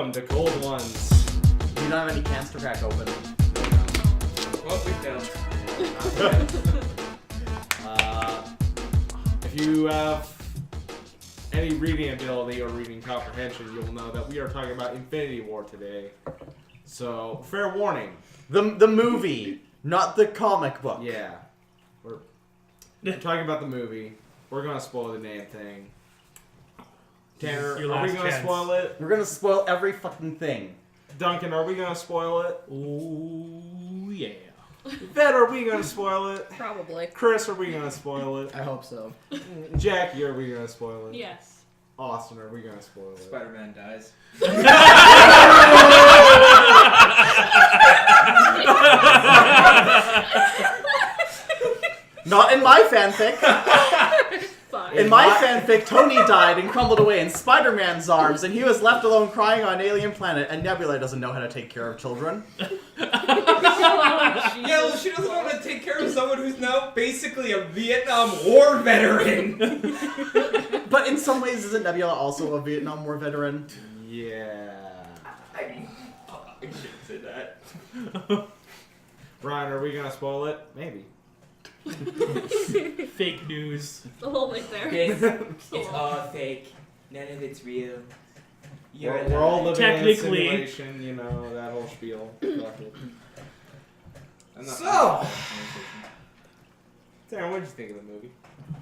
Welcome to Cold Ones. You don't have any cans to crack open. Well, we failed. If you have any reading ability or reading comprehension, you will know that we are talking about Infinity War today. So, fair warning. The movie, not the comic book. Yeah. We're talking about the movie. We're going to spoil the damn thing. Tanner, are we going to spoil it? We're gonna spoil every fucking thing. Duncan, are we going to spoil it? Ooh, yeah. Vet, are we going to spoil it? Probably. Chris, are we going to spoil it? I hope so. Jackie, are we going to spoil it? Yes. Austin, are we going to spoil it? Spider-Man dies. Not in my fanfic. Fine. In my fanfic, Tony died and crumbled away in Spider-Man's arms, and he was left alone crying on an alien planet, and Nebula doesn't know how to take care of children. Oh, Yeah, well, she doesn't know how to take care of someone who's now basically a Vietnam War veteran. But in some ways, isn't Nebula also a Vietnam War veteran? Yeah. I shouldn't say that. Ryan, are we going to spoil it? Maybe. Fake news. The whole way there. It's all fake. None of it's real. We're all living Technically. in a simulation, you know, that whole spiel. Fuck it. So, Darren, what did you think of the movie?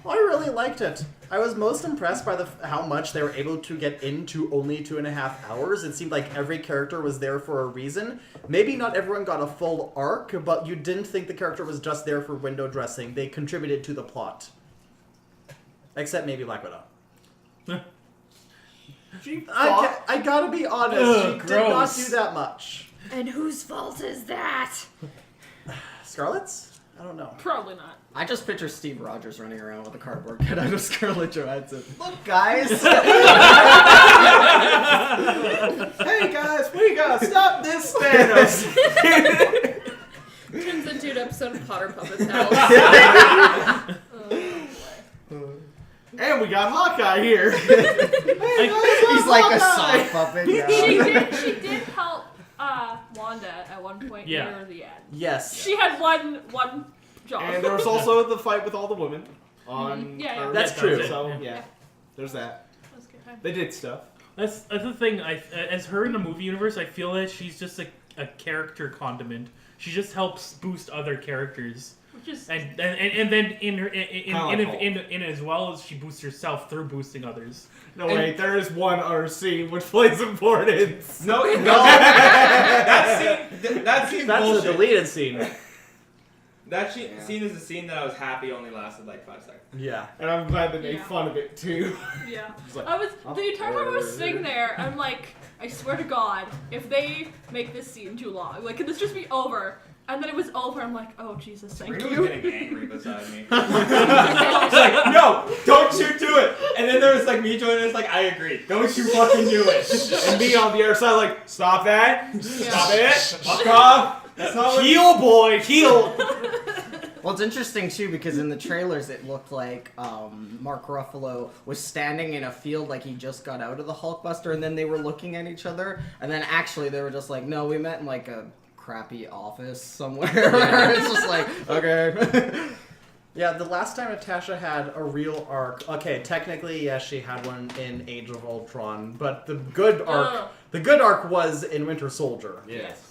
I really liked it. I was most impressed by how much they were able to get into only 2.5 hours. It seemed like every character was there for a reason. Maybe not everyone got a full arc, but you didn't think the character was just there for window dressing. They contributed to the plot. Except maybe Black Widow. I gotta be honest, Ugh, she did not gross. do that much. And whose fault is that? Scarlett's? I don't know. Probably not. I just picture Steve Rogers running around with a cardboard cutout of Scarlett Johansson. Look, guys! Hey guys, we gotta stop this Thanos! Turns into an episode of Potter Puppets House. And we got Hawkeye here! He's like a sock puppet. Yeah. She did help Wanda at one point Yeah. near the end. Yes. She had one job. And there was also the fight with all the women on Yeah, yeah. Earth. That's true. So, Yeah. yeah. There's that. That was a good time. They did stuff. That's the thing. As her in the movie universe, I feel that she's just a character condiment. She just helps boost other characters, Which is and then in as well as she boosts herself through boosting others. No, wait, there is one other scene which plays importance. no, it doesn't. That scene That's bullshit. the deleted scene. That scene is a scene that I was happy only lasted like 5 seconds. Yeah. And I'm glad they made Yeah. fun of it too. yeah. It's like, I was the entire time I was sitting there. I'm like, I swear to God, if they make this scene too long, like, could this just be over? And then it was over. I'm like, oh Jesus, thank Rita you. was getting angry beside me. She's like, no, don't you do it. And then there was like me joining us, like, I agree. Don't you fucking do it. and me on the other side, like, stop that! Stop it! Fuck off. That's not what Heal, boy, heal! Well, it's interesting, too, because in the trailers it looked like Mark Ruffalo was standing in a field like he just got out of the Hulkbuster, and then they were looking at each other, and then actually they were just like, no, we met in like a crappy office somewhere. It's just like, okay. Yeah, the last time Natasha had a real arc, okay, technically, yes, she had one in Age of Ultron, but the good arc was in Winter Soldier. Yes.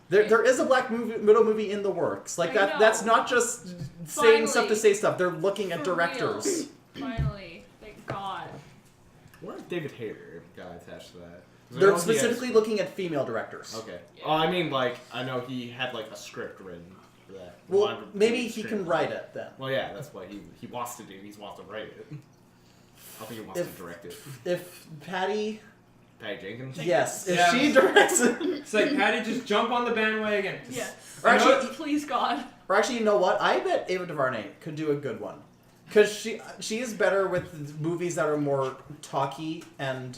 There is a Black Widow movie in the works. Like, I know. that's not just saying stuff to Finally. say stuff. They're looking at For directors. Finally, thank God. Where did David Hayter got attached to that? They're specifically looking at female directors. Okay. Yeah. Oh, I mean, like, I know he had, like, a script written for that. Well, Wanted to maybe do he script. can write it then. Well, yeah, that's what he wants to do. He wants to write it. I don't think he wants to direct it. If Patty, Patty Jenkins? yes, if Yeah. she directs it, It's like, Patty, just jump on the bandwagon. Yes. or actually, Please God. you know what? I bet Ava DuVernay could do a good one, because she is better with movies that are more talky and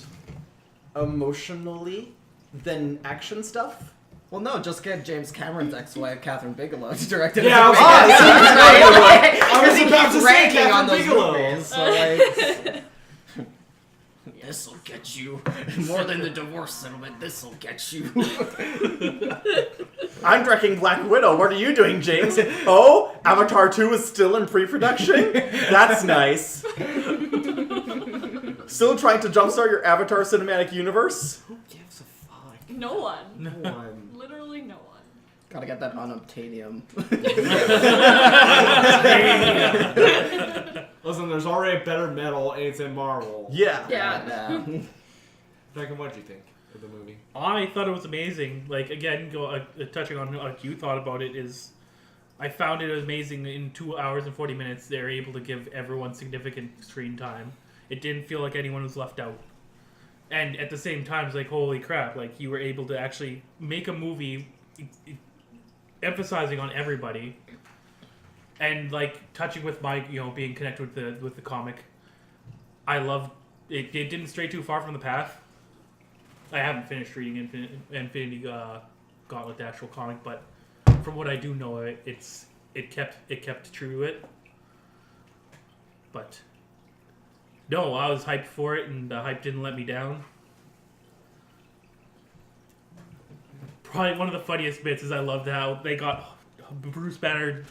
emotionally than action stuff. Well, no, just get James Cameron's ex-wife, Catherine Bigelow, to direct it. Yeah, I was Because he about keeps to say ranking on Catherine those Bigelow. movies, so like... This'll get you. More than the divorce settlement, this'll get you. I'm directing Black Widow. What are you doing, James? Oh, Avatar 2 is still in pre-production? That's nice. Still trying to jumpstart your Avatar cinematic universe? Who gives a fuck? No one. No one. Literally no one. Gotta get that unobtainium. Listen, there's already a better metal, and it's in Marvel. Yeah. Yeah. Dragon, what do you think of the movie? I thought it was amazing. Like, again, touching on what you thought about it is, I found it amazing. In 2 hours and 40 minutes, they're able to give everyone significant screen time. It didn't feel like anyone was left out. And at the same time, it's like, holy crap, like, you were able to actually make a movie emphasizing on everybody. And, like, touching with my, being connected with the comic. I loved it. It didn't stray too far from the path. I haven't finished reading Infinity Gauntlet, the actual comic, but from what I do know, it kept true to it. But no, I was hyped for it, and the hype didn't let me down. Probably one of the funniest bits is I loved how they got Bruce Banner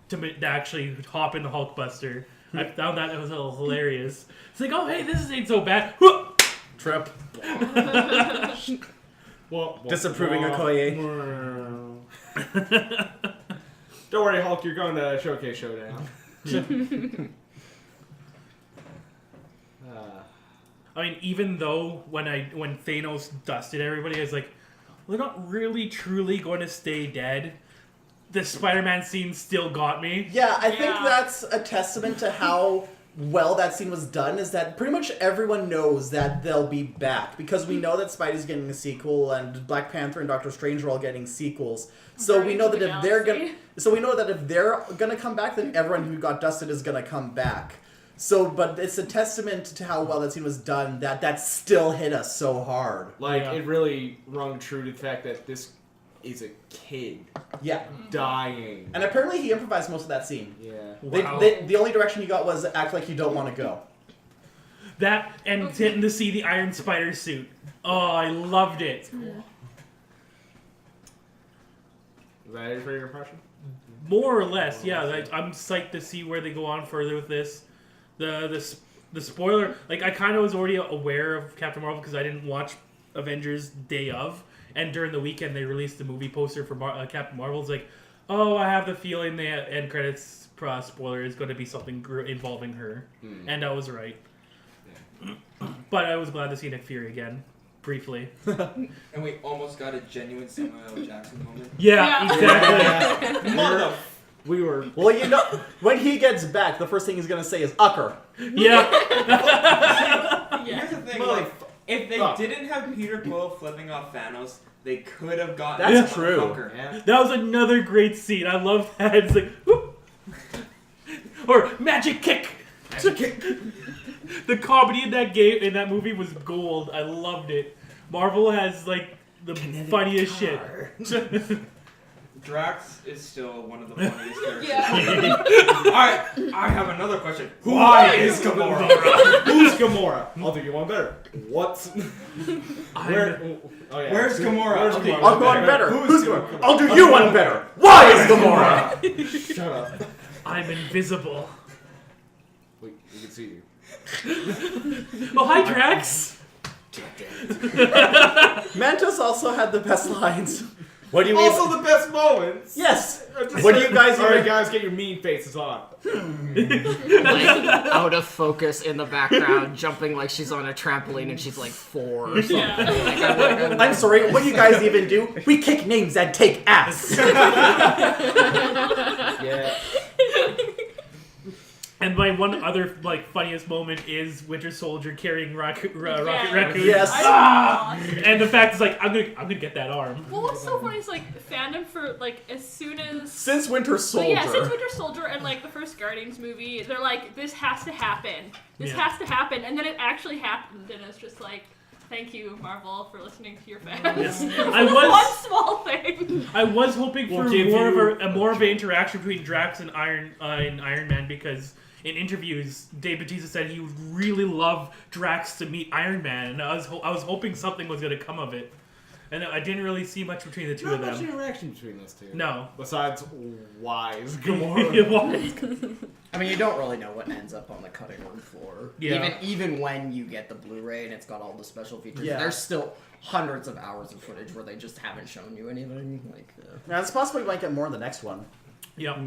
to actually hop in the Hulkbuster. I found that it was hilarious. It's like, oh hey, this ain't so bad. Trip. Well, Disapproving Okoye. Don't worry, Hulk, you're going to Showcase Showdown. I mean, even though when Thanos dusted everybody, I was like, they're not really truly going to stay dead. The Spider-Man scene still got me. Yeah, I think Yeah. that's a testament to how well that scene was done, is that pretty much everyone knows that they'll be back, because we know that Spidey's getting a sequel and Black Panther and Doctor Strange are all getting sequels. So we know that if they're gonna come back, then everyone who got dusted is gonna come back. So, but it's a testament to how well that scene was done that still hit us so hard. Like, Yeah. it really rung true to the fact that this is a kid Yeah. dying. And apparently he improvised most of that scene. Yeah. Wow. The only direction he got was act like you don't want to go. That and getting to see the Iron Spider suit. Oh, I loved it. Is that it for your impression? More or less, yeah. Like, I'm psyched to see where they go on further with this. The spoiler, like, I kind of was already aware of Captain Marvel because I didn't watch Avengers day of, and during the weekend they released the movie poster for Captain Marvel. It's like, oh, I have the feeling the end credits spoiler is going to be something involving her, and I was right. Yeah. But I was glad to see Nick Fury again, briefly. And we almost got a genuine Samuel L. Jackson moment. Yeah, Yeah. exactly. Mother. We were. Well, you know, when he gets back, the first thing he's gonna say is "Ucker." Yeah. Here's the thing, Mother- like, if they Fuck. didn't have Peter Quill flipping off Thanos, they could have gotten That's this true. motherfucker. Yeah. That was another great scene. I love that. It's like, whoop. Or magic kick. The comedy in that movie was gold. I loved it. Marvel has like the funniest shit. Drax is still one of the funniest characters. Yeah. I have another question. Why is Gamora? Who's Gamora? I'll do you one better. What's where? Oh yeah. Where's Gamora? Where's Okay, Gamora? I'll go on better. Who's Who's Gamora? I'll do you one better. Why is Gamora? Shut up. I'm invisible. Wait, we can see you. Oh, hi, Drax. Mantis also had the best lines. What do you mean? Also the best moments. Yes. What do you guys All right, even? guys, get your mean faces on. Like, out of focus in the background, jumping like she's on a trampoline and she's like 4 or something. Yeah. I'm sorry. What do you guys even do? We kick names and take ass. Yeah. And my one other like funniest moment is Winter Soldier carrying Rocket Raccoon. Yes. And the fact is like I'm gonna get that arm. Well, what's so funny is like fandom for like as soon as Since Winter Soldier. Yeah, since Winter Soldier and like the first Guardians movie, they're like, this has to happen. This Yeah. has to happen, and then it actually happened, and it's just like, thank you, Marvel, for listening to your fans. Yes. It was I this was- one small thing. I was hoping We'll for give more you- of a more of an interaction between Drax and Iron Man because in interviews, Dave Bautista said he would really love Drax to meet Iron Man, and I was hoping something was going to come of it. And I didn't really see much between the two of Not much them. interaction between those two. No. Besides wise Gamora. I mean, you don't really know what ends up on the cutting room floor. Yeah. Even when you get the Blu-ray and it's got all the special features, Yeah. there's still hundreds of hours of footage where they just haven't shown you anything. Like, Now, it's possible we might get more in the next one. Yep.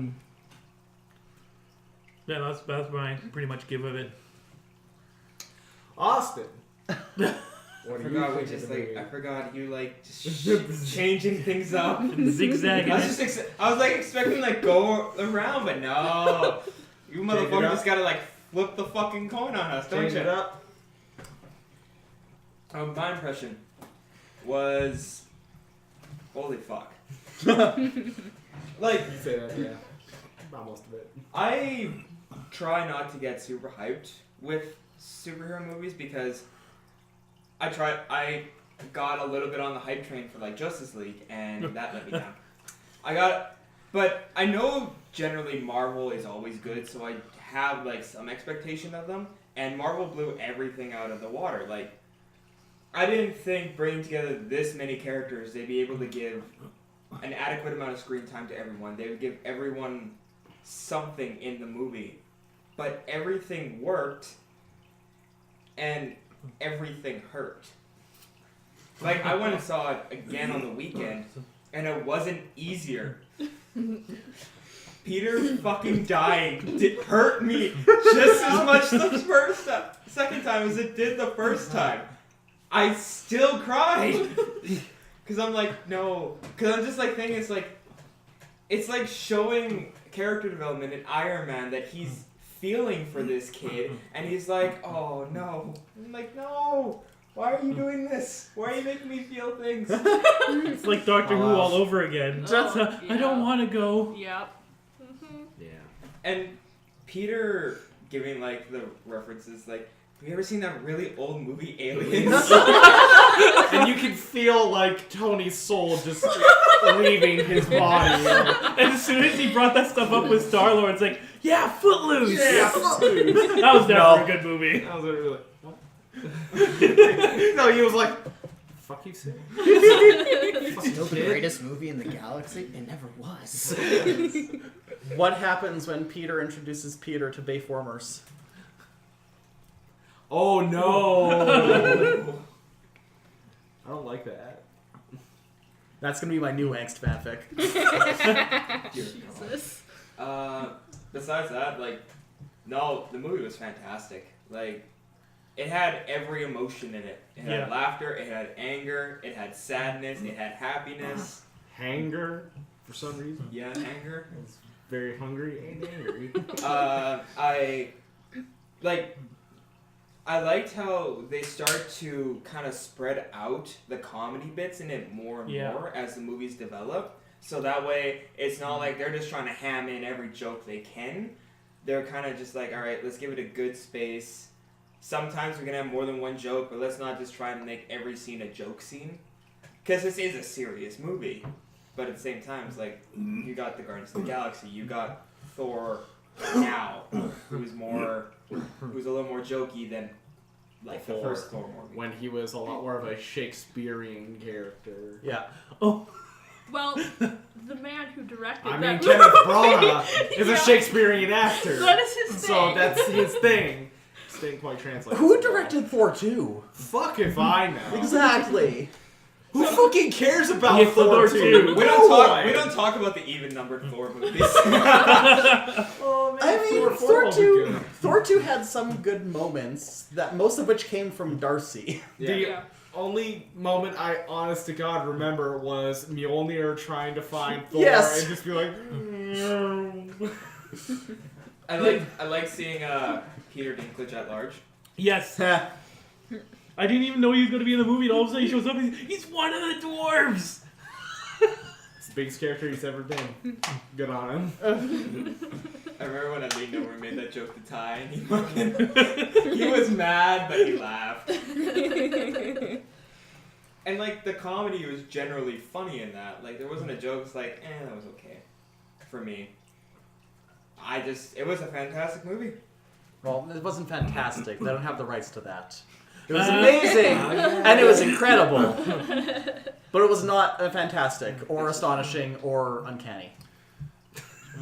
Yeah, that's my pretty much give of it. Austin. I What do you forgot we think of just the like movie? I forgot you like just changing things up. Zigzag. I was just I was like expecting like go around, but no. You Change it motherfucker up. just gotta like flip the fucking coin on us, don't Change you? it up. My impression was holy fuck. Like You say that, yeah. Almost a bit. I try not to get super hyped with superhero movies because I got a little bit on the hype train for like Justice League and that let me down. But I know generally Marvel is always good, so I have like some expectation of them, and Marvel blew everything out of the water. Like, I didn't think bringing together this many characters, they'd be able to give an adequate amount of screen time to everyone. They would give everyone something in the movie. But everything worked, and everything hurt. Like, I went and saw it again on the weekend, and it wasn't easier. Peter fucking dying hurt me just as much the second time as it did the first time. I still cried. Because I'm like, no. Because I'm just like thinking it's like showing character development in Iron Man that he's feeling for this kid, and he's like, oh no. I'm like, no. Why are you doing this? Why are you making me feel things? It's like Doctor Who all over again. Oh, I don't want to go. Yep. Mm-hmm. Yeah. And Peter giving like the references, like, have you ever seen that really old movie Aliens? And you can feel like Tony's soul just leaving his body. And as soon as he brought that stuff up with Star-Lord, it's like, yeah, Footloose! Yeah, Footloose. That was definitely a good movie. That was really what? No, he was like, fuck you, say. it's still the greatest movie in the galaxy. It never was. What happens when Peter introduces Peter to Bayformers? Oh no! I don't like that. That's gonna be my new angst fanfic. Jesus. Besides that, like, no, the movie was fantastic. Like, it had every emotion in it. It had Yeah. laughter, it had anger, it had sadness, it had happiness. Hanger, for some reason. Yeah, anger. It's very hungry and angry. I liked how they start to kind of spread out the comedy bits in it more and Yeah. more as the movies develop. So that way, it's not like they're just trying to ham in every joke they can. They're kind of just like, all right, let's give it a good space. Sometimes we can have more than one joke, but let's not just try and make every scene a joke scene. Because this is a serious movie. But at the same time, it's like, you got the Guardians of the Galaxy, you got Thor now, who's a little more jokey than like the Thor. first Thor movie. When he was a lot more of a Shakespearean character. Yeah. Oh, Well, the man who directed I that mean, Kenneth movie- Branagh is a Yeah. Shakespearean actor. That is his thing. So that's his thing. This didn't quite translate. Who directed Thor 2? Fuck if I know. Exactly. Who fucking cares about Yeah, Thor Thor 2? 2. We don't talk about the even-numbered Thor movies. Oh, man, I mean, Thor Thor will be 2, good. Thor 2 had some good moments, that most of which came from Darcy. The Yeah. only moment I, honest to God, remember was Mjolnir trying to find Thor Yes. and just be like, I like seeing Peter Dinklage at large. yes. I didn't even know he was going to be in the movie, and all of a sudden he shows up and he's one of the dwarves! it's the biggest character he's ever been. Good on him. I remember when I leaned over and made that joke to Ty, and he was mad, but he laughed. And like the comedy was generally funny in that. Like there wasn't a joke. It's like, that was okay, for me. It was a fantastic movie. Well, it wasn't fantastic. They don't have the rights to that. It was amazing, and it was incredible. But it was not fantastic, or astonishing, or uncanny.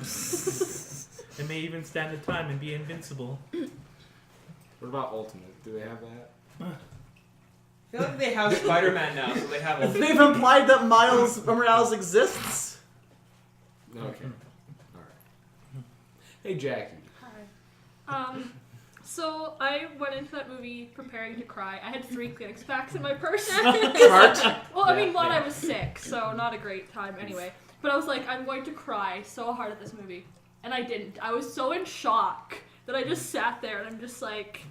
It may even stand the time and be invincible. What about Ultimate? Do they have that? I feel like they have Spider-Man now, so they have. They've implied that Miles Morales exists. Okay. All right. Hey, Jackie. Hi. So I went into that movie preparing to cry. I had 3 Kleenex packs in my purse. Smart. Well, I mean, Yeah, one, yeah. I was sick, so not a great time anyway. But I was like, I'm going to cry so hard at this movie. And I didn't. I was so in shock that I just sat there and I'm just like,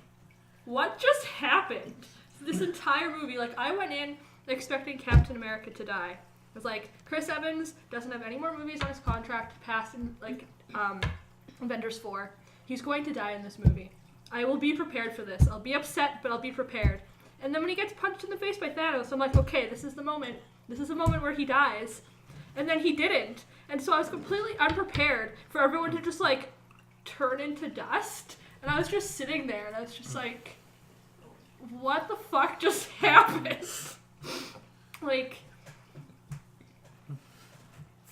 what just happened? This entire movie, like, I went in expecting Captain America to die. I was like, Chris Evans doesn't have any more movies on his contract past in, like, Avengers 4. He's going to die in this movie. I will be prepared for this. I'll be upset, but I'll be prepared. And then when he gets punched in the face by Thanos, I'm like, okay, this is the moment. This is the moment where he dies. And then he didn't. And so I was completely unprepared for everyone to just, like, turn into dust. And I was just sitting there, and I was just like, what the fuck just happened? Like,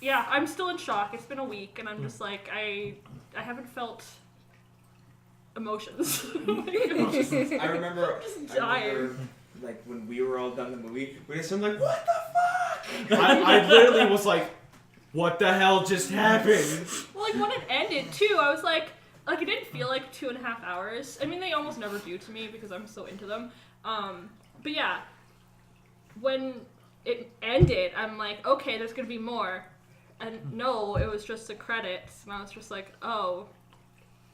yeah, I'm still in shock. It's been a week, and I'm just like, I haven't felt emotions. I remember, dying. like, when we were all done the movie, we just were like, what the fuck? I literally was like, what the hell just happened? Well, like, when it ended, too, I was like, it didn't feel like 2.5 hours. I mean, they almost never do to me because I'm so into them. But yeah, when it ended, I'm like, okay, there's gonna be more. And no, it was just the credits. And I was just like, oh,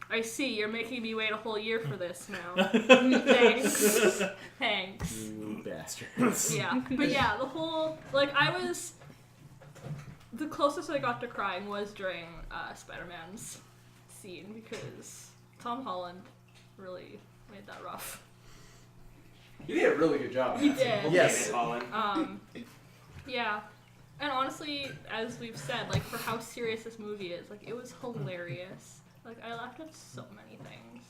I see, you're making me wait a whole year for this now. Thanks. Thanks. You bastards. Yeah. But yeah, the whole, the closest I got to crying was during Spider-Man's scene because Tom Holland really made that rough. You did a really good job. He did. Yes. Colin. Yeah. And honestly, as we've said, like, for how serious this movie is, like, it was hilarious. Like, I laughed at so many things.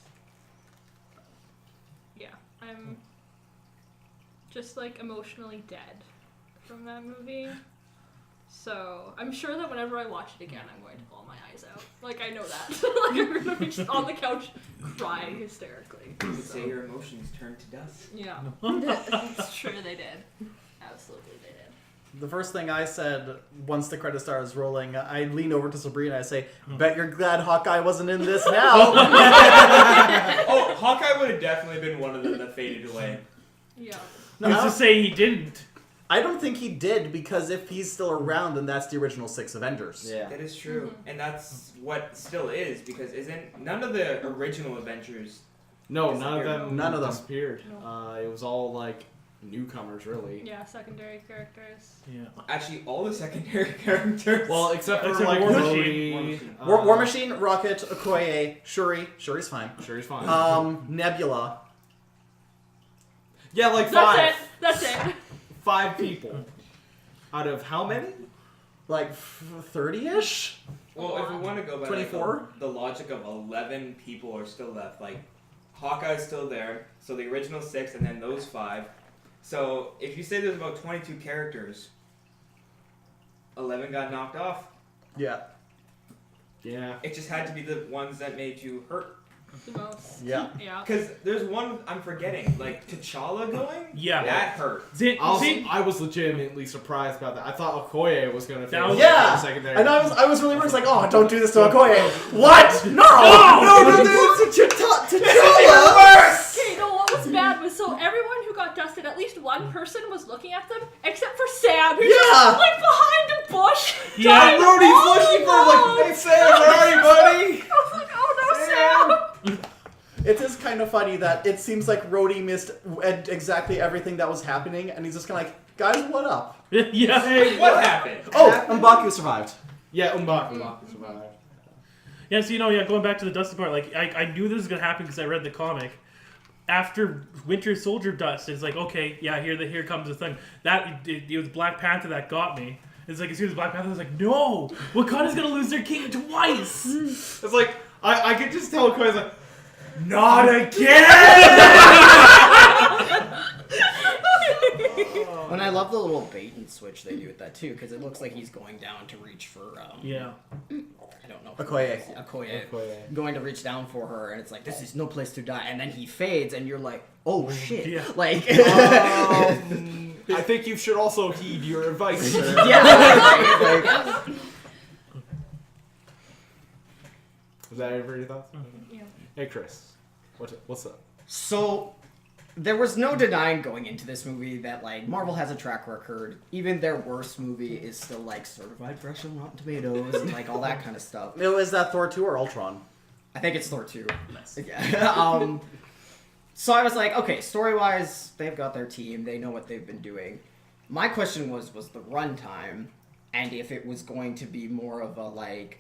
Yeah. I'm just, like, emotionally dead from that movie. So, I'm sure that whenever I watch it again, I'm going to bawl my eyes out. Like, I know that. Like, I'm going to be just on the couch crying hysterically. You could say your emotions turned to dust. Yeah. It's true, they did. Absolutely, they did. The first thing I said once the credit starts rolling, I lean over to Sabrina and I say, bet you're glad Hawkeye wasn't in this now. Oh, Hawkeye would have definitely been one of them that faded away. Yeah. No, Who's to say he didn't? I don't think he did, because if he's still around, then that's the original 6 Avengers. Yeah. That is true. And that's what still is, because none of the original Avengers. No, none of them. None of them. disappeared. No. It was all like newcomers, really. Yeah, secondary characters. Yeah. Actually, all the secondary characters. Well, except for Except like War Rhodey, Machine. War Machine, Rocket, Okoye, Shuri. Shuri's fine. Sure, he's fine. Nebula. Yeah, like 5. That's it. 5 people. Out of how many? Like 30-ish? Well, if we want to go by 24? like, the logic of 11 people are still left, like Hawkeye's still there, so the original 6 and then those 5. So if you say there's about 22 characters, 11 got knocked off. Yeah. Yeah. It just had to be the ones that made you hurt. The most. Yeah. Yeah. Because there's one I'm forgetting, like T'Challa going. Yeah. That hurt. I was legitimately surprised about that. I thought Okoye was going to That was- Yeah! secondary. And I was really worried, like, oh, don't do this to Okoye. What? No! T'Challa! Okay, no, what was bad was so everyone who got dusted, at least one person was looking at them, except for Sam, who's Yeah. just, like, behind a bush. Yeah. dying Rhodey's all looking for him like, alone. hey Sam, where are you, buddy? I was like, oh no, Sam! It is kind of funny that it seems like Rhodey missed exactly everything that was happening, and he's just kind of like, guys, what up? Yeah. Hey, what happened? Oh, M'Baku survived. Yeah, M'Baku survived. Yeah, so going back to the dusted part, like I knew this was gonna happen because I read the comic. After Winter Soldier dust, it's like, okay, yeah, here comes the thing. It was Black Panther that got me. It's like as soon as Black Panther was like, no, Wakanda's gonna lose their king twice. It's like I could just tell Koi's like, not again. And I love the little bait and switch they do with that too, because it looks like he's going down to reach for Yeah. I don't know. Okoye. Okoye. Going to reach down for her, and it's like, this is no place to die. And then he fades, and you're like, oh shit. Yeah. Like, I think you should also heed your advice, sir. yeah. Is that it for your thoughts? Yeah. Hey, Chris, what's up? So, there was no denying going into this movie that, like, Marvel has a track record. Even their worst movie is still, like, certified fresh on Rotten Tomatoes and, like, all that kind of stuff. Is that Thor 2 or Ultron? I think it's Thor 2. Nice. Yeah. So I was like, okay, story-wise, they've got their team. They know what they've been doing. My question was the runtime, and if it was going to be more of a, like,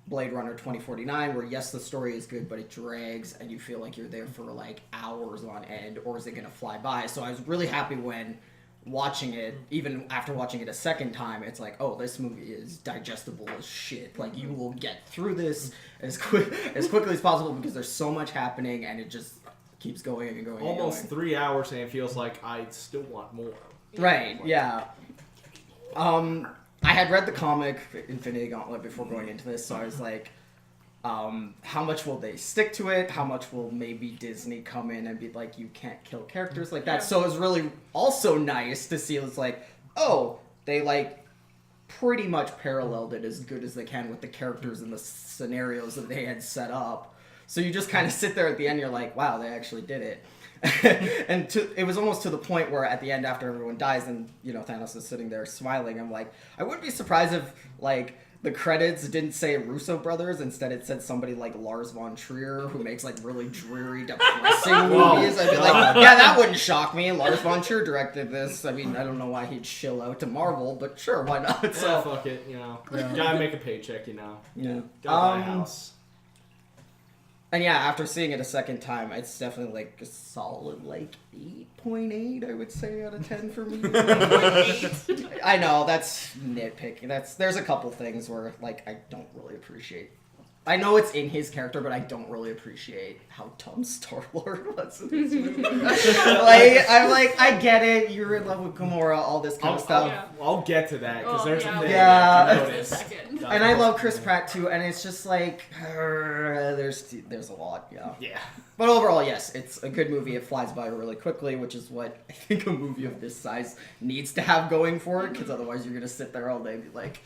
Blade Runner 2049, where yes, the story is good, but it drags, and you feel like you're there for, like, hours on end, or is it going to fly by? So I was really happy when watching it, even after watching it a second time, it's like, oh, this movie is digestible as shit. Like, you will get through this as quickly as possible, because there's so much happening, and it just keeps going and going Almost and going. 3 hours, and it feels like I still want more. Right, yeah. I had read the comic Infinity Gauntlet before going into this, so I was like, how much will they stick to it? How much will maybe Disney come in and be like, you can't kill characters like that? Yeah. So it was really also nice to see, it's like, oh, they like pretty much paralleled it as good as they can with the characters and the scenarios that they had set up. So you just kind of sit there at the end, you're like, wow, they actually did it. And it was almost to the point where at the end, after everyone dies and, you know, Thanos is sitting there smiling, I'm like, I wouldn't be surprised if, like, the credits didn't say Russo brothers, instead it said somebody like Lars von Trier, who makes, like, really dreary, depressing movies. I'd be like, yeah, that wouldn't shock me. Lars von Trier directed this. I mean, I don't know why he'd chill out to Marvel, but sure, why not? Yeah, So, fuck it, you know. Gotta make a paycheck, you know. yeah. Gotta buy a house. And yeah, after seeing it a second time, it's definitely like a solid like 8.8, I would say, out of 10 for me. I know, that's nitpicking. There's a couple things where like I don't really appreciate. I know it's in his character, but I don't really appreciate how dumb Star-Lord was in this movie. Like, I'm like, I get it, you're in love with Gamora, all this kind of stuff. Yeah. I'll get to that, because there's a thing Yeah. that I Just a noticed. second. And I love Chris Pratt too, and it's just like, there's a lot, yeah. Yeah. But overall, yes, it's a good movie. It flies by really quickly, which is what I think a movie of this size needs to have going for it, because otherwise you're going to sit there all day and be like,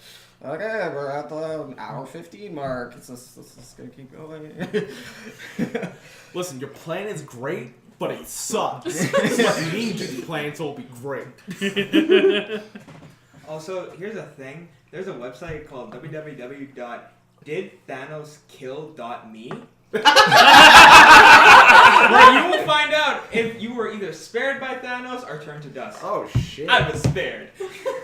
okay, we're at the hour 15 mark. It's just going to keep going. Listen, your plan is great, but it sucks. What means your plans will be great. Also, here's a thing. There's a website called www.didthanoskill.me where you will find out if you were either spared by Thanos or turned to dust. Oh, shit. I was spared.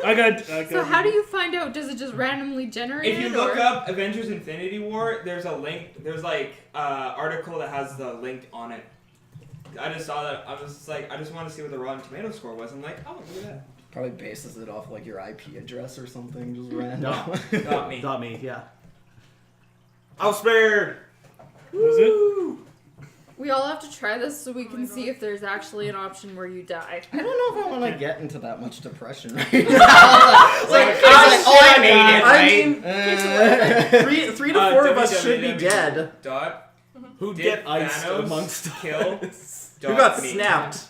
I got. So how do you find out? Does it just randomly generate If you it, look or? up Avengers Infinity War, there's a link. There's like article that has the link on it. I just saw that. I was just like, I just want to see what the Rotten Tomato score was. I'm like, oh, look at that. Probably bases it off like your IP address or something, just random. No. Got me. Not me, yeah. I was spared. Was it? We all have to try this so we can see if there's actually an option where you die. I don't know if I want to get into that much depression right now. I made it, I mean, three to four of us should be dead. Dot. Who'd Did get iced Thanos amongst kill? us? Who got me. snapped?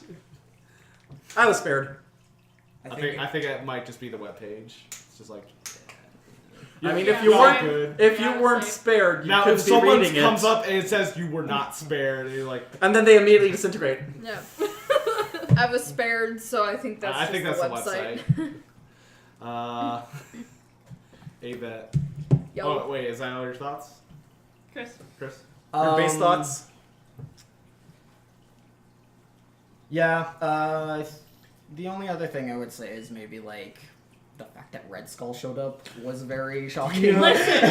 I was spared. I think it might just be the webpage. It's just like. I mean, Yeah, if you no, weren't, good. if Yeah, you weren't same. spared, you Now, if couldn't be someone reading comes it. up and it says you were not spared, and you're like, And then they immediately disintegrate. No. I was spared, so I think that's I just think the that's website. the website. A-bet. Yo. Oh, wait, is that all your thoughts, Chris. Chris? Your base thoughts? Yeah, the only other thing I would say is maybe like the fact that Red Skull showed up was very shocking. Listen,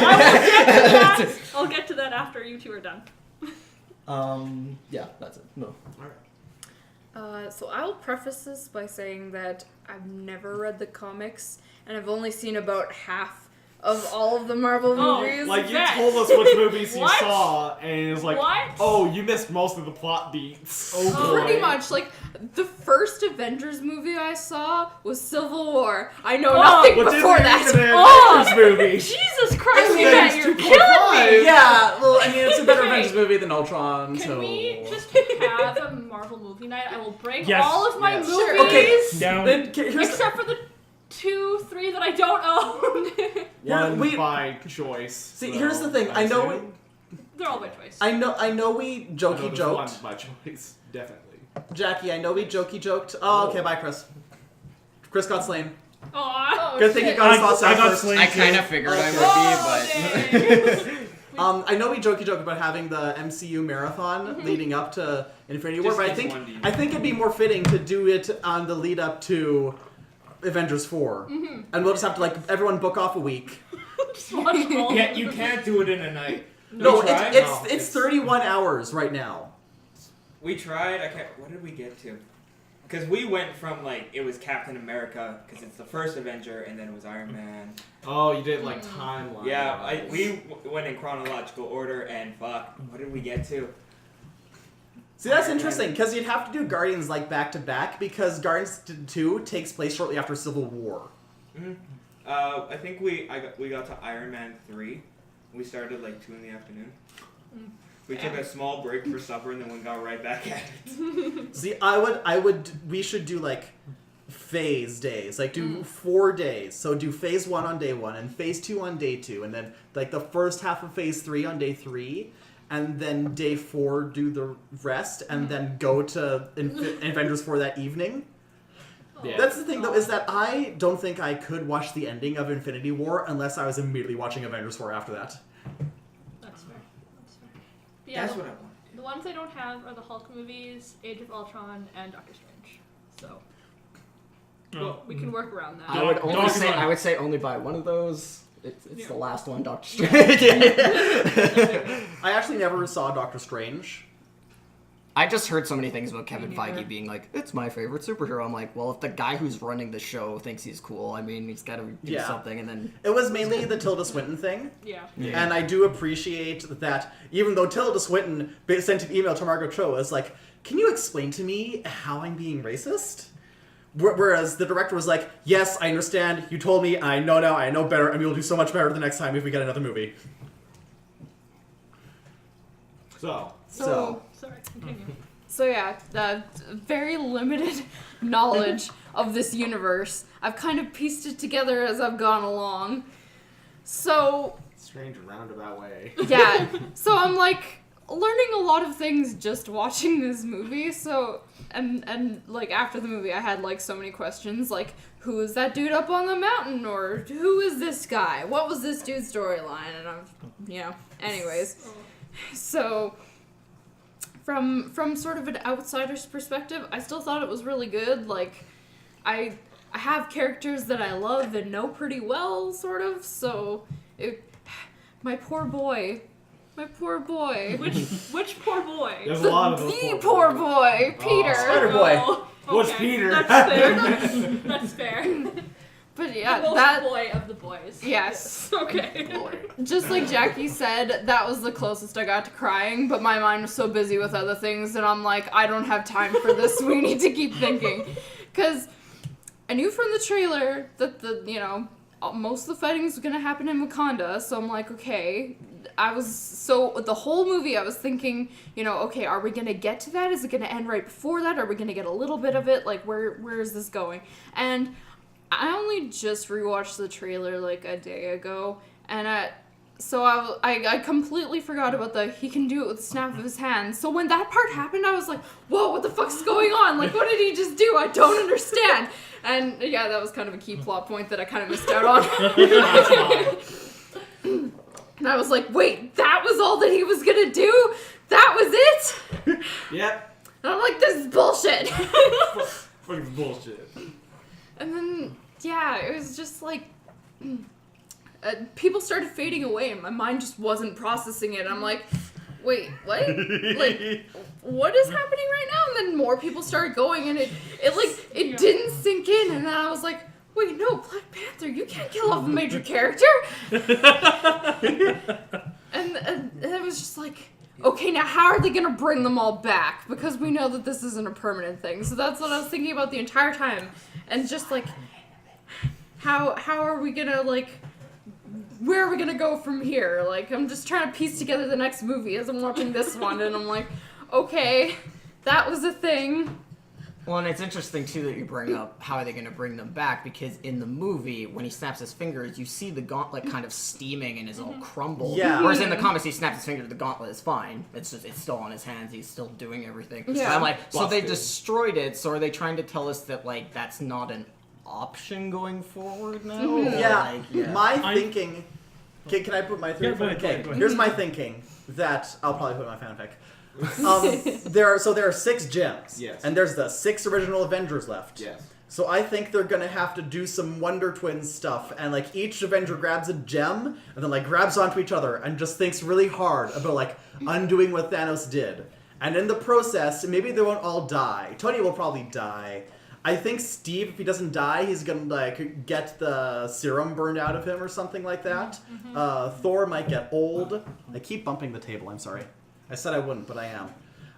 I'll get to that after you two are done. Yeah, that's it. No. So I'll preface this by saying that I've never read the comics, and I've only seen about half of all of the Marvel Oh, movies. Like, you Yes. told us which movies you What? saw, and it's like, What? oh, you missed most of the plot beats. Pretty much, like, the first Avengers movie I saw was Civil War. I know Oh, nothing Which before isn't that. even an Oh! Avengers movie. Jesus Christ, you Avengers guys, you're 2.5. killing me! Yeah, well, I mean, it's a better Okay. Avengers movie than Ultron, Can so... we just have a Marvel movie night? I will break Yes. all of my Yes. movies, Sure. Okay. Down. Then, here's except for the 2, 3 that I don't own. One we- by choice. See, so here's the thing. I'm I know assuming. They're all by choice. I know we I know jokey there's one joked. by choice, definitely. Jackie, I know we jokey joked. Oh, okay, bye, Chris. Chris got slain. Aw. Oh, Good thing he shit. got his thoughts I out got first. slain. I kind of figured I Oh, would be, dang. I know we jokey joke about having the MCU marathon leading up to Infinity War, Just but I needs think one I think it'd be more fitting to do it on the lead up to Avengers 4. And we'll just have to, like, everyone book off a week. Just watch all Yeah, of you them. can't do it in a night. No, We tried. it's 31 hours right now. We tried. I can't. What did we get to? Because we went from like it was Captain America because it's the first Avenger, and then it was Iron Man. Oh, you did like timeline. Yeah, we went in chronological order, and fuck, what did we get to? See, that's interesting, because you'd have to do Guardians, like, back-to-back, because Guardians 2 takes place shortly after Civil War. I think we got to Iron Man 3. We started like 2 in the afternoon. We took a small break for supper, and then we got right back at it. See, we should do, like, phase days. Like, do 4 days. So do phase 1 on day 1, and phase 2 on day 2, and then, like, the first half of phase 3 on day 3, and then day 4 do the rest, and then go to Avengers 4 that evening. Yeah. That's the thing, though, is that I don't think I could watch the ending of Infinity War unless I was immediately watching Avengers 4 after that. That's fair. That's fair. But yeah, That's what I want. the ones I don't have are the Hulk movies, Age of Ultron, and Doctor Strange. So Oh. we can work around that. I would only Don't say run. I would say only buy one of those. It's Yeah. the last one, Doctor Strange. I actually never saw Doctor Strange. I just heard so many things about Kevin Me neither. Feige being like, it's my favorite superhero. I'm like, well, if the guy who's running the show thinks he's cool, I mean, he's got to do Yeah. something. And then It was mainly the Tilda Swinton thing. Yeah. And I do appreciate that, even though Tilda Swinton sent an email to Margot Cho, it's like, can you explain to me how I'm being racist? Whereas the director was like, yes, I understand, you told me, I know now, I know better, and we will do so much better the next time if we get another movie. So, So, Sorry, continue. So yeah, very limited knowledge of this universe. I've kind of pieced it together as I've gone along. So strange roundabout way. yeah, so I'm like learning a lot of things just watching this movie. So and like after the movie, I had like so many questions, like who is that dude up on the mountain, or who is this guy? What was this dude's storyline? And I'm, anyways, so. From sort of an outsider's perspective, I still thought it was really good. Like, I have characters that I love and know pretty well, sort of. So, my poor boy. Which poor boy? There's a lot of those. The poor boy, Peter. Spider-Boy. Oh, What's okay. Peter? That's fair. That's fair. But The yeah, most that boy of the boys. yes. Okay. Just like Jackie said, that was the closest I got to crying, but my mind was so busy with other things, and I'm like, I don't have time for this. We need to keep thinking. Because I knew from the trailer that most of the fighting was going to happen in Wakanda, so I'm like, okay. The whole movie I was thinking, okay, are we going to get to that? Is it going to end right before that? Are we going to get a little bit of it? Like, where is this going? And I only just rewatched the trailer like a day ago, and I completely forgot about he can do it with the snap of his hand. So when that part happened, I was like, whoa, what the fuck's going on? Like, what did he just do? I don't understand. And yeah, that was kind of a key plot point that I kind of missed out on. And I was like, wait, that was all that he was gonna do? That was it? Yep. And I'm like, this is bullshit. Fucking bullshit. And then, yeah, it was just like, people started fading away and my mind just wasn't processing it. I'm like, wait, what? Like, what is happening right now? And then more people started going, and it didn't sink in. And then I was like, wait, no, Black Panther, you can't kill off a major character. and it was just like, okay, now how are they gonna bring them all back? Because we know that this isn't a permanent thing. So that's what I was thinking about the entire time. And just like, how are we gonna, like, where are we gonna go from here? Like, I'm just trying to piece together the next movie as I'm watching this one, and I'm like, okay, that was a thing. Well, and it's interesting, too, that you bring up how are they going to bring them back, because in the movie, when he snaps his fingers, you see the gauntlet kind of steaming and is all crumbled. Yeah. Whereas in the comics, he snaps his fingers, the gauntlet is fine. It's still on his hands, he's still doing everything. Yeah. But I'm like, so they Busted. destroyed it, so are they trying to tell us that, like, that's not an option going forward now? Mhm. Or, Yeah, like, yeah. my thinking... Can I put my theory? Yeah, go ahead, Okay, go ahead. here's my thinking that... I'll probably put my fanfic. There are 6 gems. Yes. And there's the 6 original Avengers left. Yes. So I think they're gonna have to do some Wonder Twins stuff, and like each Avenger grabs a gem, and then like grabs onto each other, and just thinks really hard about like undoing what Thanos did. And in the process, maybe they won't all die. Tony will probably die. I think Steve, if he doesn't die, he's gonna like get the serum burned out of him or something like that. Thor might get old. I keep bumping the table. I'm sorry. I said I wouldn't, but I am.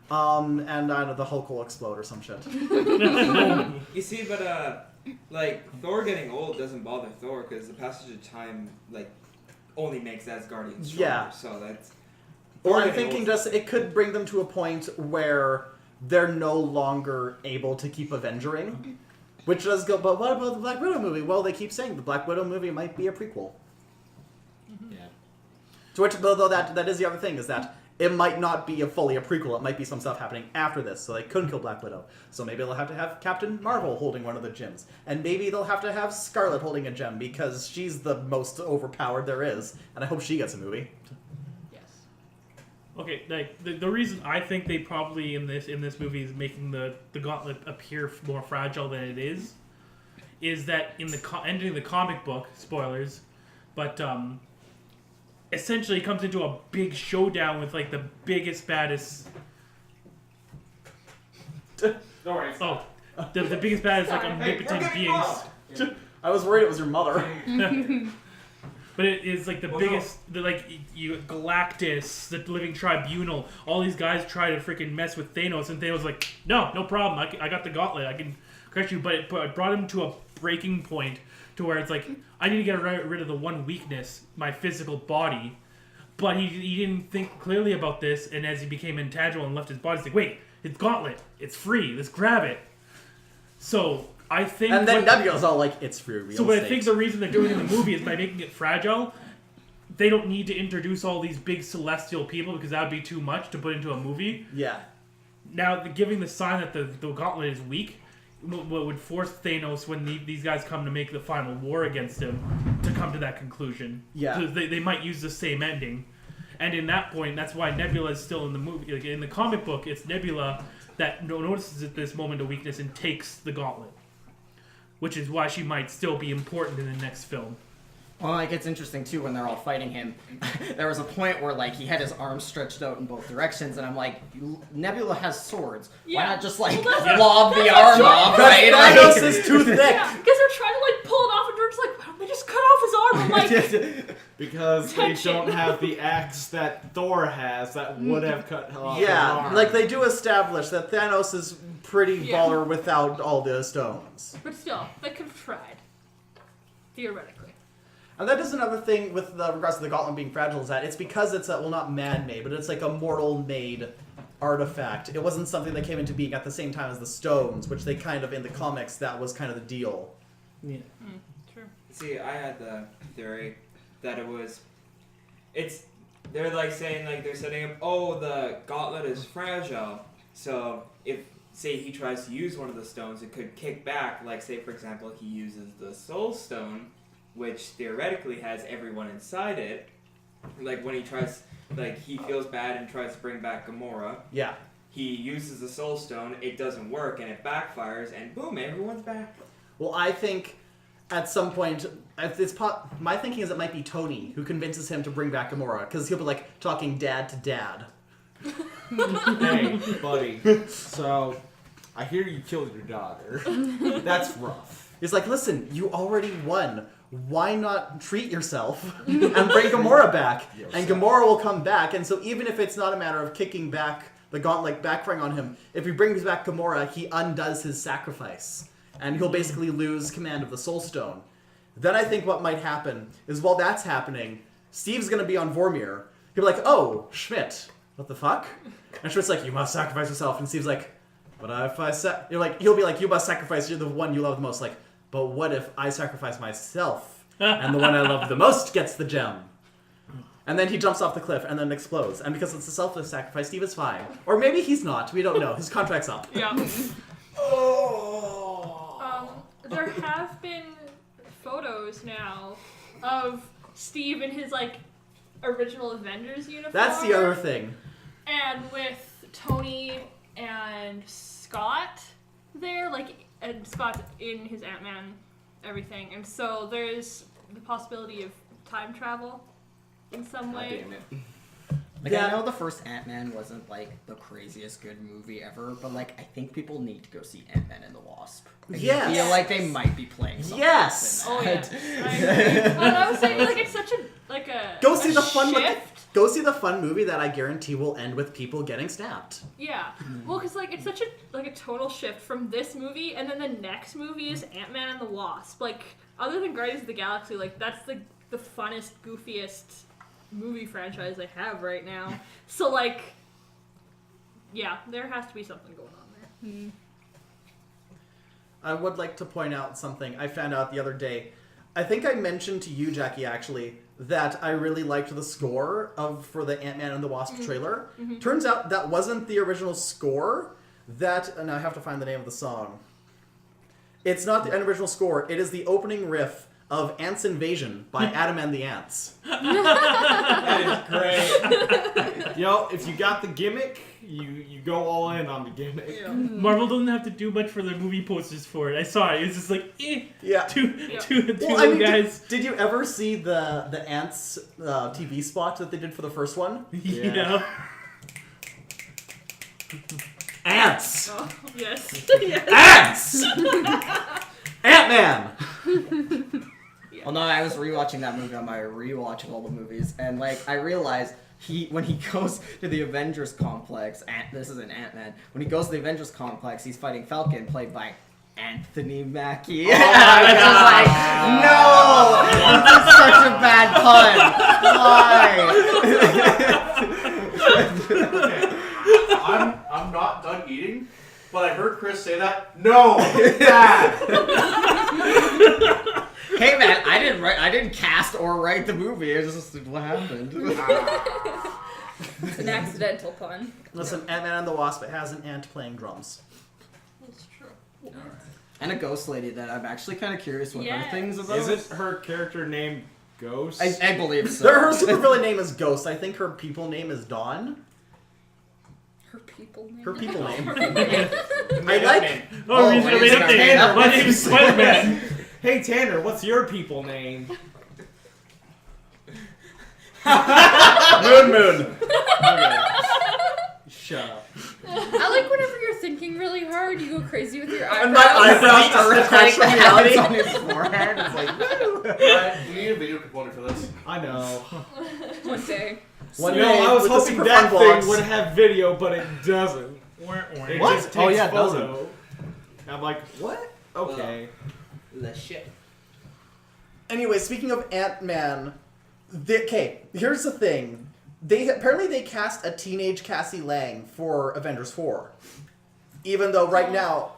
And I don't know, the Hulk will explode or some shit. You see, but like Thor getting old doesn't bother Thor because the passage of time like only makes Asgardians stronger. Yeah. So that's. Or Thor I'm getting thinking old- just it could bring them to a point where they're no longer able to keep Avengering. Which does go, but what about the Black Widow movie? Well, they keep saying the Black Widow movie might be a prequel. Yeah. To which, though, that is the other thing, is that it might not be fully a prequel. It might be some stuff happening after this, so they couldn't kill Black Widow. So maybe they'll have to have Captain Marvel holding one of the gems. And maybe they'll have to have Scarlet holding a gem, because she's the most overpowered there is. And I hope she gets a movie. Yes. Okay, like the reason I think they probably in this movie is making the gauntlet appear more fragile than it is that in the ending of the comic book, spoilers, but essentially it comes into a big showdown with like the biggest baddest. Don't worry. Oh, the biggest baddest like Hey, we're omnipotent getting beings. robbed. I was worried it was your mother. But it is like the Well, biggest, you Galactus, the Living Tribunal. All these guys try to freaking mess with Thanos, and Thanos is like, no problem. I got the gauntlet. I can crush you. But it brought him to a breaking point to where it's like, I need to get rid of the one weakness, my physical body. But he didn't think clearly about this, and as he became intangible and left his body, he's like, wait, it's gauntlet. It's free. Let's grab it. So I think, And then Nebula's all like, it's free real so what I estate. think the reason they're doing it in the movie is by making it fragile. They don't need to introduce all these big celestial people because that would be too much to put into a movie. Yeah. Now, giving the sign that the gauntlet is weak would force Thanos, when these guys come to make the final war against him, to come to that conclusion. Yeah. So they might use the same ending. And in that point, that's why Nebula is still in the movie. Like in the comic book, it's Nebula that notices at this moment of weakness and takes the gauntlet. Which is why she might still be important in the next film. Well, like, it's interesting, too, when they're all fighting him. There was a point where, like, he had his arms stretched out in both directions, and I'm like, Nebula has swords. Why Yeah. not just, like, Well, that's- lob the that's arm what off, Jordan- right? Thanos Like, is too thick. Yeah, because they're trying to like pull it off, and Jordan's like, why don't they just cut off his arm? I'm like, Because they Tension. don't have the axe that Thor has that would have cut off his Yeah, arm. like they do establish that Thanos is pretty Yeah. baller without all the stones. but still, they could have tried. Theoretically. And that is another thing with the regards to the gauntlet being fragile, is that it's because it's a, well, not man-made, but it's like a mortal-made artifact. It wasn't something that came into being at the same time as the stones, which they kind of, in the comics, that was kind of the deal. Yeah. True. See, I had the theory that they're like saying, like, they're setting up, oh, the gauntlet is fragile, so if, say, he tries to use one of the stones, it could kick back, like, say, for example, he uses the Soul Stone, which theoretically has everyone inside it, like, when he tries, like, he feels bad and tries to bring back Gamora, Yeah. he uses the Soul Stone, it doesn't work, and it backfires, and boom, everyone's back. Well, I think at some point, my thinking is it might be Tony who convinces him to bring back Gamora, because he'll be like talking dad to dad. Hey, buddy. So, I hear you killed your daughter. That's rough. He's like, listen, you already won. Why not treat yourself and bring Gamora back? And Gamora will come back. And so even if it's not a matter of kicking back the gauntlet, backfiring on him, if he brings back Gamora, he undoes his sacrifice. And he'll basically lose command of the Soul Stone. Then I think what might happen is while that's happening, Steve's going to be on Vormir. He'll be like, oh, Schmidt, what the fuck? And Schmidt's like, you must sacrifice yourself. And Steve's like, but if I he'll be like, you must sacrifice, you're the one you love the most. Like, but what if I sacrifice myself and the one I love the most gets the gem? And then he jumps off the cliff and then explodes. And because it's a selfless sacrifice, Steve is fine. Or maybe he's not. We don't know. His contract's up. Yeah. There have been photos now of Steve in his like original Avengers uniform. That's the other thing. And with Tony and Scott there, like, and Scott's in his Ant-Man everything. And so there's the possibility of time travel in some way. God damn it. Like, Yeah. I know the first Ant-Man wasn't, like, the craziest good movie ever, but, like, I think people need to go see Ant-Man and the Wasp. Like, Yes. I feel like they might be playing something Yes. in Oh that. yeah, I agree. But I was saying, like, it's such a Go see the fun shift. Go see the fun movie that I guarantee will end with people getting snapped. Yeah, well, because like it's such a total shift from this movie, and then the next movie is Ant-Man and the Wasp. Like, other than Guardians of the Galaxy, like that's the funnest, goofiest movie franchise they have right now. So like, yeah, there has to be something going on there. I would like to point out something I found out the other day. I think I mentioned to you, Jackie, actually, that I really liked the score for the Ant-Man and the Wasp trailer. Turns out that wasn't the original score. And I have to find the name of the song. It's not the original score. It is the opening riff of Ants Invasion by Adam and the Ants. That is great. Yo, if you got the gimmick, you go all in on the gimmick. Yeah. Marvel doesn't have to do much for their movie posters for it. I saw it. It was just like, Yeah. two Well, little guys. Did you ever see the Ants TV spot that they did for the first one? Yeah. Ants! Oh, yes. Ants! Ant-Man! Well, no, I was rewatching that movie on my rewatch of all the movies, and, like, I realized when he goes to the Avengers complex, this is an Ant-Man, when he goes to the Avengers complex, he's fighting Falcon, played by Anthony Mackie. Oh my I was just like, no! This is such a bad pun! Why? I'm not done eating, but I heard Chris say that. No! Bad! Hey man, I didn't cast or write the movie. It's just what happened. It's an accidental pun. Listen, Ant-Man and the Wasp, it has an ant playing drums. That's true. And a ghost lady that I'm actually kind of curious what her Yes. thing's about. Isn't her character named Ghost? I believe so. Her supervillain name is Ghost. I think her people name is Dawn. Her people name. Her people name. Made up name. Oh, he's wait, made up it's name. Tanner. My name's Spider-Man. Hey Tanner, what's your people name? Moon. Okay. Shut up. I like whenever you're thinking really hard, you go crazy with your And eyebrows. my eyebrows just detach from reality. on his forehead. It's like, We need a video component for this. I know. One day. One You know, day I was with the hoping super that fun thing vlogs. would have video, but it doesn't. It What? just takes Oh, yeah, it photo. I'm like, what? Okay. The shit. Anyway, speaking of Ant-Man, okay, here's the thing. Apparently they cast a teenage Cassie Lang for Avengers 4. Even though right now...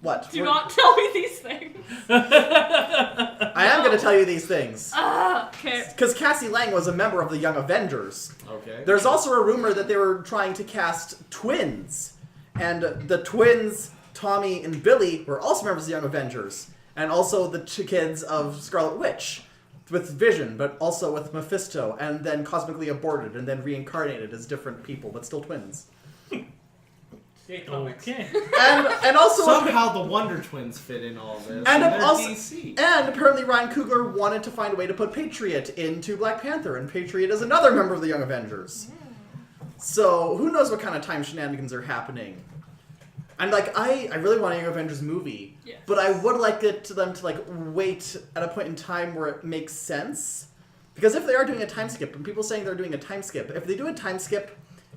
What? Do not tell me these things. I am going to tell you these things. Okay. Because Cassie Lang was a member of the Young Avengers. Okay. There's also a rumor that they were trying to cast twins. And the twins, Tommy and Billy, were also members of the Young Avengers. And also the two kids of Scarlet Witch. With Vision, but also with Mephisto. And then cosmically aborted and then reincarnated as different people, but still twins. Okay. And also... Somehow the Wonder Twins fit in all this. And they're also, DC. and apparently Ryan Coogler wanted to find a way to put Patriot into Black Panther, and Patriot is another member of the Young Avengers. So who knows what kind of time shenanigans are happening? And like I really want a Young Avengers movie, Yes. but I would like them to like wait at a point in time where it makes sense. Because if they are doing a time skip, and people saying they're doing a time skip, if they do a time skip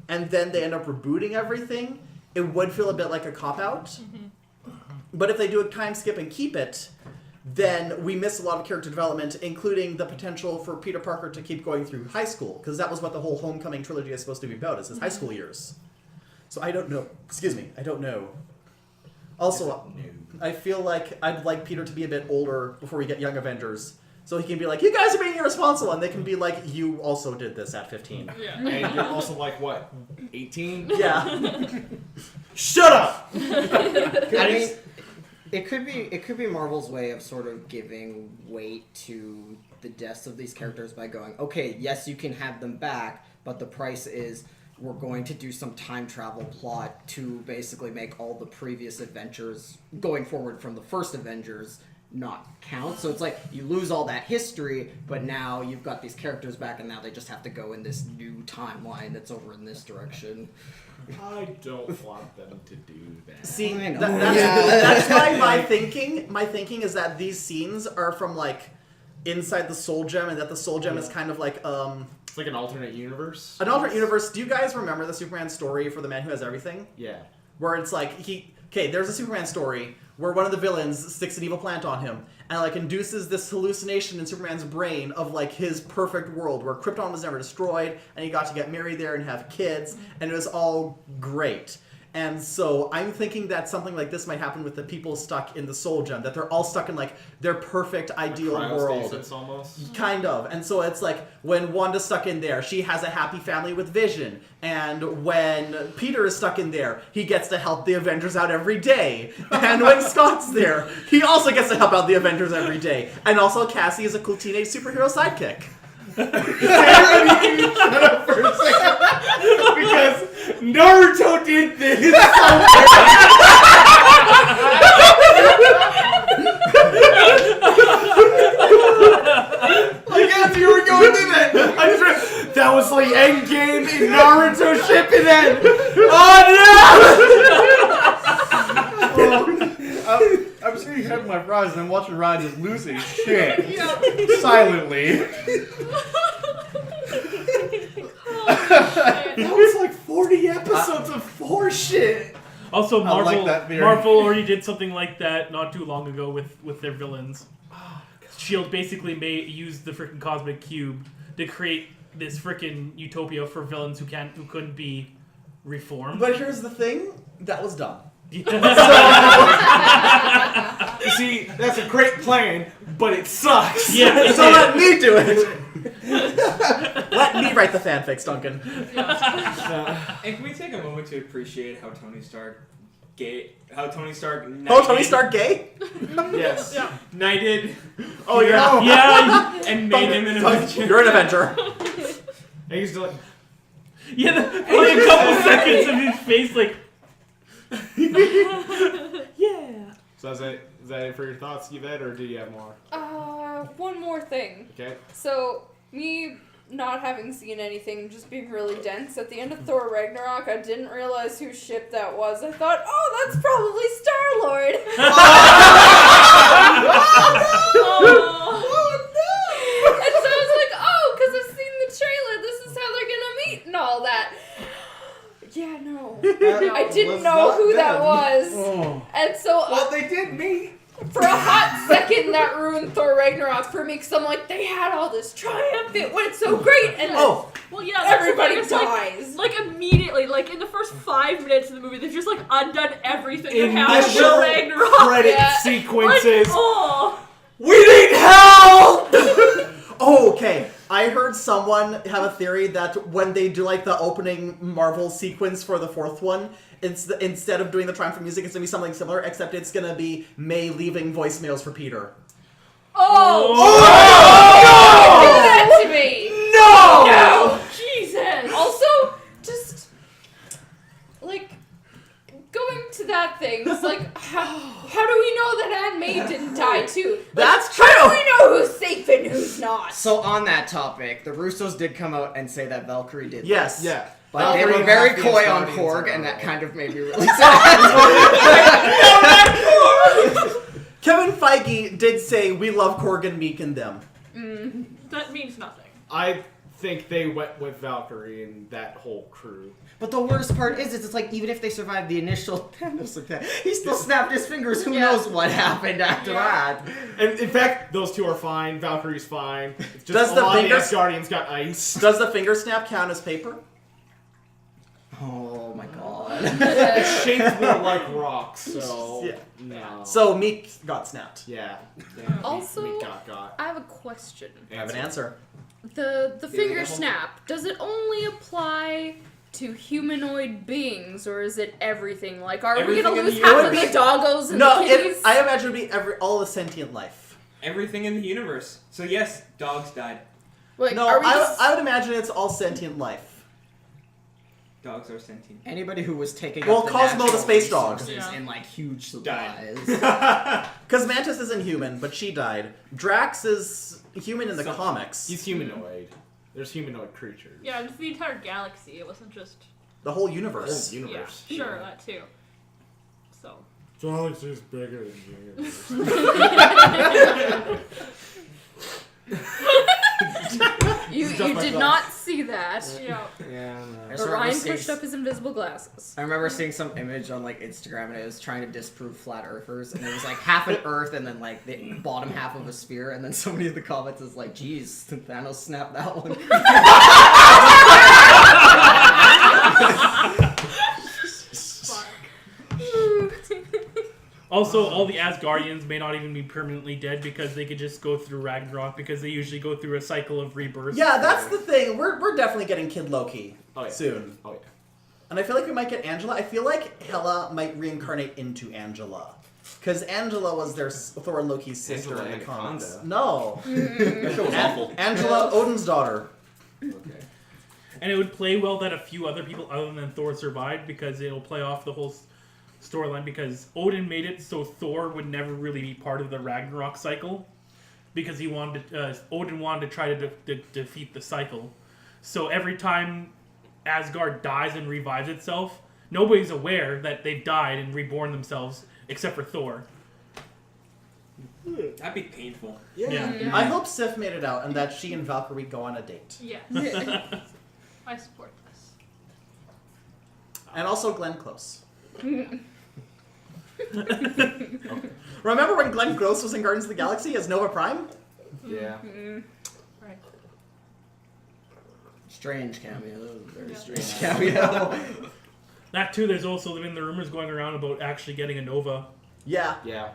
and then they end up rebooting everything, it would feel a bit like a cop-out. Mm-hmm. But if they do a time skip and keep it, then we miss a lot of character development, including the potential for Peter Parker to keep going through high school, because that was what the whole Homecoming trilogy is supposed to be about, is his high school years. So I don't know. Excuse me, I don't know. Also, I feel like I'd like Peter to be a bit older before we get Young Avengers, so he can be like, you guys are being irresponsible, and they can be like, you also did this at 15. Yeah. And you're also like, what, 18? Yeah. Shut up! I mean, it could be Marvel's way of sort of giving weight to the deaths of these characters by going, okay, yes, you can have them back, but the price is we're going to do some time travel plot to basically make all the previous adventures going forward from the first Avengers not count. So it's like you lose all that history, but now you've got these characters back, and now they just have to go in this new timeline that's over in this direction. I don't want them to do that. See, I know. that's why my thinking is that these scenes are from like inside the Soul Gem, and that the Soul Gem is kind of like It's like an alternate universe. an alternate universe. Do you guys remember the Superman story for the Man Who Has Everything? Yeah. Where it's like there's a Superman story where one of the villains sticks an evil plant on him and like induces this hallucination in Superman's brain of like his perfect world where Krypton was never destroyed and he got to get married there and have kids and it was all great. And so I'm thinking that something like this might happen with the people stuck in the Soul Gem, that they're all stuck in like their perfect ideal world. Cryostasis almost. Kind of. And so it's like when Wanda's stuck in there, she has a happy family with Vision. And when Peter is stuck in there, he gets to help the Avengers out every day. And when Scott's there, he also gets to help out the Avengers every day. And also Cassie is a cool teenage superhero sidekick. Shut up for a second. Because Naruto did this. I guess you were going to that. That was like Endgame in Naruto Shippuden. Oh no! I'm sitting here having my fries and I'm watching Ryan just lose his shit. Silently. That was like 40 episodes of horseshit. Also, I like Marvel that theory. Marvel already did something like that not too long ago with their villains. Shield basically used the freaking cosmic cube to create this freaking utopia for villains who couldn't be reformed. But here's the thing, that was dumb. You see, that's a great plan, but it sucks. Yeah. So let me do it. Let me write the fanfics, Duncan. And can we take a moment to appreciate how Tony Stark knighted... Oh, Tony Stark gay? Yes. Yeah. Knighted. Oh, yeah. Yeah, And made him an Avenger. You're an Avenger. And he's like, yeah. Like a couple seconds of his face, like, yeah. so is that it for your thoughts, Yvette, or do you have more? One more thing. Okay. So, me not having seen anything, just being really dense, at the end of Thor Ragnarok, I didn't realize whose ship that was. I thought, oh, that's probably Star-Lord. And so I was like, oh, because I've seen the trailer, this is how they're gonna meet and all that. Yeah, no. I didn't know who that was. Oh. And so Well, they did meet. for a hot second, that ruined Thor Ragnarok for me, because I'm like, they had all this triumph, it went so great, and then Oh, Well, yeah, that's everybody the thing, dies. Like immediately, like in the first 5 minutes of the movie, they've just like undone everything that happened Initial with Ragnarok. credit Yeah. Like, sequences. oh. We need help! oh, okay. I heard someone have a theory that when they do like the opening Marvel sequence for the fourth one, instead of doing the triumphant music, it's gonna be something similar, except it's gonna be May leaving voicemails for Peter. Oh! Do that to me! No! Jesus! Also, just like going to that thing, it's like how do we know that Aunt May didn't die too? Like, That's how true! do we know who's safe and who's not? So on that topic, the Russos did come out and say that Valkyrie did Yes. this. Yeah. But they Valkyrie were very and the coy on Asgardians Korg, are and that alright. kind of made me really sad. Kevin Feige did say, we love Korg and Meek and them. That means nothing. I think they went with Valkyrie and that whole crew. But the worst part is, it's like, even if they survived the initial Thanos attack, he still snapped his fingers. Who Yeah. knows what happened after that? And in fact, those two are fine. Valkyrie's fine. It's just Does a the lot of the fingers- Asgardians got ice. Does the finger snap count as paper? Oh my god. It's shaped more like rocks, so Yeah. no. So Meek got snapped. yeah. Also- we got. I have a question. I have an answer. The Yeah, finger the whole- snap, does it only apply to humanoid beings, or is it everything? Like, are we Everything gonna in lose the half of universe. the doggos and No, the kitties? I imagine it would be all the sentient life. Everything in the universe. So yes, dogs died. Like, No, are we just... I would imagine it's all sentient life. Dogs are sentient. Anybody who was taking Well, up the Cosmo the natural space dog. resources Yeah. in like huge Died. supplies. Because Mantis isn't human, but she died. Drax is human in the Some- comics. He's humanoid. There's humanoid creatures. Yeah, it's the entire galaxy. It wasn't just. The whole The universe. whole universe. Yeah, sure, that too. So. Galaxy's bigger than the universe. You Just my did thoughts. not see that. Yeah. Yeah, I no. just But remember Ryan seeing- pushed up his invisible glasses. I remember seeing some image on like Instagram, and it was trying to disprove flat earthers, and it was like half an Earth and then like the bottom half of a sphere, and then somebody in the comments is like, "Geez, Thanos snapped that one." Fuck. Also, all the Asgardians may not even be permanently dead because they could just go through Ragnarok because they usually go through a cycle of rebirth. Yeah, that's the thing. We're definitely getting Kid Loki Oh, yeah. soon. Oh yeah. And I feel like we might get Angela. I feel like Hela might reincarnate into Angela. Because Angela was their Thor and Loki's sister Angela in the comics. Anaconda. No. That show was awful. Angela, Odin's daughter. Okay. And it would play well that a few other people other than Thor survived because it'll play off the whole storyline because Odin made it so Thor would never really be part of the Ragnarok cycle because he wanted Odin wanted to try to defeat the cycle. So every time Asgard dies and revives itself, nobody's aware that they've died and reborn themselves except for Thor. That'd be painful. Yeah. I hope Sif made it out and that she and Valkyrie go on a date. Yes. I support this. And also Glenn Close. Remember when Glenn Close was in Guardians of the Galaxy as Nova Prime? Yeah. Right. Strange cameo. That was a very Yeah. strange cameo. That too, there's also been the rumors going around about actually getting a Nova. Yeah. Yeah.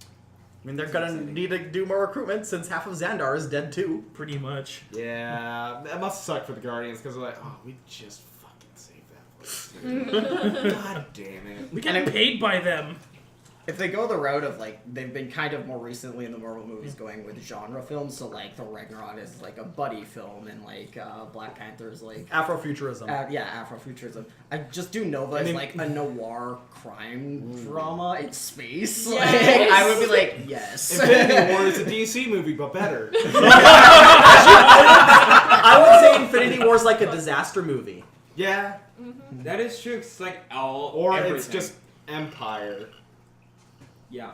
I mean, they're gonna need to do more recruitment since half of Xandar is dead too. Pretty much. Yeah. That must suck for the Guardians because they're like, oh, we just fucking saved that place. God damn it. We get paid by them. If they go the route of like they've been kind of more recently in the Marvel movies going with genre films, so like Thor Ragnarok is like a buddy film, and like Black Panther is like Afrofuturism. Afrofuturism. I just do Nova And as then- like a noir crime drama in space. Yes. Like, I would be like, yes. Infinity War is a DC movie, but better. I would say Infinity War is like a disaster movie. Yeah. That is true. It's like all Or everything. it's just Empire. yeah.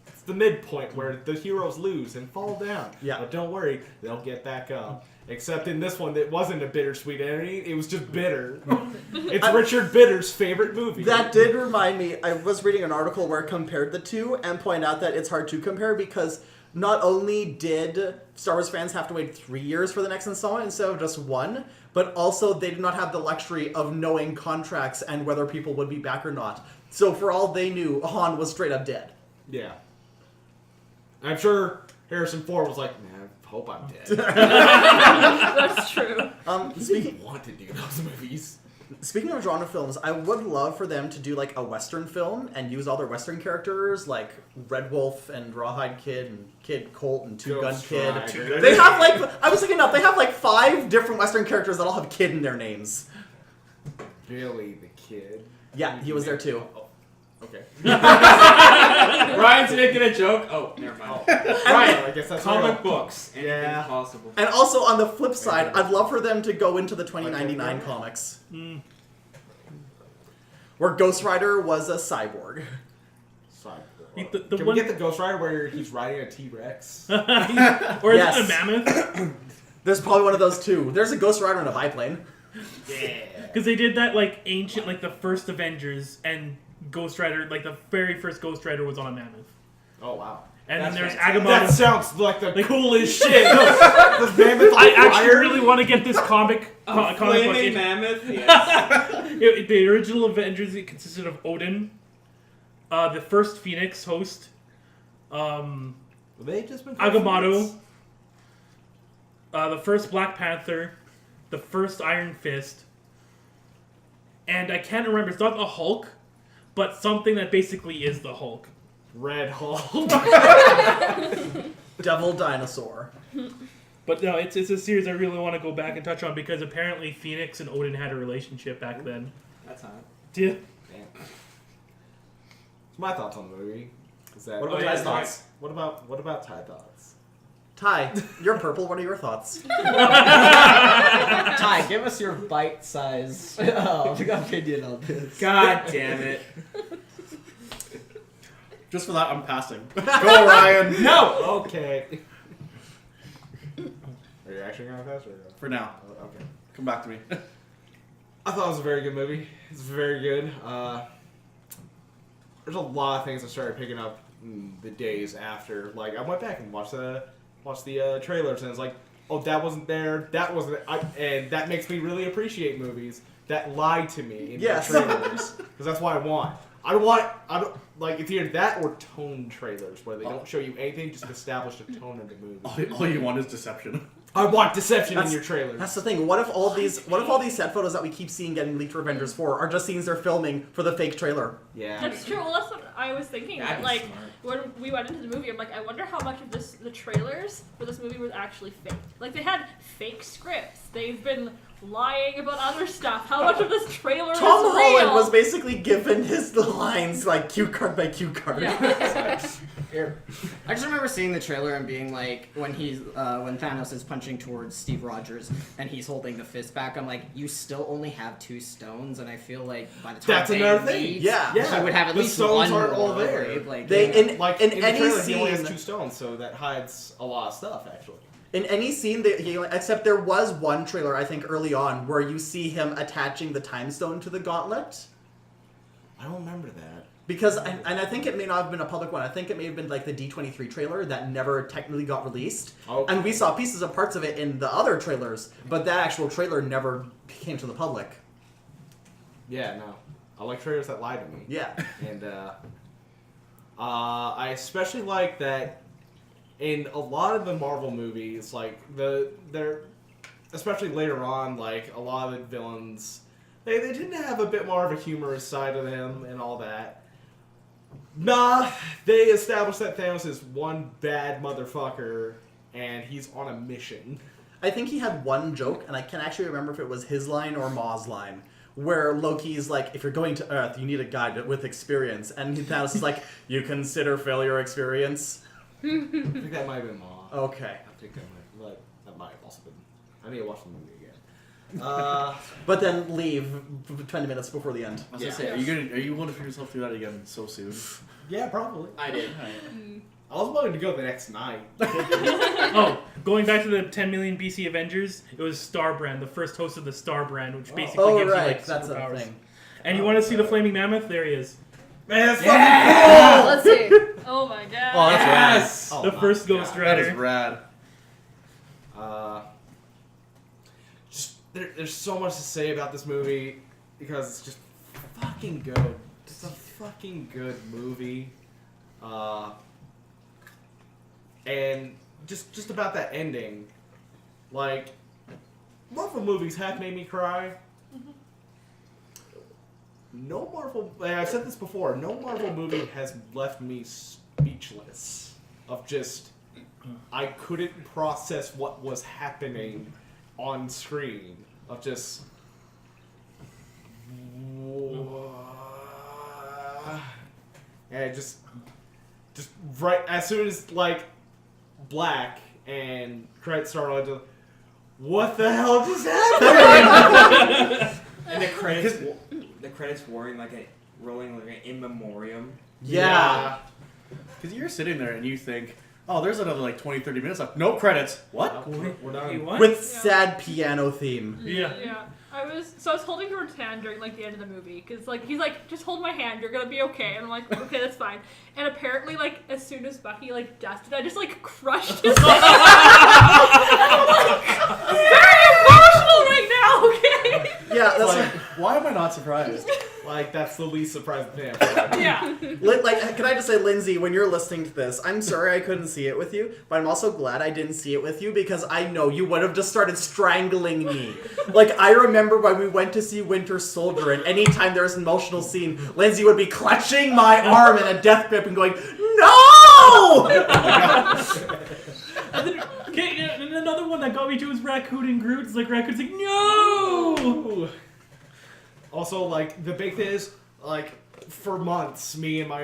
It's the midpoint where the heroes lose and fall down. Yeah. But don't worry, they'll get back up. Except in this one, it wasn't a bittersweet ending. It was just bitter. It's Richard Bitter's favorite movie. That did remind me, I was reading an article where it compared the two and pointed out that it's hard to compare because not only did Star Wars fans have to wait 3 years for the next installment instead of just one, but also they did not have the luxury of knowing contracts and whether people would be back or not. So for all they knew, Han was straight up dead. Yeah. I'm sure Harrison Ford was like, man, I hope I'm dead. That's true. I Speaking want to do those movies. Speaking of genre films, I would love for them to do like a Western film and use all their Western characters like Red Wolf and Rawhide Kid and Kid Colt and Two Gun Ghost Kid. Rider. They have like, I was thinking up, they have like 5 different Western characters that all have Kid in their names. Billy the Kid. Yeah, he was there too. Okay. Ryan's making a joke. Oh, never mind. Right. I guess that's Comic real. books. Anything Yeah. possible. And also on the flip side, I'd love for them to go into the 2099 comics. Where Ghost Rider was a cyborg. Cyborg. The Can one- we get the Ghost Rider where he's riding a T-Rex? Or is Yes. it a mammoth? There's probably one of those too. There's a Ghost Rider in a biplane. Yeah. Because they did that like ancient, like the first Avengers and Ghost Rider, like the very first Ghost Rider was on a mammoth. Oh wow. And then That's there's fantastic. Agamotto. That sounds like the Like- coolest shit. This mammoth on I actually fire? really want to get this comic book. Flaming mammoth. Yes. The original Avengers, it consisted of Odin, the first Phoenix host, They just been Agamotto, the first Black Panther, the first Iron Fist, and I can't remember. It's not the Hulk, but something that basically is the Hulk. Red Hulk. Devil Dinosaur. But no, it's a series I really want to go back and touch on because apparently Phoenix and Odin had a relationship back then. That's hot. Yeah. Damn. My thoughts on the movie is that. What about Oh, yeah, Ty's thoughts? What about Ty thoughts? Ty, you're purple. What are your thoughts? Ty, give us your bite-size opinion on this. God damn it. Just for that, I'm passing. Go Ryan. No. Okay. Are you actually gonna pass or? For now. Okay. Come back to me. I thought it was a very good movie. It's very good. There's a lot of things I started picking up the days after. Like I went back and watched the trailers, and it's like, oh, that wasn't there. That wasn't. And that makes me really appreciate movies that lie to me in Yes. their trailers, because that's what I want. I don't like it's either that or tone trailers where they don't show you anything, just establish a tone of the movie. All you want is deception. I want deception in That's- your trailers. That's the thing. What if all these set photos that we keep seeing getting leaked for Avengers 4 are just scenes they're filming for the fake trailer? Yeah. That's true. Well, that's what I was thinking. That'd be Like smart. when we went into the movie, I'm like, I wonder how much of the trailers for this movie was actually fake. Like they had fake scripts. They've been lying about other stuff. How much of this trailer Tom is real? Holland was basically given his lines like cue card by cue card. Yeah. I just remember seeing the trailer and being like, when Thanos is punching towards Steve Rogers and he's holding the fist back, I'm like, you still only have 2 stones, and I feel like by the time That's they another thing. meet, Yeah. he would have at The least stones one aren't all more, there. right? Like, They yeah. in Like in in the any trailer, he only has scene 2 stones, so that hides a lot of stuff. Actually, in any scene except there was one trailer I think early on where you see him attaching the time stone to the gauntlet. I don't remember that. Because, and I think it may not have been a public one, I think it may have been like the D23 trailer that never technically got released. Okay. And we saw pieces of parts of it in the other trailers, but that actual trailer never came to the public. Yeah, no. I like trailers that lie to me. Yeah. And I especially like that in a lot of the Marvel movies, like they're especially later on, like a lot of the villains, they tend to have a bit more of a humorous side to them and all that. Nah, they established that Thanos is one bad motherfucker and he's on a mission. I think he had one joke, and I can't actually remember if it was his line or Maw's line, where Loki's like, if you're going to Earth, you need a guide with experience. And Thanos is like, you consider failure experience? I think that might have been Maw. Okay. I think that might have also been. I need to watch the movie again. But then leave 20 minutes before the end. I was gonna say, are you going to put yourself through that again so soon? Yeah, probably. I did. I was willing to go the next night. Oh, going back to the 10 million BC Avengers, it was Starbrand, the first host of the Starbrand, which basically Oh, gives right. you like That's a superpowers. thing. And you want to see the flaming mammoth? There he is. Man, that's Let's see. Oh my god. Oh, that's Yes. fucking The cool. first Ghost That is Rider. rad. Just there's so much to say about this movie because it's just fucking good. Just a fucking good movie. And just about that ending, like Marvel movies have made me cry. No Marvel. I've said this before. No Marvel movie has left me speechless. Of just, I couldn't process what was happening on screen. Of just. and it just right as soon as like black and credits start, I just, what the hell just happened? And the credits rolling like an in memoriam. Yeah. Because you're sitting there and you think, oh, there's another like 20, 30 minutes left. No credits. What? We're done. Hey, what? With sad piano theme. Yeah. Yeah. I was holding George's hand during like the end of the movie because like he's like, just hold my hand, you're gonna be okay, and I'm like, okay, that's fine. And apparently like as soon as Bucky like dusted, I just like crushed his hand. I'm like, very emotional right now, okay? Yeah, that's Like, why am I not surprised? Like that's the least surprising thing. Yeah. like, can I just say, Lindsay, when you're listening to this, I'm sorry I couldn't see it with you, but I'm also glad I didn't see it with you because I know you would have just started strangling me. Like, I remember when we went to see Winter Soldier, and anytime there was an emotional scene, Lindsay would be clutching my arm in a death grip and going, no! Okay, and another one that got me too was Raccoon and Groot. It's like Raccoon's like, no! Also, like the big thing is, like for months, me and my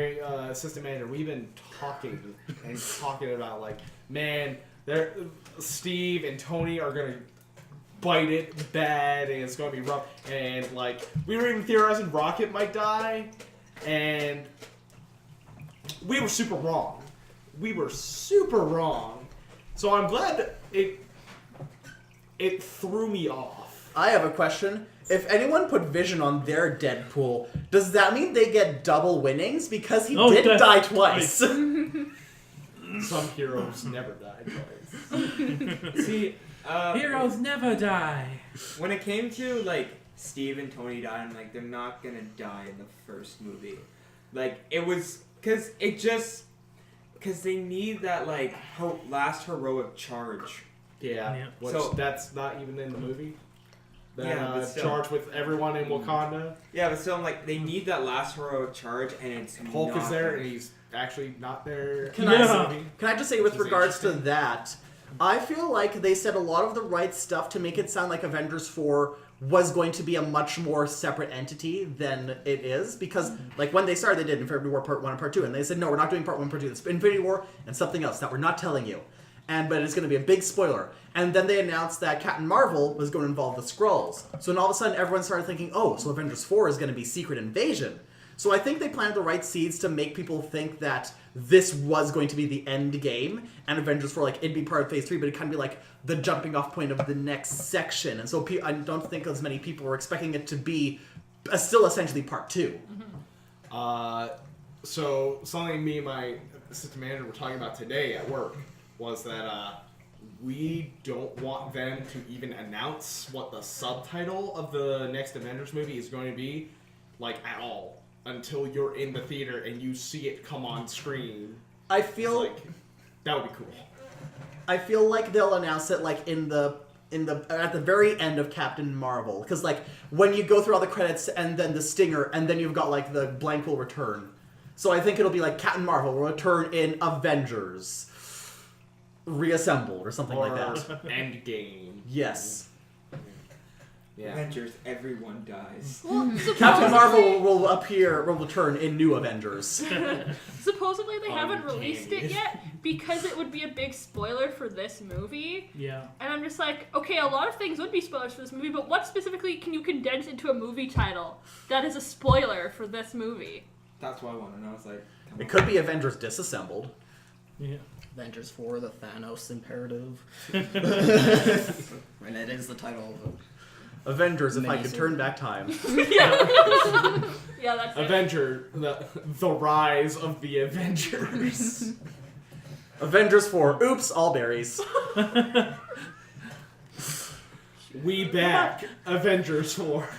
assistant manager, we've been talking about like, man, Steve and Tony are gonna bite it bad, and it's gonna be rough. And like we were even theorizing Rocket might die, and we were super wrong. So I'm glad that it threw me off. I have a question. If anyone put Vision on their Deadpool, does that mean they get double winnings? Because he did that's die twice. Some heroes never die twice. See, Heroes never die. when it came to like Steve and Tony dying, like they're not gonna die in the first movie. Like it was because they need that like last heroic charge. Yeah, which So- that's not even in the movie. That Yeah, but still. charge with everyone in Wakanda. Yeah, but still, like they need that last heroic charge, and it's Hulk not is there, gonna- and he's actually not there. Can in I the Yeah. movie. Can I just say, with Which is regards to interesting. that, I feel like they said a lot of the right stuff to make it sound like Avengers 4 was going to be a much more separate entity than it is. Because, like, when they started, they did Infinity War Part 1 and Part 2, and they said, no, we're not doing Part 1 and Part 2. It's Infinity War and something else that we're not telling you. But it's going to be a big spoiler. And then they announced that Captain Marvel was going to involve the Skrulls. So then all of a sudden, everyone started thinking, oh, so Avengers 4 is going to be Secret Invasion. So I think they planted the right seeds to make people think that this was going to be the end game, and Avengers 4, like, it'd be part of Phase 3, but it'd kind of be like the jumping off point of the next section. And so I don't think as many people were expecting it to be still essentially Part 2. So something me and my assistant manager were talking about today at work was that we don't want them to even announce what the subtitle of the next Avengers movie is going to be, like, at all, until you're in the theater and you see it come on screen. I It's feel like that would be cool. I feel like they'll announce it like at the very end of Captain Marvel, because like when you go through all the credits and then the stinger and then you've got like the blank will return. So I think it'll be like Captain Marvel will return in Avengers Reassembled or something like that. Endgame. Yes. Yeah. Avengers, everyone dies. Well, Captain Marvel will return in New Avengers. supposedly they haven't Uncanny. released it yet because it would be a big spoiler for this movie. Yeah. And I'm just like, okay, a lot of things would be spoilers for this movie, but what specifically can you condense into a movie title that is a spoiler for this movie? That's what I want to know. It's like, come It on. could be Avengers Disassembled. Yeah. Avengers 4, the Thanos imperative. And it is the title of it. Avengers, if I could Miniseries. turn back time. Yeah. Yeah, that's it. Avenger, the rise of the Avengers. Avengers 4. Oops, all berries. We back. Avengers 4.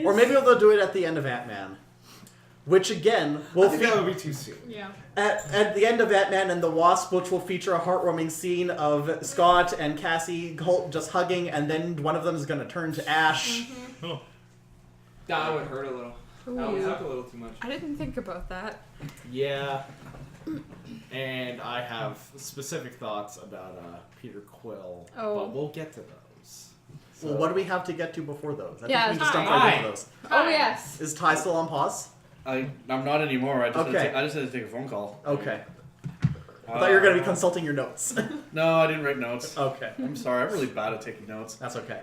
Or maybe they'll do it at the end of Ant-Man. Which again I will think that would be too soon. Yeah. at the end of Ant-Man and the Wasp, which will feature a heartwarming scene of Scott and Cassie Holt just hugging, and then one of them is going to turn to ash. Oh. That would hurt a little. That would Ooh. suck a little too much. I didn't think about that. Yeah. And I have specific thoughts about Peter Quill, Oh. but we'll get to those. Well, what do we have to get to before those? I Yeah, think we just Ty. jump right into those. Oh yes. Is Ty still on pause? I'm not anymore. I just, Okay. I just had to take a phone call. Okay. I thought you were going to be consulting your notes. No, I didn't write notes. Okay. I'm sorry. I'm really bad at taking notes. That's okay.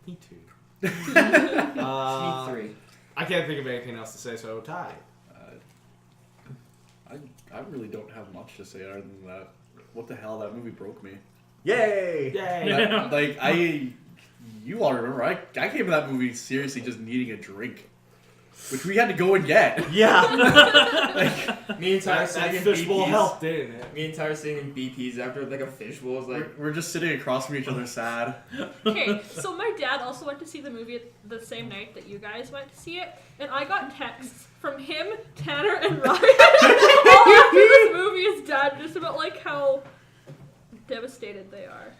Me too. Me three. I can't think of anything else to say, so Ty. I really don't have much to say other than that. What the hell? That movie broke me. Yay! Yay! You all remember, I came to that movie seriously just needing a drink. Which we had to go and get. Yeah. Me and Tyler That sitting in fishbowl BPs. helped, didn't it? Me and Tyler sitting in BPs after like a fishbowl is like. We're just sitting across from each other sad. Okay, so my dad also went to see the movie the same night that you guys went to see it, and I got texts from him, Tanner, and Ryan all after this movie is done, just about like how devastated they are.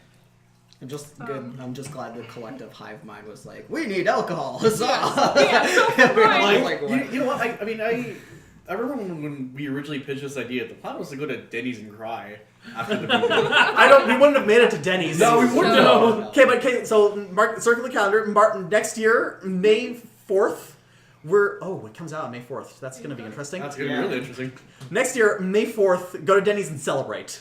I'm just good. I'm just glad the collective hive mind was like, we need alcohol. Huzzah! Yeah, so for mine, Like, You know what? I remember when we originally pitched this idea, the plan was to go to Denny's and cry after the movie. We wouldn't have made it to Denny's. No, we wouldn't No. have. Okay, so mark, circle the calendar. Next year, May 4th, it comes out on May 4th. That's going to be interesting. That's gonna be really interesting. Next year, May 4th, go to Denny's and celebrate.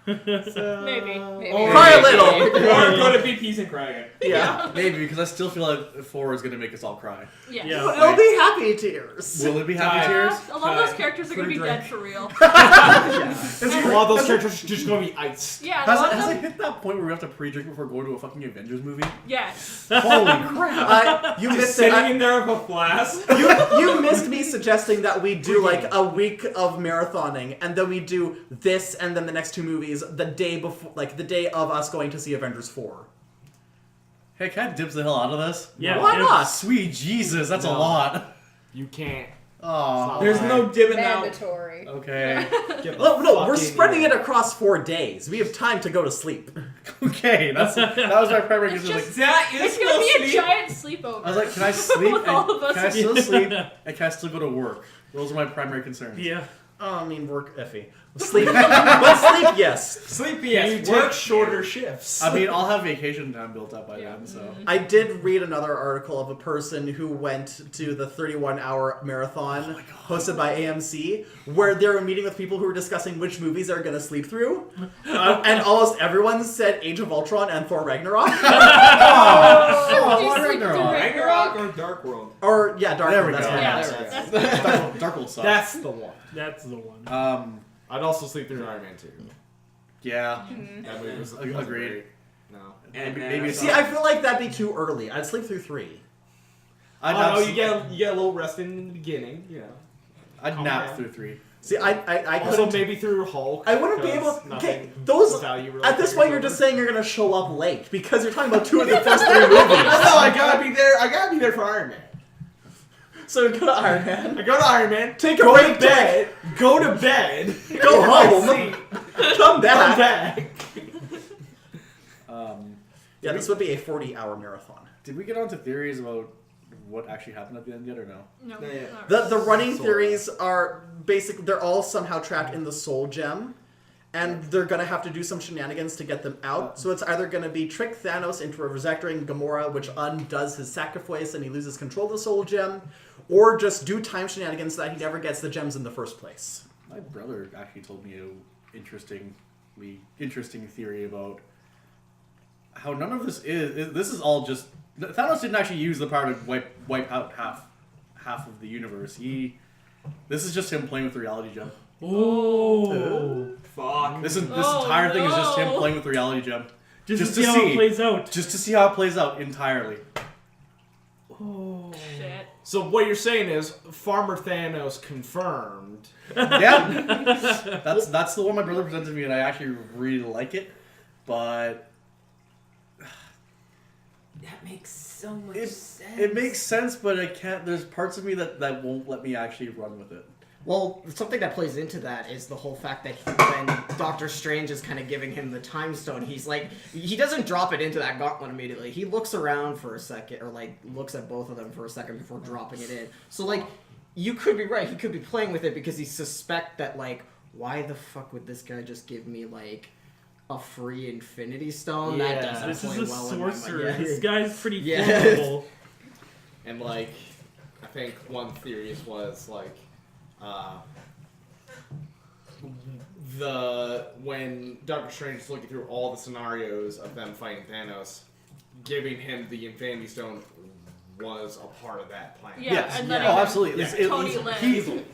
maybe. Cry a little. Or go to BPs and cry again. Yeah. Maybe, because I still feel like 4 is gonna make us all cry. Yes. Yeah. But it'll be happy tears. Will it be happy Yeah, tears? a lot of those characters are going to be dead for real. A lot of those characters are just going to be iced. Yeah, a Has lot it of them. hit that point where we have to pre-drink before going to a fucking Avengers movie? Yes. Holy crap! You Just missed sitting it. in there with a flask. You missed me suggesting that we do like a week of marathoning, and then we do this, and then the next 2 movies the day before, like the day of us going to see Avengers 4. Hey, can I dibs the hell out of this? Yeah. Why not? Sweet Jesus, that's a No. lot. You can't. Oh, There's no dibbing out. Mandatory. Okay. No, we're spreading it across 4 days. We have time to go to sleep. Okay, that was my primary It's concern. just- Like, That is It's going to be a sleep. giant sleepover. I was like, can I sleep? With all of us. Can I still sleep? And can I still go to work? Those are my primary concerns. Yeah. Oh, I mean, work iffy. Sleep, but sleep, yes. Sleepy You as take work. shorter shifts. I mean, I'll have vacation time built up by Yeah. then, so. I did read another article of a person who went to the 31-hour marathon hosted by AMC, where they were meeting with people who were discussing which movies they're going to sleep through. And almost everyone said Age of Ultron and Thor Ragnarok. Oh, Ragnarok or Dark World? Or, yeah, Dark There World, we that's go. what Yeah, I that's said. Dark World sucks. That's the one. That's the one. I'd also sleep through Iron Man 2. Yeah. That movie was Agreed. great. No. Maybe See, I feel like that'd be too early. I'd sleep through 3. I know you get a little rest in the beginning, you know. I'd Calm nap down. through 3. See, I Also, couldn't... maybe through Hulk. I wouldn't be because able... nothing Okay, those... of value really At this carries point, you're over. just saying you're going to show up late, because you're talking about 2 of the first 3 movies. No, I gotta be there. I gotta be there for Iron Man. So go to Iron Man. I go to Iron Man. Take a go break, to bed. Go to bed. Go home. See, Come come back. back. Yeah, this would be a 40-hour marathon. Did we get onto theories about what actually happened at the end yet, or no? No. Yeah, yeah. not The really. running Sort of. theories are basically, they're all somehow trapped in the Soul Gem, and they're going to have to do some shenanigans to get them out. So it's either going to be trick Thanos into resurrecting Gamora, which undoes his sacrifice and he loses control of the Soul Gem, or just do time shenanigans so that he never gets the gems in the first place. My brother actually told me an interesting theory about how none of this is. This is all just Thanos didn't actually use the power to wipe out half of the universe. This is just him playing with the reality gem. Oh. Fuck. This Oh, entire thing is just him no. playing with the reality gem. Just Just to to see how see. it plays out. Just to see how it plays out entirely. Oh. Shit. So what you're saying is Farmer Thanos confirmed. Yeah, that's the one my brother presented to me, and I actually really like it. But That makes so much sense. it makes sense, but I can't. There's parts of me that won't let me actually run with it. Well, something that plays into that is the whole fact that when Doctor Strange is kind of giving him the time stone, he's like, he doesn't drop it into that gauntlet immediately. He looks around for a second, or like looks at both of them for a second before dropping it in. So like, you could be right. He could be playing with it because he suspect that like, why the fuck would this guy just give me like a free Infinity Stone? That Yeah. doesn't This play is a well in my mind. sorcerer. Yeah. This guy's pretty Yeah. formidable. And like, I think one theory was like, when Doctor Strange is looking through all the scenarios of them fighting Thanos, giving him the Infinity Stone was a part of that plan. Yeah, Yes. and then Oh, absolutely. Tony lived.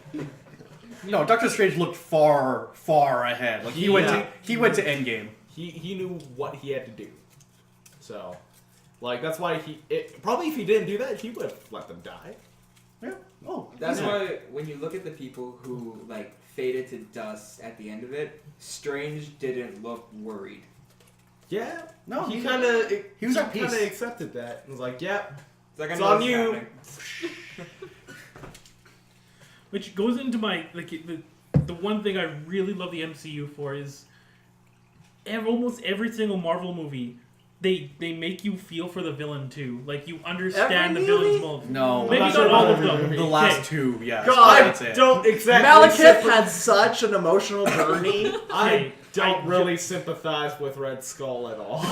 No, Doctor Strange looked far, far ahead. Like he went to Endgame. He knew what he had to do. So, like, that's why probably if he didn't do that, he would have let them die. Yeah. Oh, That's why when you look at the people who like faded to dust at the end of it, Strange didn't look worried. Yeah. No, he he was at peace. kind of accepted that and was like, "Yep, It's like I it's know on what's you." happening. Which goes into my the one thing I really love the MCU for is almost every single Marvel movie. They make you feel for the villain too. Like you understand Every the villain's movie? motive. No, Maybe not not sure all about of every them. movie. the last two. Yeah, God, that's it. Don't exactly. Malekith had such an emotional journey. I don't really sympathize with Red Skull at all.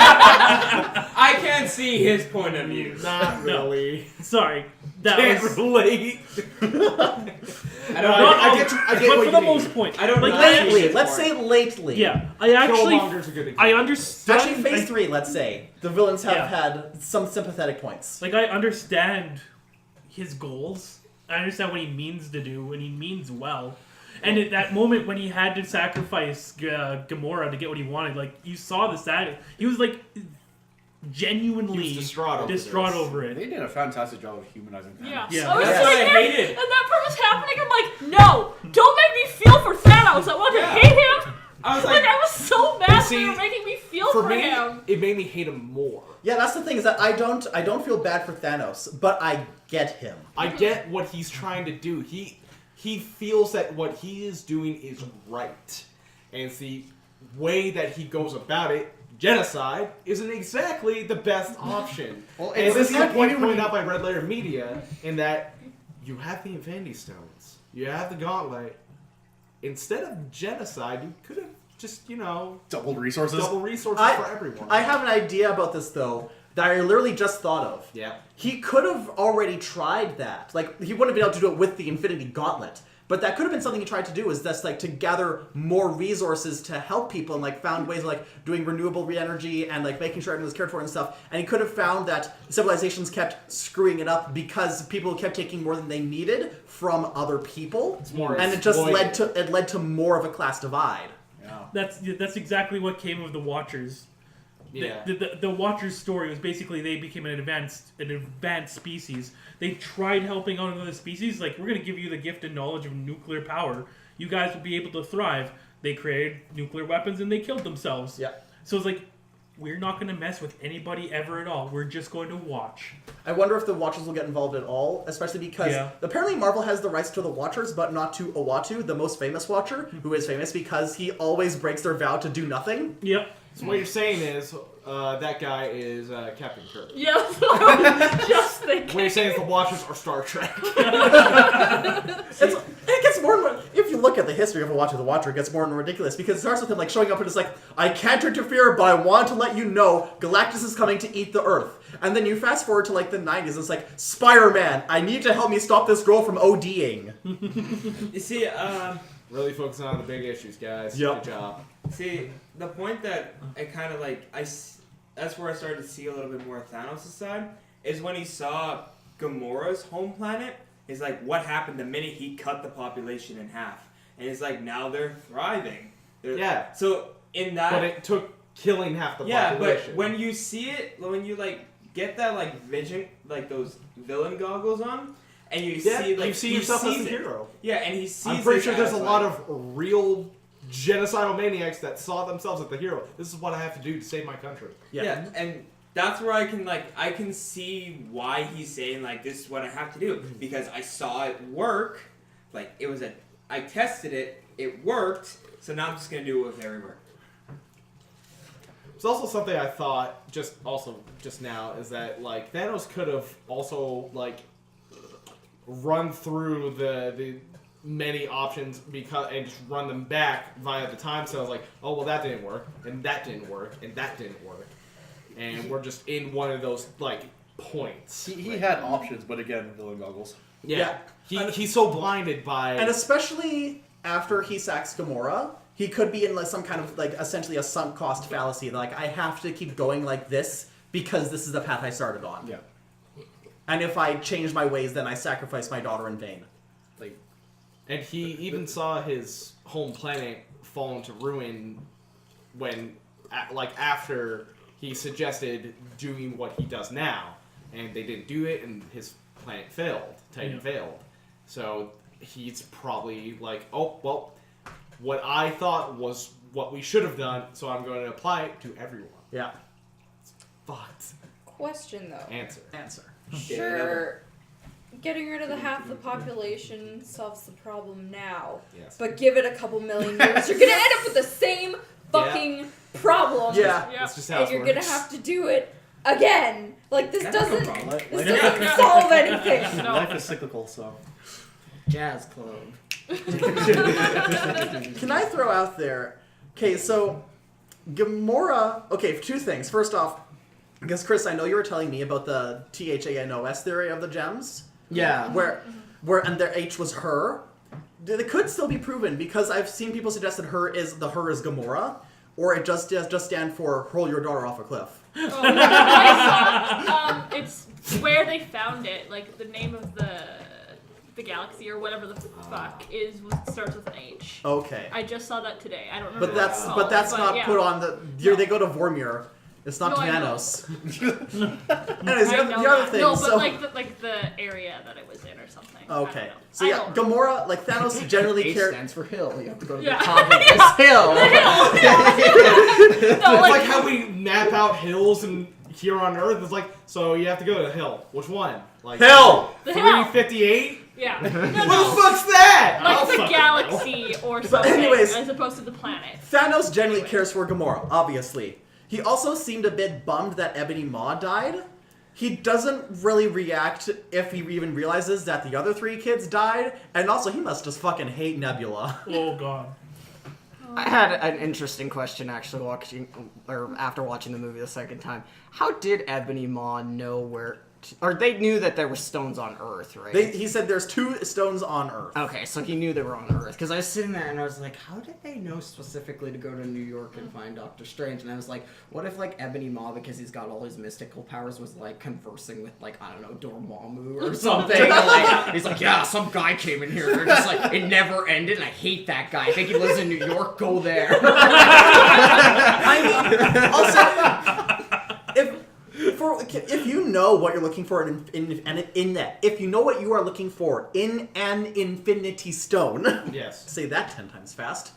I can't see his point of view. Not really. Sorry, that Can't was relate. I don't. not I all- get but what for you the mean. most point. I don't like know. Lately, His let's point. say lately. yeah. I actually Killmonger's a good example. I understand. Actually, phase 3, let's say. The villains have Yeah. had some sympathetic points. Like I understand his goals. I understand what he means to do, and he means well. And at that moment when he had to sacrifice Gamora to get what he wanted, like you saw the sad. He was like genuinely He was distraught over this. it. They did a fantastic job of humanizing Thanos. Yeah. Yeah. I was That's what sitting I there, hated. and that part was happening. I'm like, no, don't make me feel for Thanos. I want to Yeah. hate him. I was Like like, I was so mad See, they were making me feel For for me, him. it made me hate him more. Yeah, that's the thing, is that I don't feel bad for Thanos, but I get him. I get what he's trying to do. He feels that what he is doing is right. And it's the way that he goes about it, genocide, isn't exactly the best option. Well, And it's this is the not point even pointed out by Red Letter Media, in that you have the Infinity Stones, you have the Gauntlet. Instead of genocide, you could have just, Doubled resources. double resources I- for everyone. I have an idea about this, though, that I literally just thought of. Yeah. He could have already tried that. Like, he wouldn't have been able to do it with the Infinity Gauntlet. But that could have been something he tried to do, is that's like to gather more resources to help people, and like found ways of like doing renewable energy and like making sure everyone was cared for and stuff. And he could have found that civilizations kept screwing it up because people kept taking more than they needed from other people. more And it just exploited. led to more of a class divide. Yeah. That's exactly what came of the Watchers. Yeah. The Watchers story was basically they became an advanced species. They tried helping out another species, like, we're going to give you the gift and knowledge of nuclear power. You guys will be able to thrive. They created nuclear weapons and they killed themselves. Yeah. So it's like, we're not going to mess with anybody ever at all. We're just going to watch. I wonder if the Watchers will get involved at all, especially because apparently Marvel has the rights to the Watchers, but not to Uatu, the most famous Watcher, who is famous because he always breaks their vow to do nothing. Yep. So what you're saying is that guy is Captain Kirk. Yeah, that's what I was just thinking. What you're saying is the Watchers are Star Trek. It gets more and more, if you look at the history of Uatu the Watcher, it gets more and more ridiculous because it starts with him like showing up and it's like, I can't interfere, but I want to let you know Galactus is coming to eat the Earth. And then you fast forward to like the 90s, and it's like, Spider-Man, I need to help me stop this girl from ODing. you see, Really focusing on the big issues, guys. Yep. Good job. See, the point that I kind of like, that's where I started to see a little bit more of Thanos' side, is when he saw Gamora's home planet. He's like, what happened the minute he cut the population in half? And he's like, now they're thriving. Yeah. So in that, But it took killing half the yeah, population. but when you see it, when you like get that like vision, like those villain goggles on, and you see like you see he yourself as sees a it. hero. Yeah, and he sees. I'm pretty it sure there's a as, lot like- of real genocidal maniacs that saw themselves as the hero. This is what I have to do to save my country. Yeah, and that's where I can see why he's saying like this is what I have to do because I saw it work. Like I tested it, it worked. So now I'm just gonna do it with everywhere. It's also something I thought just now is that like Thanos could have also like run through the many options and just run them back via the time cells. Like, oh well, that didn't work, and that didn't work, and that didn't work, and we're just in one of those like points. He had options, but again, villain goggles. Yeah. He's so blinded by... And especially after he sacks Gamora, he could be in like some kind of like essentially a sunk cost fallacy. Like, I have to keep going like this because this is the path I started on. Yeah. And if I change my ways, then I sacrifice my daughter in vain. Like, And he even saw his home planet fall into ruin when, like, after he suggested doing what he does now. And they didn't do it, and his planet failed. Titan failed. So he's probably like, oh, well, what I thought was what we should have done, so I'm going to apply it to everyone. Yeah. Fucked. Question though. Answer. Sure, getting rid of the half the population solves the problem now. Yes. But give it a couple million years, you're gonna end up with the same fucking problem. Yeah. That's just how And it you're works. gonna have to do it again. Like this That's no doesn't problem. this doesn't solve anything. No. life is cyclical, so. Jazz club. Can I throw out there? Okay, so Gamora. Okay, two things. First off, because Chris, I know you were telling me about the THANOS theory of the gems, Yeah. where and their H was her. It could still be proven because I've seen people suggest that her is Gamora, or it just stand for hurl your daughter off a cliff. Oh, I saw, it's where they found it. Like the name of the galaxy or whatever the fuck starts with an H. Okay, I just saw that today. I don't remember. but what that's it's but called, that's not yeah. put on the. No. They go to Vormir. It's not No, I know. Thanos. Anyways, I the know other that. thing. No, but so, like the area that it was in or something. I don't okay, know. so I yeah, don't- Gamora, like Thanos, generally H cares. stands for hill. You have to go to Yeah. the top of this hill. No, It's like, like how we map out hills and here on Earth. It's like, so you have to go to the hill. Which one? Like Hill! the hill. 358? Yeah. What No, the no. fuck's that? I Like don't the fucking galaxy or something, anyways- as opposed to the planet. Thanos generally Anyway. cares for Gamora, obviously. He also seemed a bit bummed that Ebony Maw died. He doesn't really react if he even realizes that the other three kids died, and also he must just fucking hate Nebula. Oh god. I had an interesting question actually after watching the movie the second time. How did Ebony Maw know where? Or they knew that there were stones on Earth, right? He said there's 2 stones on Earth. Okay, so he knew they were on Earth. Because I was sitting there and I was like, how did they know specifically to go to New York and find Doctor Strange? And I was like, what if, like, Ebony Maw, because he's got all his mystical powers, was, like, conversing with, like, I don't know, Dormammu or something? And, like, he's like, yeah, some guy came in here. And they're just like, it never ended, and I hate that guy. I think he lives in New York. Go there. I mean, also, if you know what you're looking for if you know what you are looking for in an Infinity Stone, Yes. say that 10 times fast,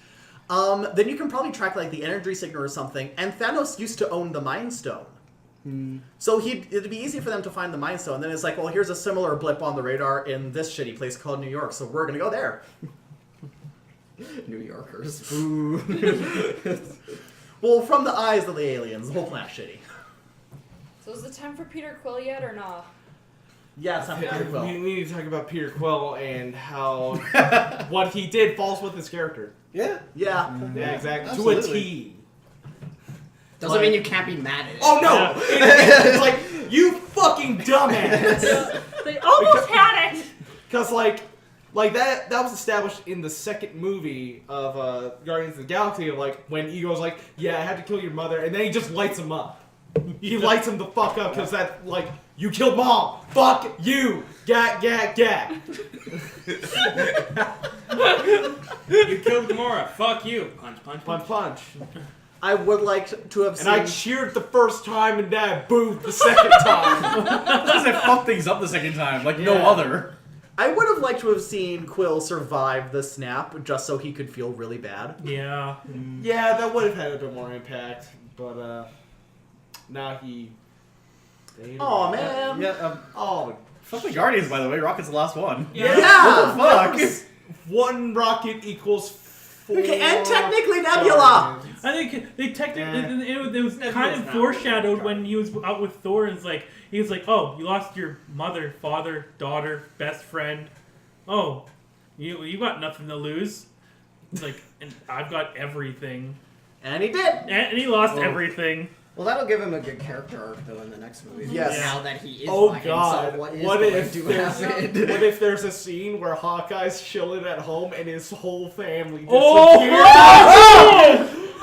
then you can probably track like the energy signal or something. And Thanos used to own the Mind Stone. So it'd be easy for them to find the Mind Stone. Then it's like, well, here's a similar blip on the radar in this shitty place called New York, so we're gonna go there. New Yorkers. Boo. Well, from the eyes of the aliens, the whole planet's shitty. So is it time for Peter Quill yet or not? Yeah, it's not very well. We need to talk about Peter Quill and how what he did falls with his character. Yeah. Yeah. Yeah, exactly. Absolutely. To a T. Doesn't mean you can't be mad at it. Oh no! It's like, you fucking dumbass! They almost had it. Because, like that was established in the second movie of Guardians of the Galaxy, of, like, when Ego's like, yeah, I had to kill your mother, and then he just lights him up. He lights him the fuck up, because that, like, you killed Mom! Fuck you! Gag, gag, gag! You killed Gamora. Fuck you. Punch, punch, punch. Punch, punch. I would like to have And seen... I cheered the first time, and then I booed the second time. Because they fucked things up the second time, like no Yeah. other. I would have liked to have seen Quill survive the snap just so he could feel really bad. Yeah. Yeah, that would have had a bit more impact, but, now he... Aw, man. Yeah, Oh, fuck the Guardians, by the way. Rocket's the last one. yeah. Yeah! What the fuck? One rocket equals 4. Okay, and technically Nebula! Guardians. I think they technically it was Nebula's kind of not foreshadowed really when he was out with Thor, and it's like he was like, "Oh, you lost your mother, father, daughter, best friend. Oh, you got nothing to lose." It's like, and I've got everything, And he did! and he lost everything. Well, that'll give him a good character arc though in the next movie. Yes. Now that he is Oh by god! himself, what is What going if to there's happen? what if there's a scene where Hawkeye's chilling at home and his whole family disappears?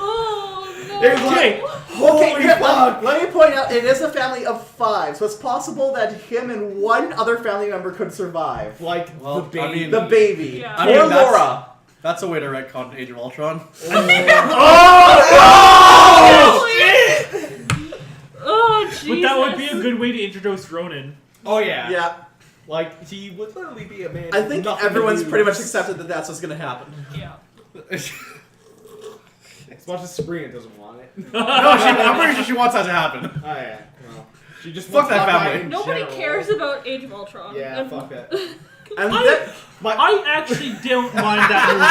Oh no. It's like, holy Okay, here, fuck! let me point out, it is a family of 5, so it's possible that him and one other family member could survive. Like Well, the baby. I mean- The baby. Yeah. I mean, Or that's- Laura. That's a way to retcon Age of Ultron. Oh Jesus. But that would be a good way to introduce Ronan. Oh yeah. Yeah. Like he would literally be a man. I think nothing to everyone's lose. pretty much accepted that that's what's going to happen. Yeah. As much as Sabrina doesn't want it. I'm pretty sure she wants that to happen. Oh yeah. Well, she just Fuck wants that Hawkeye family. in Nobody general. cares about Age of Ultron. Yeah, And- fuck that. And I- that, I actually don't mind that movie.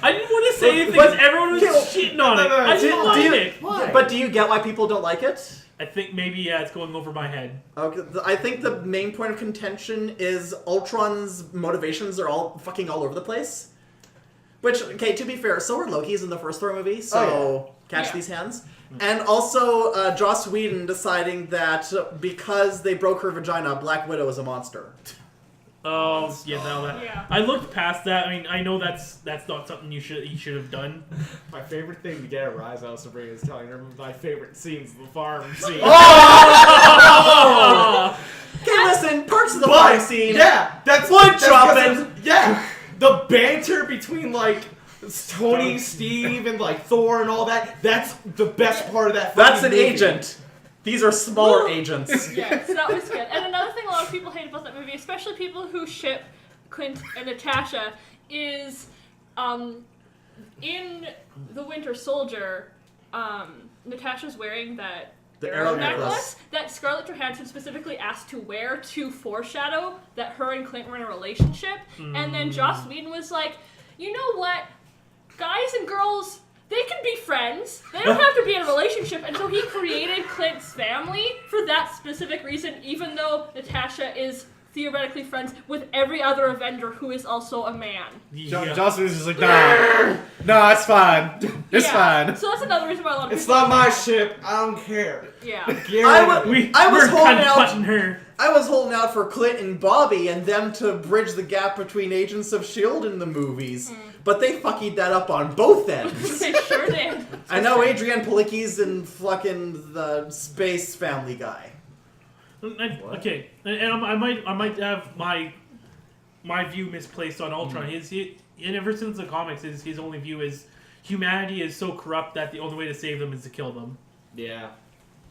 I didn't want to say anything But- because everyone was shitting on it. I didn't do mind you, it. Why? but do you get why people don't like it? I think maybe it's going over my head. Okay, I think the main point of contention is Ultron's motivations are all fucking all over the place. Which, okay, to be fair, so were Loki's in the first Thor movie, so catch Yeah. these hands. And also, Joss Whedon deciding that because they broke her vagina, Black Widow is a monster. Oh, yeah, no, that. Yeah. I looked past that. I mean, I know that's not something he should have done. My favorite thing to get a rise out of Sabrina is telling her my favorite scenes, the farm scene. Oh! Okay, listen, parts of the farm scene. Yeah, that's Wood that's chopping. because of- Yeah, the banter between like Tony, Steve, and like Thor and all that—that's the best part of that. That's fucking an movie. agent. These are smaller agents. Yes, that was good. And another thing a lot of people hate about that movie, especially people who ship Clint and Natasha, is in The Winter Soldier, Natasha's wearing that The arrow arrow necklace necklace. that Scarlett Johansson specifically asked to wear to foreshadow that her and Clint were in a relationship. And then Joss Whedon was like, you know what? Guys and girls, they can be friends. They don't have to be in a relationship. And so he created Clint's family for that specific reason, even though Natasha is theoretically friends with every other Avenger who is also a man. Yeah. Joss was just like, nah, it's fine. It's Yeah. fine. So that's another reason why a lot of It's people not my don't ship. I don't care. like it. Yeah. I Guaranteed. was We're holding out. cutting her. I was holding out for Clint and Bobby and them to bridge the gap between Agents of S.H.I.E.L.D. in the movies. But they fuckied that up on both ends. They sure did. I know Adrienne Palicki's in fucking the Space Family Guy. Okay, and I might have my view misplaced on Ultron. And ever since the comics, his only view is humanity is so corrupt that the only way to save them is to kill them. Yeah.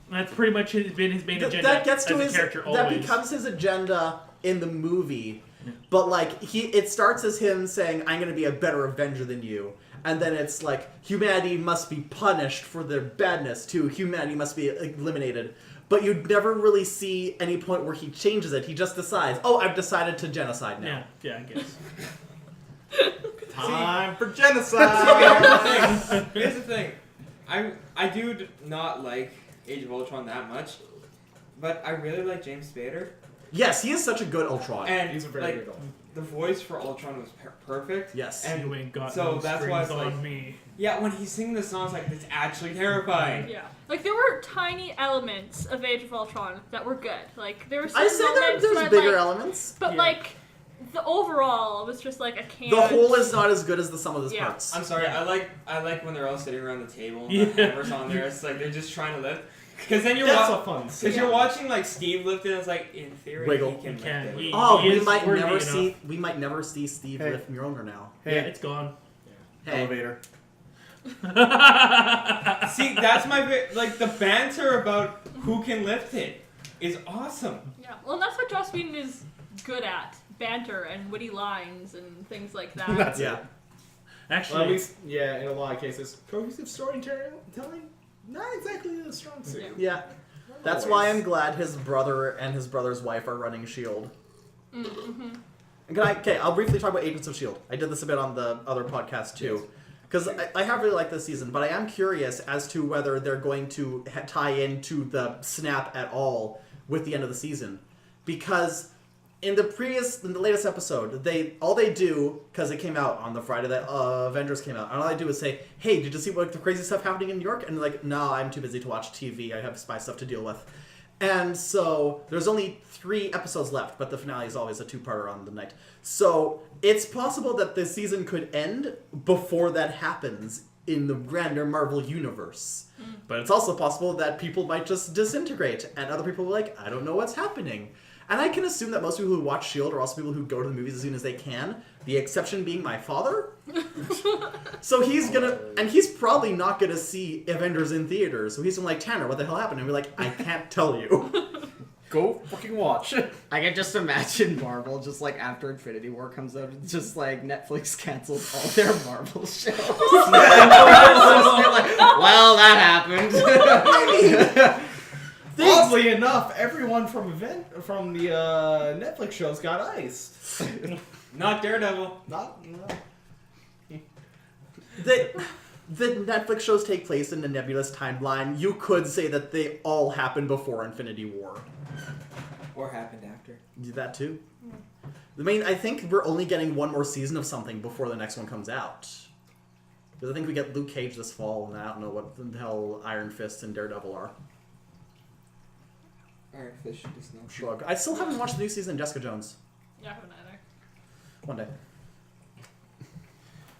That's pretty much been his main agenda That gets to as a his. character That always. becomes his agenda in the movie. But like it starts as him saying, "I'm going to be a better Avenger than you," and then it's like humanity must be punished for their badness too. Humanity must be eliminated. But you never really see any point where he changes it. He just decides, "Oh, I've decided to genocide now." Yeah, I guess. Time for genocide. Here's the thing. I do not like Age of Ultron that much, but I really like James Spader. Yes, he is such a good Ultron. And He's a very like, good one. the voice for Ultron was perfect. Yes. And You ain't got so no that's strings why it's on like- me. yeah, when he's singing the songs, like, it's actually terrifying. Yeah. Like, there were tiny elements of Age of Ultron that were good. Like, there were some I say moments there's where, bigger like, elements. but, Yeah. like, the overall was just like, I can't... The whole is not as good as the sum of its Yeah. parts. I'm sorry, I like when they're all sitting around the table and Yeah. the hammer's on there. It's like they're just trying to lift. Because then you're That's a fun scene. because you're watching like Steve lift it. It's like in theory Wiggle. he can He can. lift it. He- Oh, He we is might worthy never enough. see. We might never see Steve Hey. lift Mjolnir now. Yeah, it's gone. Hey, Elevator. See, that's my like the banter about who can lift it is awesome. Yeah. Well, and that's what Joss Whedon is good at. Banter and witty lines and things like that. That's yeah. it. Well, Actually, at least, yeah, in a lot of cases, cohesive storytelling, not exactly a strong suit. Yeah. Yeah. That's why I'm glad his brother and his brother's wife are running S.H.I.E.L.D. Okay, I'll briefly talk about Agents of S.H.I.E.L.D. I did this a bit on the other podcast too. Because I have really liked this season, but I am curious as to whether they're going to tie into the snap at all with the end of the season. Because in the latest episode, all they do, because it came out on the Friday that Avengers came out, and all they do is say, "Hey, did you see what the crazy stuff happening in New York?" And they're like, "No, I'm too busy to watch TV. I have my stuff to deal with." And so there's only 3 episodes left, but the finale is always a 2-parter on the night. So it's possible that the season could end before that happens in the grander Marvel universe. But it's also possible that people might just disintegrate, and other people are like, "I don't know what's happening." And I can assume that most people who watch S.H.I.E.L.D. are also people who go to the movies as soon as they can, the exception being my father. So he's probably not gonna see Avengers in theaters. So he's like, "Tanner, what the hell happened?" And we're like, "I can't tell you." Go fucking watch. I can just imagine Marvel, just like after Infinity War comes out, it's just like Netflix cancels all their Marvel shows. Well, that happened. Oddly enough, everyone from the Netflix shows got iced. Not Daredevil. Not. The Netflix shows take place in the nebulous timeline. You could say that they all happened before Infinity War. Or happened after. That too. I mean, I think we're only getting one more season of something before the next one comes out. Because I think we get Luke Cage this fall, and I don't know what the hell Iron Fist and Daredevil are. Iron Fist should just know. Shrug. I still haven't watched the new season of Jessica Jones. Yeah, I haven't either. One day.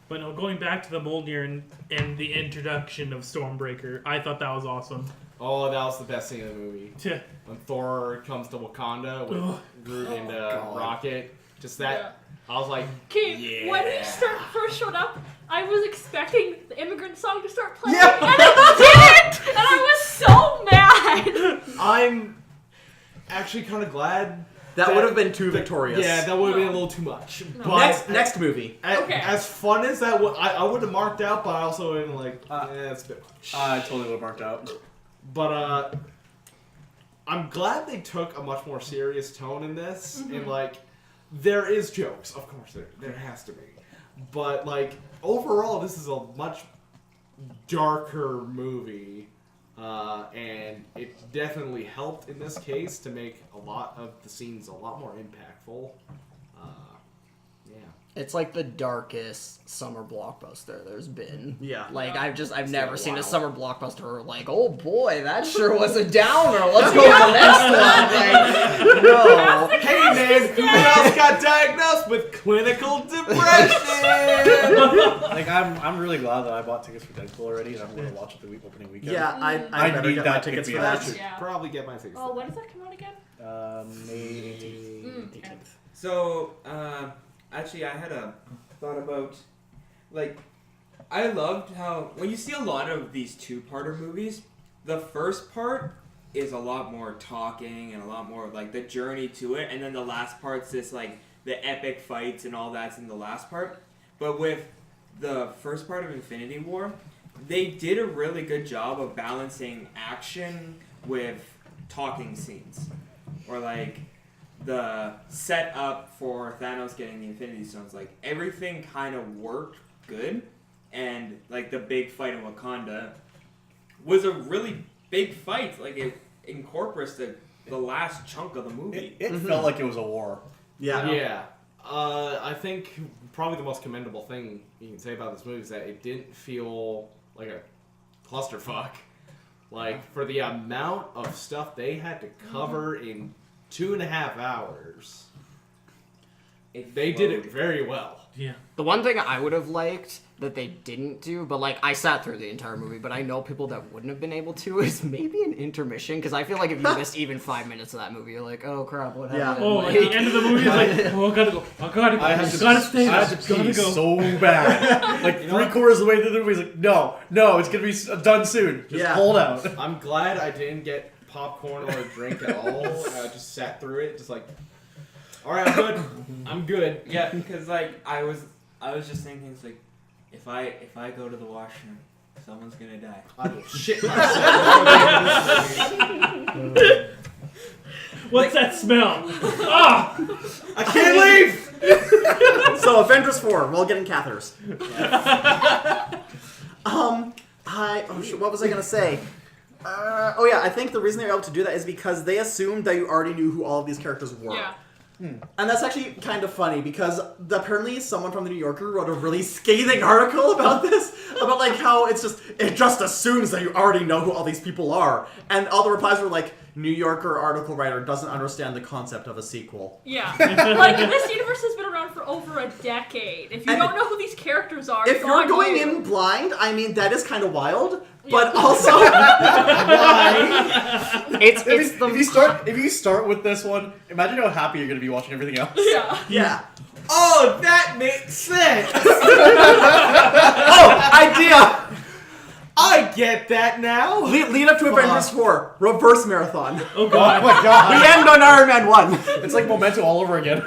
But no, going back to the Mjolnir and the introduction of Stormbreaker, I thought that was awesome. Oh, that was the best scene of the movie. Yeah. When Thor comes to Wakanda with Groot and Rocket. Just that. Yeah. I was like, Okay, yeah. when we first showed up, I was expecting the immigrant song to start playing, Yeah. and it didn't! And I was so mad! I'm actually kind of glad. That would have been too victorious. Yeah, that would have been a little too much. No. But Next movie. Okay. As fun as that would, I would have marked out, but I also would have been like, it's a bit much. I totally would have marked out. But I'm glad they took a much more serious tone in this, and like, there is jokes, of course there has to be, but like overall this is a much darker movie, and it definitely helped in this case to make a lot of the scenes a lot more impactful. Yeah. It's like the darkest summer blockbuster there's been. Yeah. Like, I've been never a seen a while. summer blockbuster where like, oh boy, that sure was a downer. Let's go to the next one. Like, no. Hey man, who else got diagnosed with clinical depression? Like I'm really glad that I bought tickets for Deadpool already, and I'm going to watch it the opening weekend. Yeah, I I better need get my that tickets for pick-me-up. that. Should Yeah. probably get my tickets. Oh, when does that come out again? May 18th. Okay. So, actually, I had a thought about, like, I loved how, when you see a lot of these 2-parter movies, the first part is a lot more talking and a lot more, like, the journey to it, and then the last part's this, like, the epic fights and all that's in the last part. But with the first part of Infinity War, they did a really good job of balancing action with talking scenes. Or, like, the setup for Thanos getting the Infinity Stones, like, everything kind of worked good, and, like, the big fight in Wakanda was a really big fight. Like, it incorporates the last chunk of the movie. It felt like it was a war. Yeah. Yeah. I think probably the most commendable thing you can say about this movie is that it didn't feel like a clusterfuck. Like, for the amount of stuff they had to cover in 2.5 hours, they did it very well. Yeah. The one thing I would have liked that they didn't do, but like I sat through the entire movie, but I know people that wouldn't have been able to, is maybe an intermission, because I feel like if you missed even 5 minutes of that movie, you're like, oh crap, what Yeah. happened? Oh, at the end of the movie, it's like, oh, I gotta go. I gotta go. I had to stay. I had to Gotta pee go. so bad. Like 3/4 of the way through the movie, he's like, no, it's gonna be done soon. Just Yeah. hold out. I'm glad I didn't get popcorn or a drink at all. I just sat through it, just like, all right, I'm good. I'm good. Yeah, because, like, I was just thinking, it's like, if I go to the washroom, someone's gonna die. I will shit myself. What's that smell? Ah! I can't leave. So Avengers 4, we're all getting catheters. What was I gonna say? I think the reason they were able to do that is because they assumed that you already knew who all of these characters were. Yeah. And that's actually kind of funny because apparently someone from the New Yorker wrote a really scathing article about this, about like how it just assumes that you already know who all these people are, and all the replies were like, New Yorker article writer doesn't understand the concept of a sequel. Yeah. Like, this universe has been around for over a decade. If you And don't know who these characters are, If it's you're on going you. in blind, I mean, that is kind of wild, Yeah. but also, why? If you start with this one, imagine how happy you're gonna be watching everything else. Yeah. Yeah. Oh, that makes sense. Oh, idea! I get that now. Lead up to Avengers 4, reverse marathon. Oh god. my god! We end on Iron Man 1. It's like Memento all over again.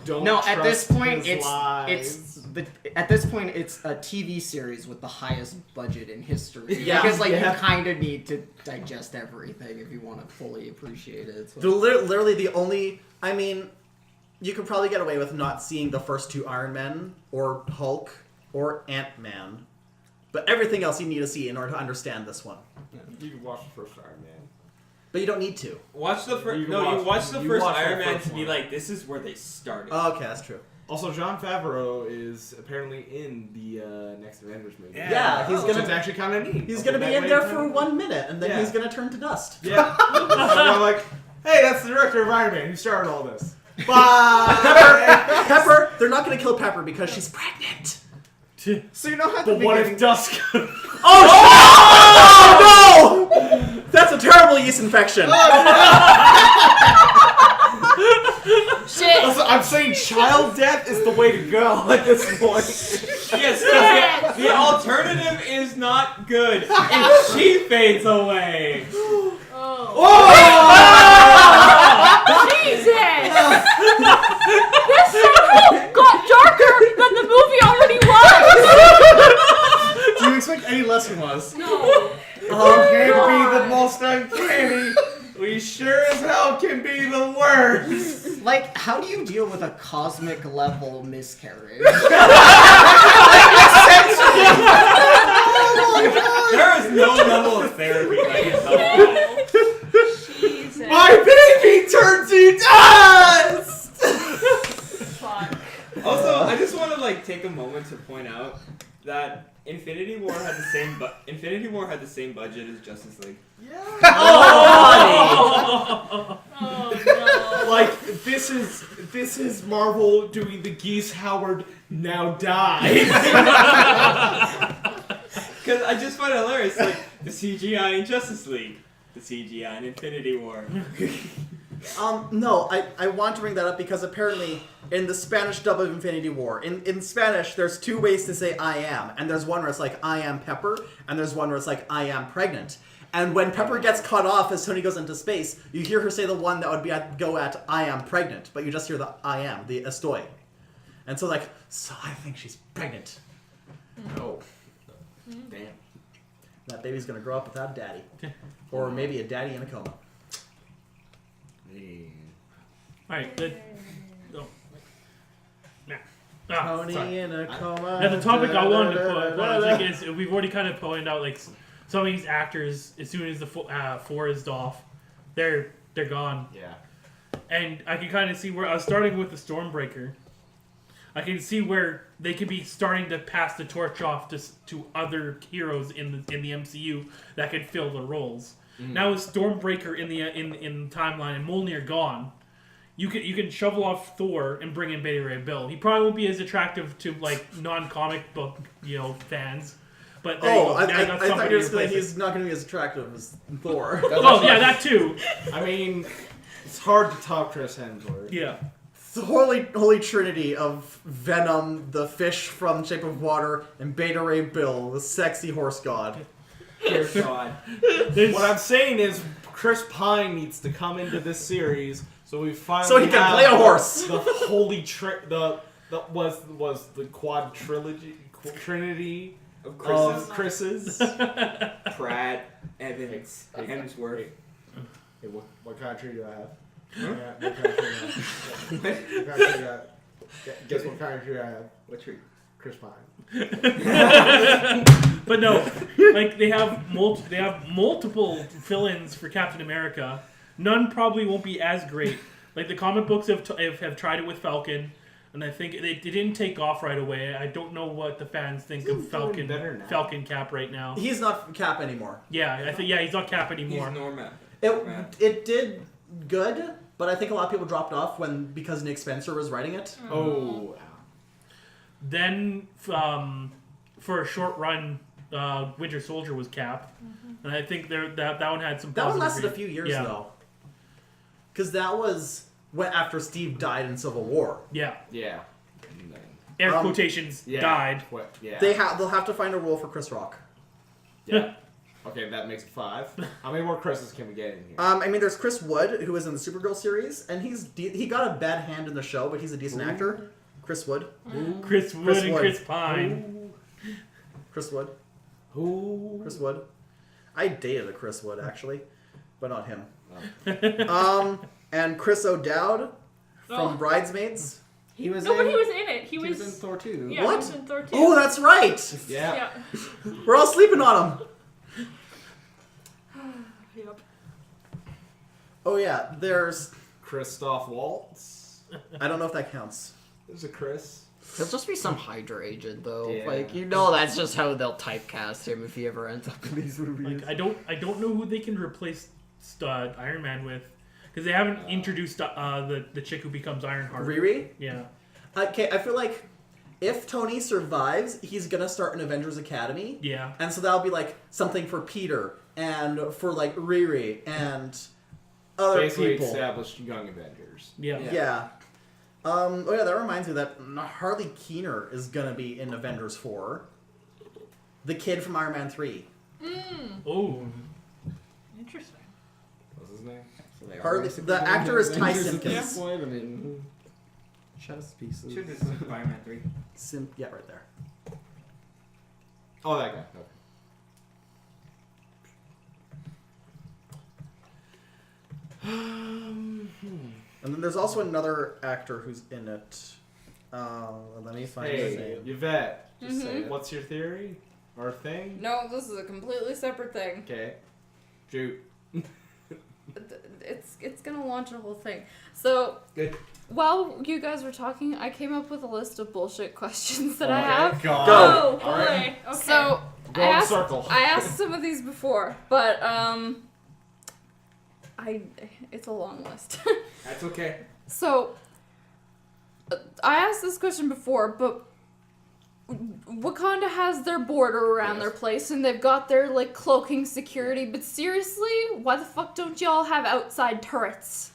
Don't No, at this trust point, his it's lies. at this point it's a TV series with the highest budget in history. Yeah. Because like Yeah. you kind of need to digest everything if you want to fully appreciate it. So. Literally the only, I mean, you could probably get away with not seeing the first 2 Iron Men, or Hulk, or Ant-Man. But everything else you need to see in order to understand this one. You can watch the first Iron Man. But you don't need to. Watch the first. You No, you watch the you first watch the Iron Man first to be one. like, this is where they started. Okay, that's true. Also, Jon Favreau is apparently in the next Avengers movie. Yeah, he's Which gonna is actually kind of neat. He's gonna be in there for 1 minute, and then Yeah. he's gonna turn to dust. Yeah. And I'm like, hey, that's the director of Iron Man who started all this. Bye. Pepper, they're not gonna kill Pepper because she's pregnant. So you know how the But what beginning. if Dusk? Oh no! That's a terrible yeast infection. Shit. Also, I'm saying child death is the way to go at this point. Yes, 'cause the alternative is not good. And she fades away. Oh. Jesus! This somehow got darker than the movie already was! Do you expect any less from us? No. Can't be the most uncanny. We sure as hell can be the worst. Like, how do you deal with a cosmic level miscarriage? There is no level of therapy that can help that. Jesus. My baby turned to dust. Fuck. Also, I just want to like take a moment to point out that Infinity War had the same budget as Justice League. Oh no. Like this is Marvel doing the Geese Howard now die. Because I just find it hilarious, like the CGI in Justice League, the CGI in Infinity War. No, I want to bring that up because apparently in the Spanish dub of Infinity War, in Spanish, there's 2 ways to say I am. And there's one where it's like, I am Pepper, and there's one where it's like, I am pregnant. And when Pepper gets cut off as Tony goes into space, you hear her say the one that would be go at, I am pregnant, but you just hear the I am, the estoy. And so like, so I think she's pregnant. Oh. Damn. That baby's gonna grow up without a daddy. Or maybe a daddy in a coma. Alright, oh. Nah. Ah, Tony sorry. in a coma. Now the topic I wanted to put I think is we've already kind of pointed out like some of these actors as soon as the 4 is off, they're gone. Yeah. And I can kind of see where I was starting with the Stormbreaker. I can see where they could be starting to pass the torch off to other heroes in the MCU that could fill the roles. Now with Stormbreaker in the timeline and Mjolnir gone, you can shovel off Thor and bring in Beta Ray Bill. He probably won't be as attractive to like non-comic book fans. But there you go. I Now you got thought you somebody were to saying replace it. he's not going to be as attractive as Thor. Oh yeah, that too. I mean, it's hard to top Chris Hemsworth. Yeah. The holy trinity of Venom, the fish from Shape of Water, and Beta Ray Bill, the sexy horse god. Dear God. What I'm saying is, Chris Pine needs to come into this series so we finally So he can have play a horse. The holy was the quad trinity Of of Chris's, Chris's. Pratt, Evans, Hemsworth. Hey, what kind of tree do I have? Yeah, what kind of tree do I have? What kind of tree do I have? Guess what kind of tree I have? What tree? Chris Pine. But no, like they have multiple fill-ins for Captain America. None probably won't be as great, Like the comic books have tried it with Falcon, and I think it didn't take off right away. I don't know what the fans think of Falcon Cap right now. He's not Cap anymore. Yeah, I think he's not Cap anymore. He's Norman. It did good, but I think a lot of people dropped off because Nick Spencer was writing it. Oh. Then for a short run, Winter Soldier was Cap, and I think that one had some. That one lasted a positive few years though, because that was after Steve died in Civil War. Yeah. Yeah. Air quotations died. Yeah. They'll have to find a role for Chris Rock. Yeah. Okay, that makes 5. How many more Chris's can we get in here? I mean, there's Chris Wood, who was in the Supergirl series, and he got a bad hand in the show, but he's a decent actor. Chris Wood. Chris Wood and Chris Pine. Chris Wood. Who? Chris Wood. I dated a Chris Wood, actually, but not him. Oh. And Chris O'Dowd from Bridesmaids. He was But he was in it. He was in Thor 2. Yeah, What? he was in Thor 2. Oh, that's right! Yeah. We're all sleeping on him! Yep. Oh yeah, there's... Christoph Waltz. I don't know if that counts. There's a Chris. He'll just be some Hydra agent, though. Yeah. Like, that's just how they'll typecast him if he ever ends up in these movies. Like, I don't know who they can replace Iron Man with, because they haven't introduced the chick who becomes Ironheart. Riri? Yeah. Okay, I feel like if Tony survives, he's gonna start an Avengers Academy. Yeah. And so that'll be like something for Peter and for like Riri and other Basically people. established Young Avengers. Yeah. Yeah. Oh yeah, that reminds me that Harley Keener is gonna be in Avengers 4. The kid from Iron Man 3. Oh. Interesting. What's his name? So they are Harley, basically the doing actor is Ty Avengers at this Simpkins. point. I mean, chess pieces. Should this is Iron Man 3. Yeah, right there. Oh, that guy. Okay. And then there's also another actor who's in it. Let me find his Hey, name. Yvette. Just say Mhm. it. What's your theory? Or thing? No, this is a completely separate thing. Okay. Shoot. It's gonna launch a whole thing. So Good. while you guys were talking, I came up with a list of bullshit questions that I Okay. have. God. Oh, boy. Alright. Okay. So Go I in asked, circle. I asked some of these before, but it's a long list. That's okay. So I asked this question before, but Wakanda has their border around their place, and they've got their like cloaking security. But seriously, why the fuck don't y'all have outside turrets?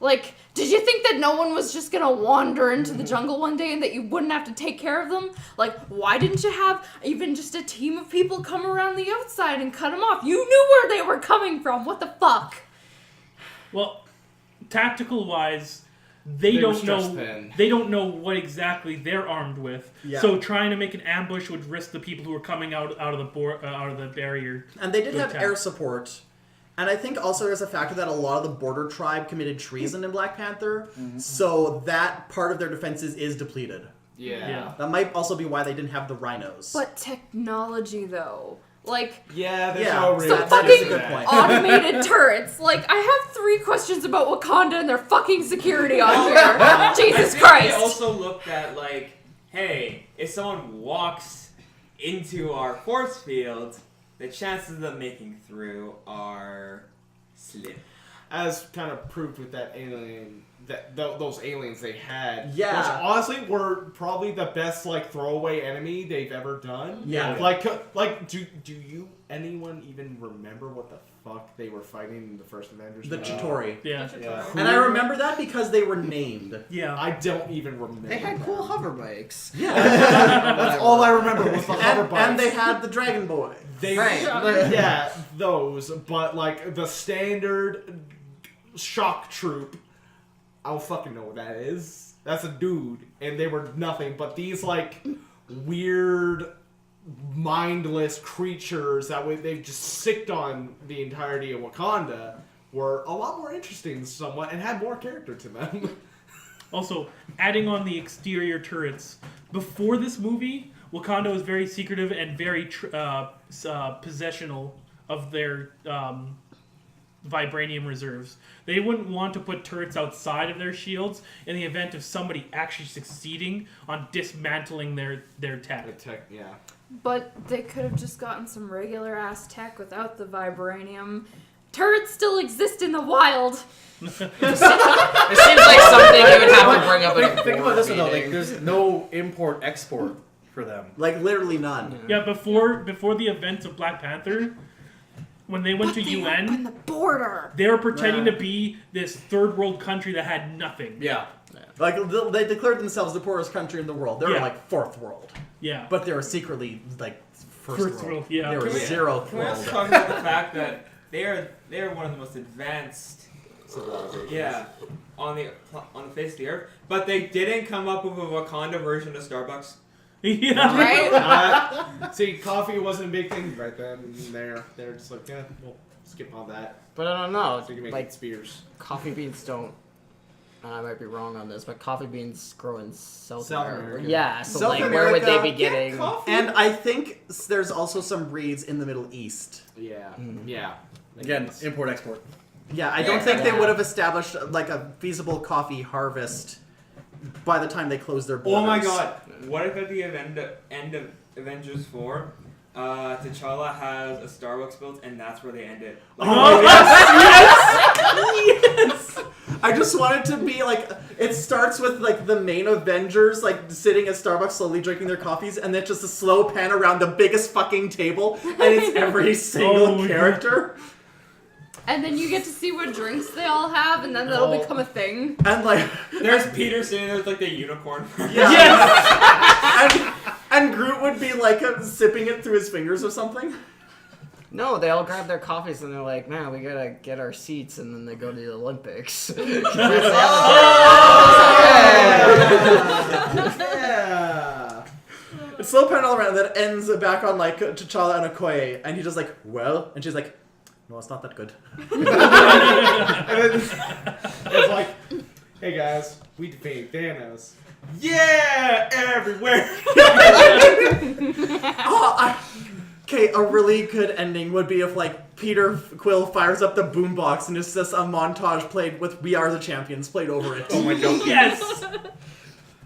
Like, did you think that no one was just gonna wander into the jungle one day and that you wouldn't have to take care of them? Like, why didn't you have even just a team of people come around the outside and cut them off? You knew where they were coming from. What the fuck? Well, tactical wise, they were don't stretched know. thin. They don't know what exactly they're armed with. Yeah. So trying to make an ambush would risk the people who are coming out of the barrier. And they did to have attack. air support. And I think also there's a factor that a lot of the border tribe committed treason in Black Panther, so that part of their defenses is depleted. Yeah. That might also be why they didn't have the rhinos. But technology, though. Like, Yeah, there's Yeah, no so real. that is a good that. point. automated turrets. Like, I have 3 questions about Wakanda and their fucking security on here. Jesus I Christ. think they also looked at, like, hey, if someone walks into our force field, the chances of them making through are slim. As kind of proved with that alien, those aliens they had, Yeah. which honestly were probably the best like throwaway enemy they've ever done. Yeah. Like do anyone even remember what the fuck they were fighting in the first Avengers? The movie? Chitauri. Yeah. Yeah. And I remember that because they were named. Yeah. I don't even remember. They had cool hover bikes. Yeah. That's all I remember was the hover and, bikes. and they had the Dragon Boy. They, Right. yeah, those, but like the standard shock troop, I don't fucking know what that is. That's a dude, and they were nothing but these like weird, mindless creatures that they've just sicked on the entirety of Wakanda were a lot more interesting somewhat and had more character to them. Also, adding on the exterior turrets. Before this movie, Wakanda was very secretive and very possessional of their vibranium reserves. They wouldn't want to put turrets outside of their shields in the event of somebody actually succeeding on dismantling their tech. The tech, yeah. But they could have just gotten some regular ass tech without the vibranium. Turrets still exist in the wild. It seems like something you would have to bring up at a Think about this one though. Like, meeting. there's no import-export for them. Like literally none. Yeah, before the events of Black Panther, when they went to They UN, opened the border. they were pretending Yeah. to be this third world country that had nothing. Yeah. Like they declared themselves the poorest country in the world. They were Yeah. like fourth world, Yeah. but they were secretly like first First world, yeah. They were Can we- zeroth Can we also world. talk about the fact that they are one of the most advanced, Civilization. yeah, on the face of the earth, but they didn't come up with a Wakanda version of Starbucks. Yeah. Right? See, coffee wasn't a big thing right then. They're just like, yeah, we'll skip on that. But I don't know. So you can make Like, spears. coffee beans don't. I might be wrong on this, but coffee beans grow in South America. America. Yeah, so South like, where would they America, be getting? And I think there's also some breeds in the Middle East. Yeah, Mm. yeah. Again, import-export. Yeah, I don't Yeah. think they Yeah. would have established like a feasible coffee harvest by the time they closed their borders. Oh my god! What if at the end of Avengers 4, T'Challa has a Starbucks built, and that's where they end it? Like, Oh yes! I just want it to be like it starts with like the main Avengers like sitting at Starbucks slowly drinking their coffees, and then just a slow pan around the biggest fucking table, and it's every single Oh, character. And then you get to see what drinks they all have, and then that'll Oh. become a thing. And like there's Peter sitting there with like the unicorn. and Groot would be like sipping it through his fingers or something. No, they all grab their coffees and they're like, man, we gotta get our seats, and then they go to the Olympics. Yeah. It's slow pan all around that ends back on like T'Challa and Okoye, and he's just like, well, and she's like, no, it's not that good. And then it's like, hey guys, we defeated Thanos. Yeah, everywhere. Okay, a really good ending would be if like Peter Quill fires up the boombox and it's just a montage played with "We Are the Champions" played over it. Oh my god. Yes.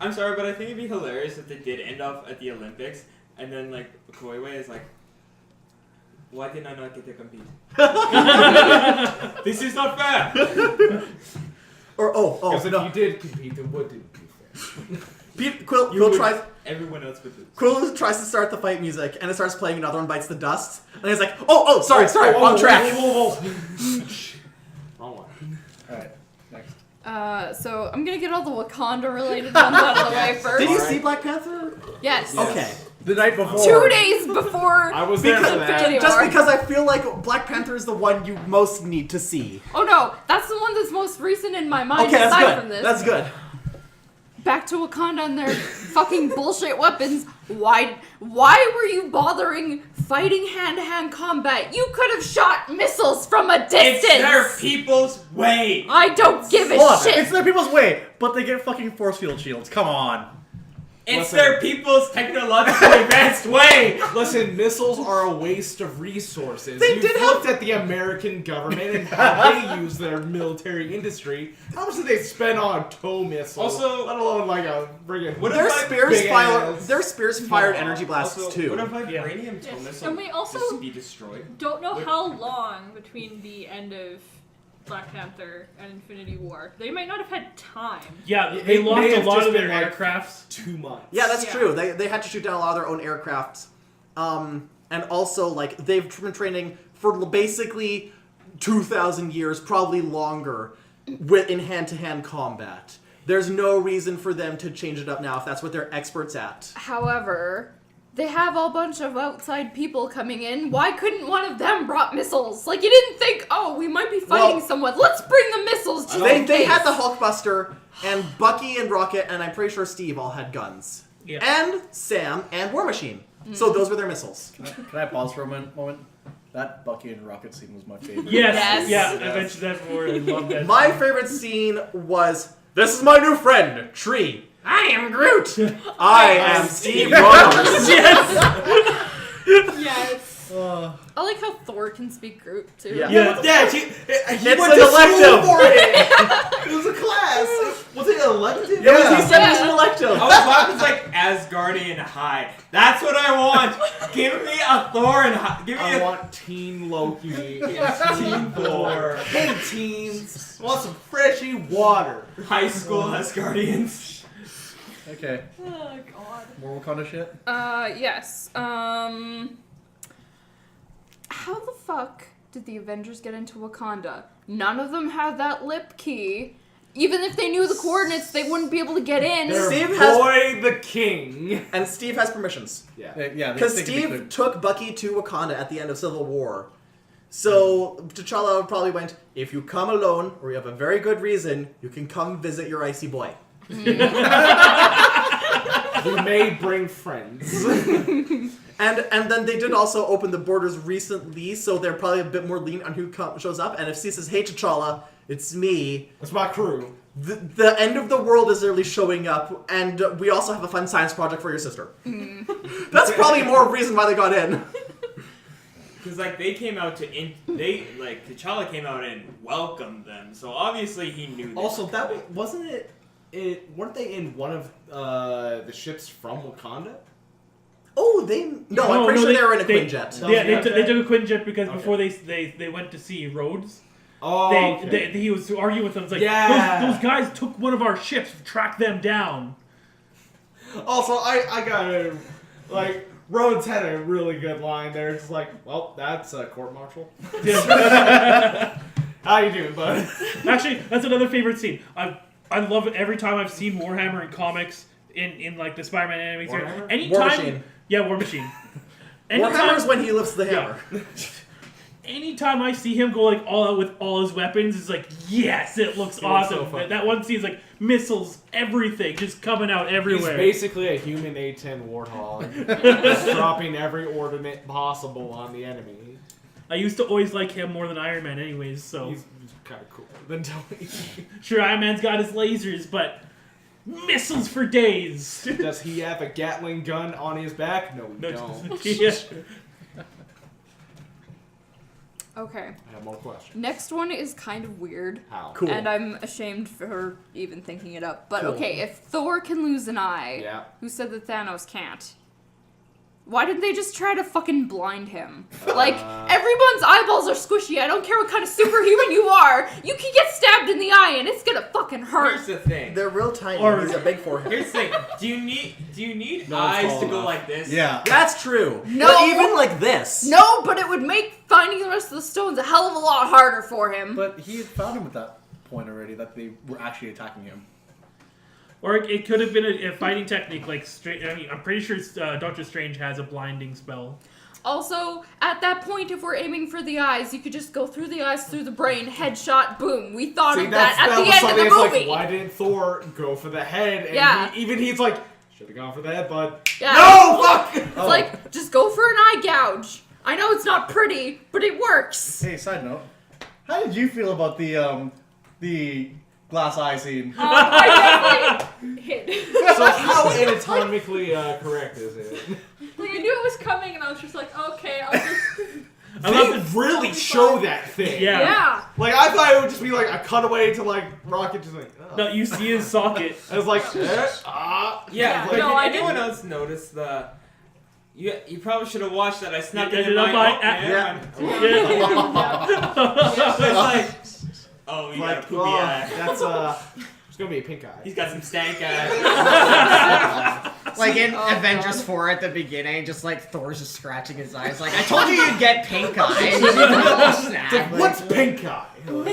I'm sorry, but I think it'd be hilarious if they did end up at the Olympics, and then like Okoye is like, why did I not get to compete? This is not fair. Or Because if no, you did compete, then what did be fair? Everyone else would. Quill tries to start the fight music and it starts playing another one bites the dust and he's like, sorry, on track. Whoa. Alright, next. So I'm gonna get all the Wakanda related ones out of the way first. Did you see Black Panther? Yes. Okay. The night before. 2 days before. I was there for Infinity that. Just War. because I feel like Black Panther is the one you most need to see. Oh no, that's the one that's most recent in my mind. Okay, that's aside good. from this. That's good. Back to Wakanda and their fucking bullshit weapons. Why were you bothering fighting hand-to-hand combat? You could have shot missiles from a distance. It's their people's way. I don't give a Hold on, shit. it's their people's way, but they get fucking force field shields. Come on. It's Listen. their people's technologically advanced way. Listen, missiles are a waste of resources. They You've did looked at the American government and how they use their military industry. How much do they spend on tow missiles? Also- let alone like a friggin' What Their if I spears fired energy blasts also, too. What if vibranium Yes. tow missile And we also- just be destroyed? Don't know how long between the end of Black Panther and Infinity War. They might not have had time. Yeah, It they may lost a have lot just of their been, like, aircrafts. 2 months. Yeah, that's Yeah. true. They had to shoot down a lot of their own aircrafts. And also, like, they've been training for basically 2,000 years, probably longer, in hand-to-hand combat. There's no reason for them to change it up now if that's what they're experts at. However, they have a bunch of outside people coming in. Why couldn't one of them brought missiles? Like, you didn't think, oh, we might be fighting Well, someone. Let's bring the missiles to They had the Hulkbuster, and Bucky and Rocket, and I'm pretty sure Steve all had guns. Yeah. And Sam and War Machine. So those were their missiles. Can I pause for a moment? That Bucky and Rocket scene was my favorite. Yes. Yes. Yeah, I mentioned that before. I love that. My favorite scene was, this is my new friend, Tree. I am Groot. I am Steve Rogers. Yes. Yes. I like how Thor can speak Groot too. Yeah. Yeah, he It's went an to elective. school for it. It was a class. Was it an elective? Yeah, he said it was an elective. I was talking like Asgardian High. That's what I want. Give me a Thor and High. Give me I a want Teen Loki. Team Thor. Hey teens, I want some freshy water. High school Asgardians. Okay. Oh god. More Wakanda shit? Yes. How the fuck did the Avengers get into Wakanda? None of them had that lip key. Even if they knew the coordinates, they wouldn't be able to get in. They're Steve has- Boy the King. And Steve has permissions. Yeah. Yeah, Because they Steve could- took Bucky to Wakanda at the end of Civil War. So T'Challa probably went, if you come alone, or you have a very good reason, you can come visit your icy boy. We may bring friends. And then they did also open the borders recently, so they're probably a bit more lean on who shows up. And if C says, hey T'Challa, it's me, That's my crew. the end of the world is literally showing up, and we also have a fun science project for your sister. That's probably more reason why they got in. Because like they came out T'Challa came out and welcomed them, so obviously he knew. Also, wasn't it. Weren't they in one of the ships from Wakanda? Oh, I'm pretty sure they were in a they- Quinjet. Yeah, they took a Quinjet because Okay. before they went to see Rhodes, Oh, he was arguing with them. It's like, Yeah. those guys took one of our ships, tracked them down. Also, I gotta, like, Rhodes had a really good line there. It's like, well, that's a court-martial. How you doing, bud? Actually, that's another favorite scene. I love it every time I've seen Warhammer in comics, in like the Spider-Man anime series. Warhammer? Anytime, War Machine. Yeah, War Machine. Warhammer's when he lifts the hammer. Anytime I see him go like all out with all his weapons, it's like, yes, it looks It looks awesome. so fun. That one scene's like missiles, everything, just coming out He's everywhere. basically a human A-10 warthog, just dropping every ordnance possible on the enemy. I used to always like him more than Iron Man, anyways. So He's kind of cool. Then Tony. sure, Iron Man's got his lasers, but missiles for days. Does he have a Gatling gun on his back? No, he don't. Yeah. Okay. I have more questions. Next one is kind of weird. How? Cool. And I'm ashamed for even thinking it up. But Cool. okay, if Thor can lose an eye, Yeah. who said that Thanos can't? Why didn't they just try to fucking blind him? Like, everyone's eyeballs are squishy. I don't care what kind of superhuman you are. You can get stabbed in the eye and it's gonna fucking hurt. Here's the thing. They're real tiny. Or- He's a big forehead. Here's the thing. Do you need No one's eyes tall to go enough. like this? Yeah. That's true. No. But even like this. No, but it would make finding the rest of the stones a hell of a lot harder for him. But he had found him at that point already, that they were actually attacking him. Or it could have been a fighting technique like I'm pretty sure Doctor Strange has a blinding spell. Also, at that point, if we're aiming for the eyes, you could just go through the eyes, through the brain, headshot, boom. We thought of that at the was end of something the that's movie. like, why didn't Thor go for the head? And Yeah. he's like, should have gone for the head, bud. Yeah. No, fuck! It's like, just go for an eye gouge. I know it's not pretty, but it works. Hey, side note. How did you feel about the glass eye scene? I definitely hit. So how anatomically correct is it? Like, I knew it was coming, and I was just like, okay, I'll just. I love They really show that thing. Yeah. Yeah. Like, I thought it would just be like a cutaway to like Rocket just like, oh. No, you see his socket. I was like, Yeah, Yeah, but no, did I anyone didn't. else notice the... You probably should have watched that. I snuck You it in did my... not Oh, buy- man, Yeah. It's like... Oh, you got a like, poopy eye. that's it's gonna be a pink eye. He's got some stank eye. Like in Oh, Avengers God. 4 at the beginning, just like Thor's just scratching his eyes. Like, I told you you'd get pink eye. And you didn't all snap. Like, what's pink eye?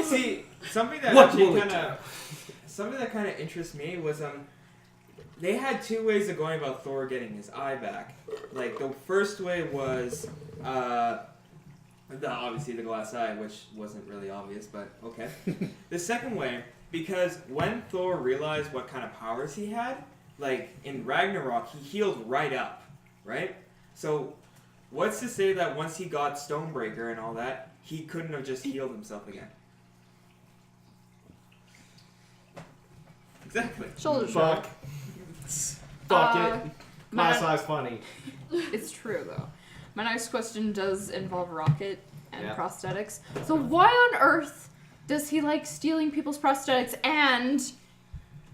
See, something that What actually will it kind of interests me was they had two ways of going about Thor getting his eye back. Like the first way was obviously the glass eye, which wasn't really obvious, but okay. The second way, because when Thor realized what kind of powers he had, like in Ragnarok, he healed right up, right? So what's to say that once he got Stonebreaker and all that, he couldn't have just healed himself again? Exactly. Shoulder shrug. Fuck Uh, it. My my- size funny. It's true, though. My next question does involve Rocket and Yeah. prosthetics. So why on earth does he like stealing people's prosthetics, and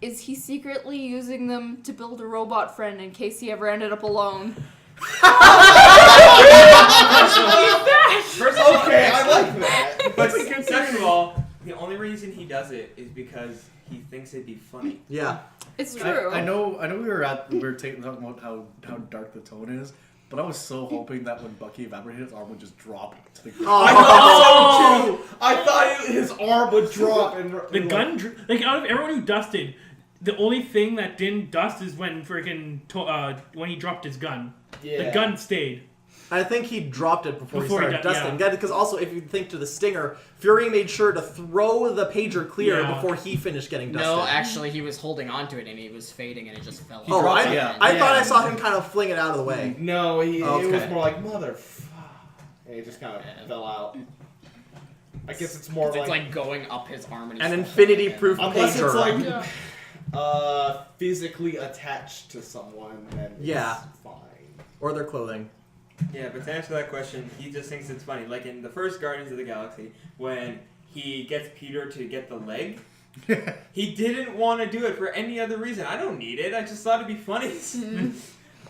is he secretly using them to build a robot friend in case he ever ended up alone? First of all, Okay, I like that. but second of all, the only reason he does it is because he thinks it'd be funny. Yeah. It's true. I know we were talking about how dark the tone is, but I was so hoping that when Bucky evaporated, his arm would just drop to the ground. I thought so too. I thought his arm would drop and The gun, like out of everyone who dusted, the only thing that didn't dust is when when he dropped his gun. Yeah. The gun stayed. I think he dropped it before he Before he started got- dusting. yeah. Because also, if you think to the Stinger, Fury made sure to throw the pager clear Yeah. before he finished getting dusted. No, actually, he was holding onto it and he was fading and it just fell. Oh, off. yeah. I thought I saw him kind of fling it out of the way. No, it Okay. was more like mother. And it just kind of fell out. I guess it's more It's like going up his arm and he's An still holding it. infinity-proof unless pager. it's like Yeah. physically attached to someone, then Yeah. it's fine. Or their clothing. Yeah, but to answer that question, he just thinks it's funny. Like in the first Guardians of the Galaxy, when he gets Peter to get the leg, he didn't want to do it for any other reason. I don't need it. I just thought it'd be funny.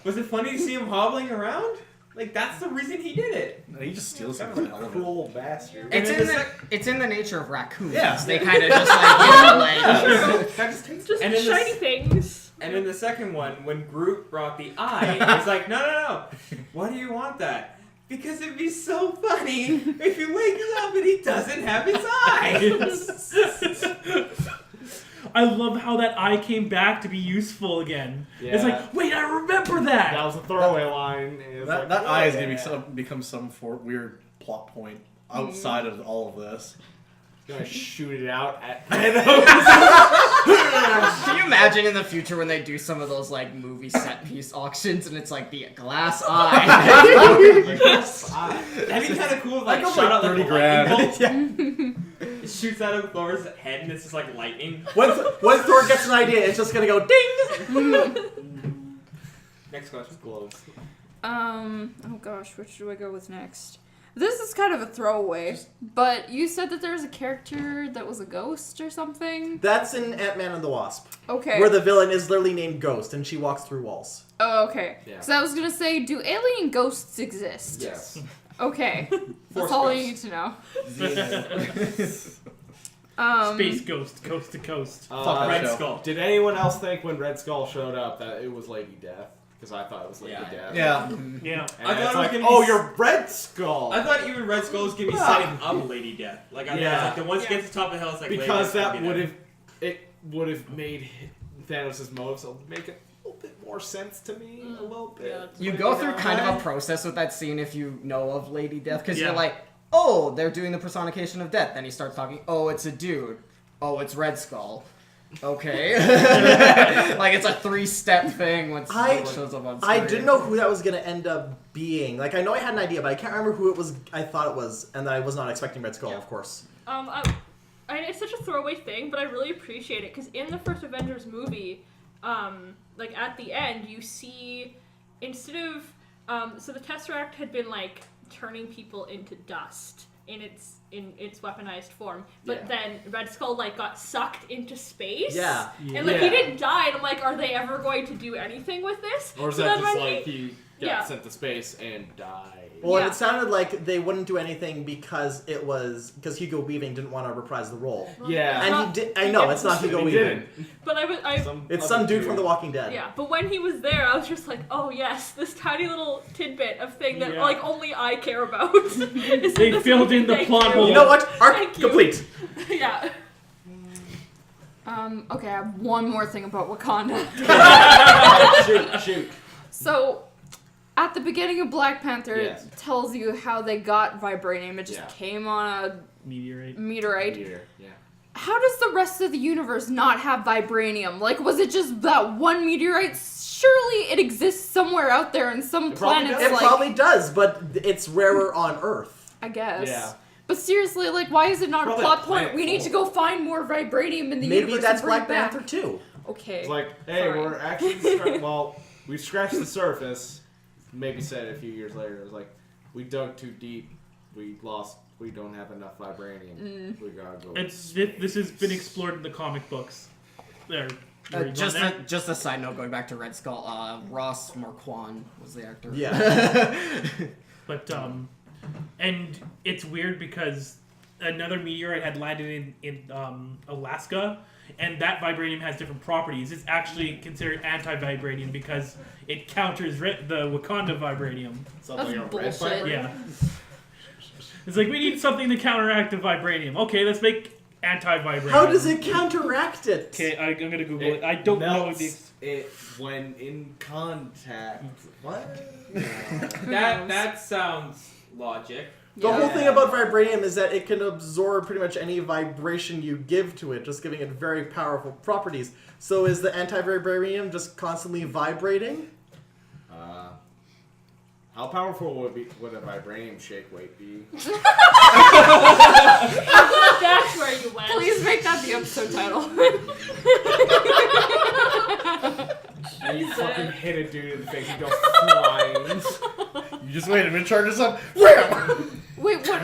Was it funny to see him hobbling around? Like, that's the reason he did it. He just steals Kind something. of a cruel bastard. It's And in then it's in the nature of raccoons. Yeah. They kind of just like, That just takes Just And in shiny things. And in the second one, when Groot brought the eye, it's like, no. Why do you want that? Because it'd be so funny if you wake up and he doesn't have his eye. I love how that eye came back to be useful again. It's Yeah. like, wait, I remember that. That was a throwaway line. It was like, That eye is yeah. gonna become some weird plot point outside of all of this. Gonna shoot it out at Can you imagine in the future when they do some of those like movie set piece auctions and it's like the glass eye? That'd be kind of cool if I'd like go shot like out like 30 a grand. lightning bolt. It shoots out of Thor's head and it's just like lightning. Once Thor gets an idea, it's just gonna go ding! Next question. Gloves. Oh gosh, which do I go with next? This is kind of a throwaway, but you said that there was a character that was a ghost or something? That's in Ant-Man and the Wasp. Okay. Where the villain is literally named Ghost, and she walks through walls. Oh, okay. Yeah. Because I was gonna say, do alien ghosts exist? Yes. Okay. Force That's all I ghosts. need to know. Space Ghost, coast to coast. Fuck Red that show. Skull. Did anyone else think when Red Skull showed up that it was Lady Death? Because I thought it was Lady Yeah. Death. Yeah. Yeah. And I thought it's it was like, gonna be oh, s- you're Red Skull. I thought even Red Skull was gonna be setting up Lady Death. Like I thought it was Yeah. like the once you get to the top of the hill, it's like Lady because Death's that gonna be would there. have made Thanos' motives make a little bit more sense to me. A little bit. Yeah. You go through kind of a process with that scene if you know of Lady Death, because Yeah. you're like, oh, they're doing the personification of death. Then he starts talking, oh, it's a dude. Oh, it's Red Skull. Okay. Like, it's a 3-step thing when someone shows up on screen. I didn't know who that was gonna end up being. Like, I know I had an idea, but I can't remember who it was. I thought it was, and I was not expecting Red Skull, Yeah. of course. It's such a throwaway thing, but I really appreciate it because in the first Avengers movie, like at the end, you see instead of so the Tesseract had been like turning people into dust in its weaponized form, but Yeah. then Red Skull like got sucked into space. Yeah. And like he Yeah. didn't die, and I'm like, are they ever going to do anything with this? Or is So that then just when like he got Yeah. sent to space and died? Well, and Yeah. it sounded like they wouldn't do anything because Hugo Weaving didn't want to reprise the role. Yeah. And not- he did. I know it's not Hugo he Weaving. didn't. But It's some dude from The Walking Dead. yeah, but when he was there, I was just like, oh yes, this tiny little tidbit of thing that Yeah. like only I care about. Is in They this filled movie. in the Thank plot you. hole. You know what? Arc Thank you. complete. Yeah. Okay, I have one more thing about Wakanda. shoot. So, at the beginning of Black Panther, Yes. it tells you how they got vibranium. It just Yeah. came on a Meteorite. meteorite. Yeah. How does the rest of the universe not have vibranium? Like, was it just that one meteorite? Surely it exists somewhere out there in some It probably planets. does. It Like, probably does, but it's rarer on Earth. I guess. Yeah. But seriously, like, why is it not a Probably plot a point? planet We need to full. go find more vibranium in the Maybe universe. that's and bring Black it back. Panther too. Okay. It's like, hey, Fine. we're actually we've scratched the surface. Maybe said it a few years later. It was like, we dug too deep. We don't have enough vibranium. We gotta go. This has been explored in the comic books. There. Just a side note, going back to Red Skull, Ross Marquand was the actor. Yeah. But and it's weird because another meteorite had landed in Alaska, and that vibranium has different properties. It's actually considered anti-vibranium because it counters the Wakanda vibranium. Something That's a red bullshit. vibranium? Yeah. It's like, we need something to counteract the vibranium. Okay, let's make anti-vibranium. How does it counteract it? Okay, I'm gonna Google it. I don't know the... melts it when in contact. What? That sounds logic. The whole thing about vibranium is that it can absorb pretty much any vibration you give to it, just giving it very powerful properties. So is the anti-vibranium just constantly vibrating? How powerful would a vibranium shake weight be? That's where you went. Please make that the episode title. And you fucking hit a dude in the face and go flying. You just wait a minute, charge this up. Wham! Wait, what?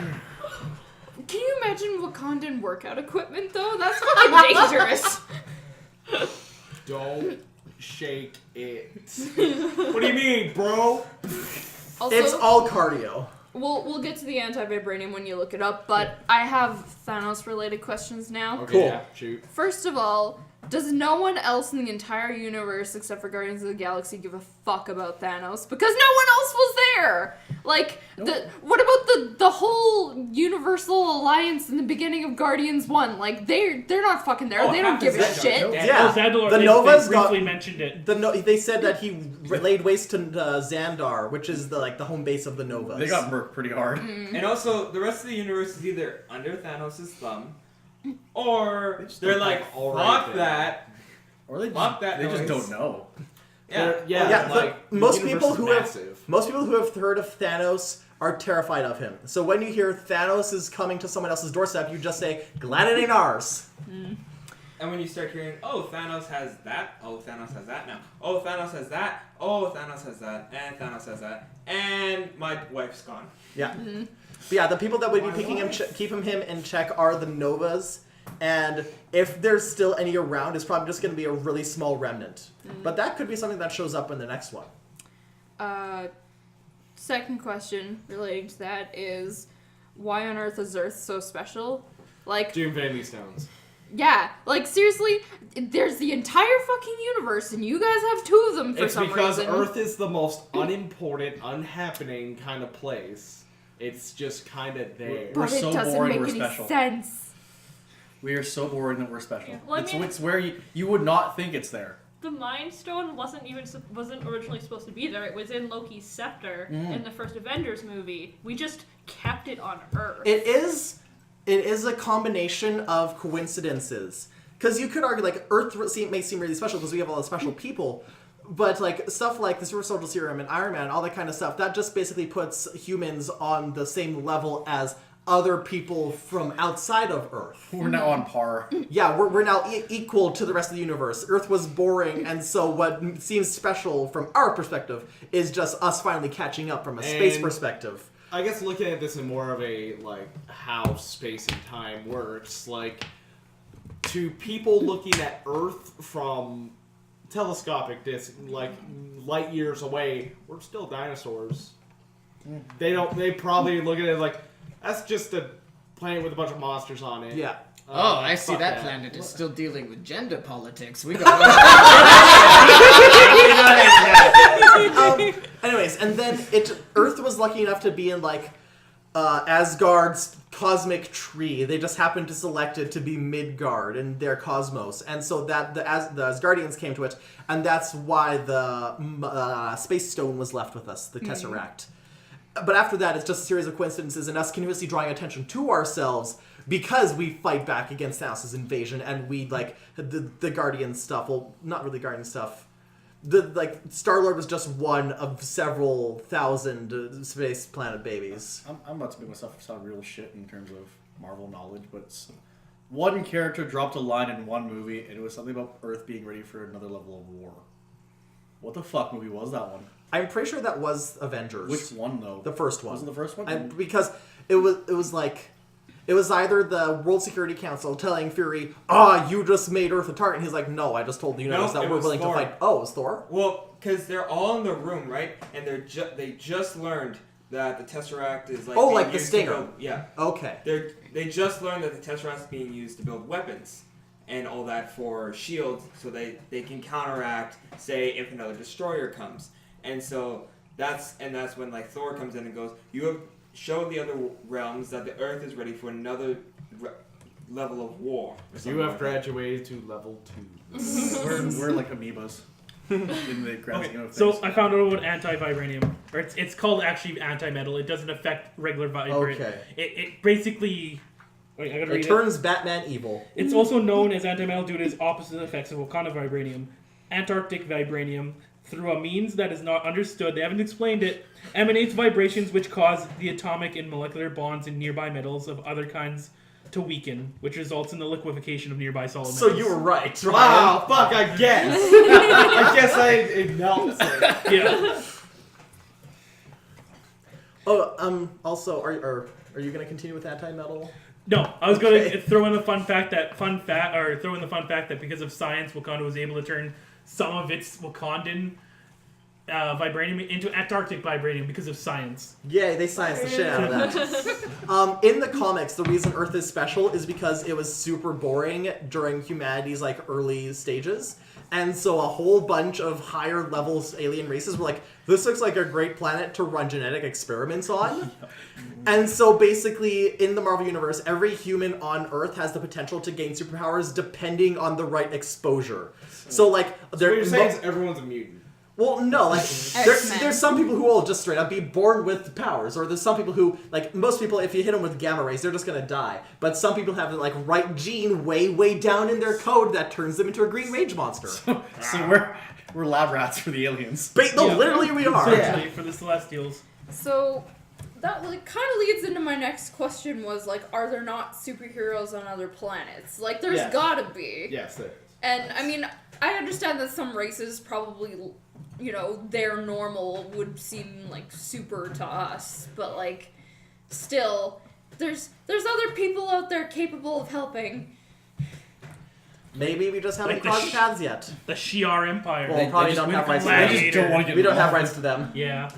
Can you imagine Wakandan workout equipment though? That's fucking dangerous. Don't shake it. What do you mean, bro? Also, It's all cardio. we'll get to the anti-vibranium when you look it up, but I have Thanos-related questions now. Okay, Cool. yeah, shoot. First of all, does no one else in the entire universe except for Guardians of the Galaxy give a fuck about Thanos? Because no one else was there! Like, what about the whole Universal Alliance in the beginning of Guardians 1? Like, they're not fucking there. Oh, they don't half give the a Xandar shit. killed. Yeah. Xandar, The they Novas briefly got- mentioned it. They said that he laid waste to Xandar, which is the home base of the Novas. They got murked pretty hard. And also, the rest of the universe is either under Thanos' thumb, or they're like, all right fuck there. that. Or they Fuck that just noise. don't know. Yeah. Yeah, like the- the most universe people is who massive. Most people who have heard of Thanos are terrified of him. So when you hear Thanos is coming to someone else's doorstep, you just say, "Glad it ain't ours." And when you start hearing, oh, Thanos has that, oh, Thanos has that now, oh, Thanos has that, oh, Thanos has that, and Thanos has that, and my wife's gone. Yeah. But yeah, the people that would be keeping him in check are the Novas, and if there's still any around, it's probably just going to be a really small remnant. But that could be something that shows up in the next one. Second question relating to that is, why on earth is Earth so special? Like, Doom Infinity Stones. yeah, like seriously, there's the entire fucking universe, and you guys have two of them for It's some because reason. Earth is the most unimportant, unhappening kind of place. It's just kind of there. We're but so it doesn't boring, make we're any special. sense. We are so boring that we're special. Yeah, well, I mean- it's where you would not think it's there. The Mind Stone wasn't originally supposed to be there. It was in Loki's scepter in the first Avengers movie. We just kept it on Earth. It is a combination of coincidences. Because you could argue, like, Earth may seem really special because we have all the special people, but, like, stuff like the Super Soldier Serum and Iron Man, all that kind of stuff, that just basically puts humans on the same level as other people from outside of Earth. We're now on par. Yeah, we're now equal to the rest of the universe. Earth was boring, and so what seems special from our perspective is just us finally catching up from a space And- perspective. I guess looking at this in more of a, like, how space and time works, like, to people looking at Earth from telescopic like, light years away, we're still dinosaurs. They probably look at it like, that's just a planet with a bunch of monsters on it. Yeah. Oh, I see fuck that planet is still dealing with gender politics. We got. Anyways, and then Earth was lucky enough to be in, like, Asgard's cosmic tree. They just happened to select it to be Midgard in their cosmos, and so that the Asgardians came to it, and that's why the Space Stone was left with us, the Tesseract. But after that, it's just a series of coincidences and us continuously drawing attention to ourselves because we fight back against Thanos' invasion, and we, like, the Guardian stuff. Well, not really Guardian stuff. Star-Lord was just one of several thousand space planet babies. I'm about to make myself sound real shit in terms of Marvel knowledge, but one character dropped a line in one movie, and it was something about Earth being ready for another level of war. What the fuck movie was that one? I'm pretty sure that was Avengers. Which one though? The first one. Was it the first one? Because it was like it was either the World Security Council telling Fury, you just made Earth a target, and he's like, no, I just told the universe No, that it we're was willing Thor. to fight. Oh, it was Thor? Well, because they're all in the room, right? And they just learned that the Tesseract is like being like the used to Stinger. build- yeah. Okay. They just learned that the Tesseract is being used to build weapons and all that for shields, so they can counteract, say, if another destroyer comes. And so that's when like Thor comes in and goes, you have showed the other realms that the Earth is ready for another level of war. or You something have like that. graduated to level 2. we're like amoebas in the grand scheme of So things. I found out about anti-vibranium, or it's called actually anti-metal. It doesn't affect regular vibranium. Okay. It basically. Wait, I gotta read It turns Batman evil. It's also known as antimetal due to its opposite effects of Wakanda vibranium, Antarctic vibranium, through a means that is not understood. They haven't explained it. Emanates vibrations which cause the atomic and molecular bonds in nearby metals of other kinds to weaken, which results in the liquefaction of nearby solid metals. So you were right, Ryan. Wow, fuck, I guess. I guess it melts it. Yeah. Also, are you going to continue with anti-metal? No, I was going Okay. to throw in the fun fact that because of science, Wakanda was able to turn some of its Wakandan vibranium into Antarctic vibranium because of science. Yay, they scienced the shit out of that. In the comics, the reason Earth is special is because it was super boring during humanity's like early stages. And so a whole bunch of higher level alien races were like, this looks like a great planet to run genetic experiments on. And so basically, in the Marvel Universe, every human on Earth has the potential to gain superpowers depending on the right exposure. So like, So what you're saying is everyone's a mutant. well, no, like X-Men. there's some people who will just straight up be born with powers, or there's some people who, like most people, if you hit them with gamma rays, they're just gonna die. But some people have the like right gene way down in their code that turns them into a green rage monster. So we're lab rats for the aliens. No, Yeah. literally we are. Essentially, for the Celestials. So that like kind of leads into my next question was like, are there not superheroes on other planets? Like, there's Yes. gotta be. Yes, there is. And I mean, I understand that some races probably, you know, their normal would seem like super to us, but like, still, there's other people out there capable of helping. Maybe we just haven't Like the crossed paths yet. The Shi'ar Empire. Well, probably don't have rights to They them. just don't want to get We don't have involved. rights to them. Yeah.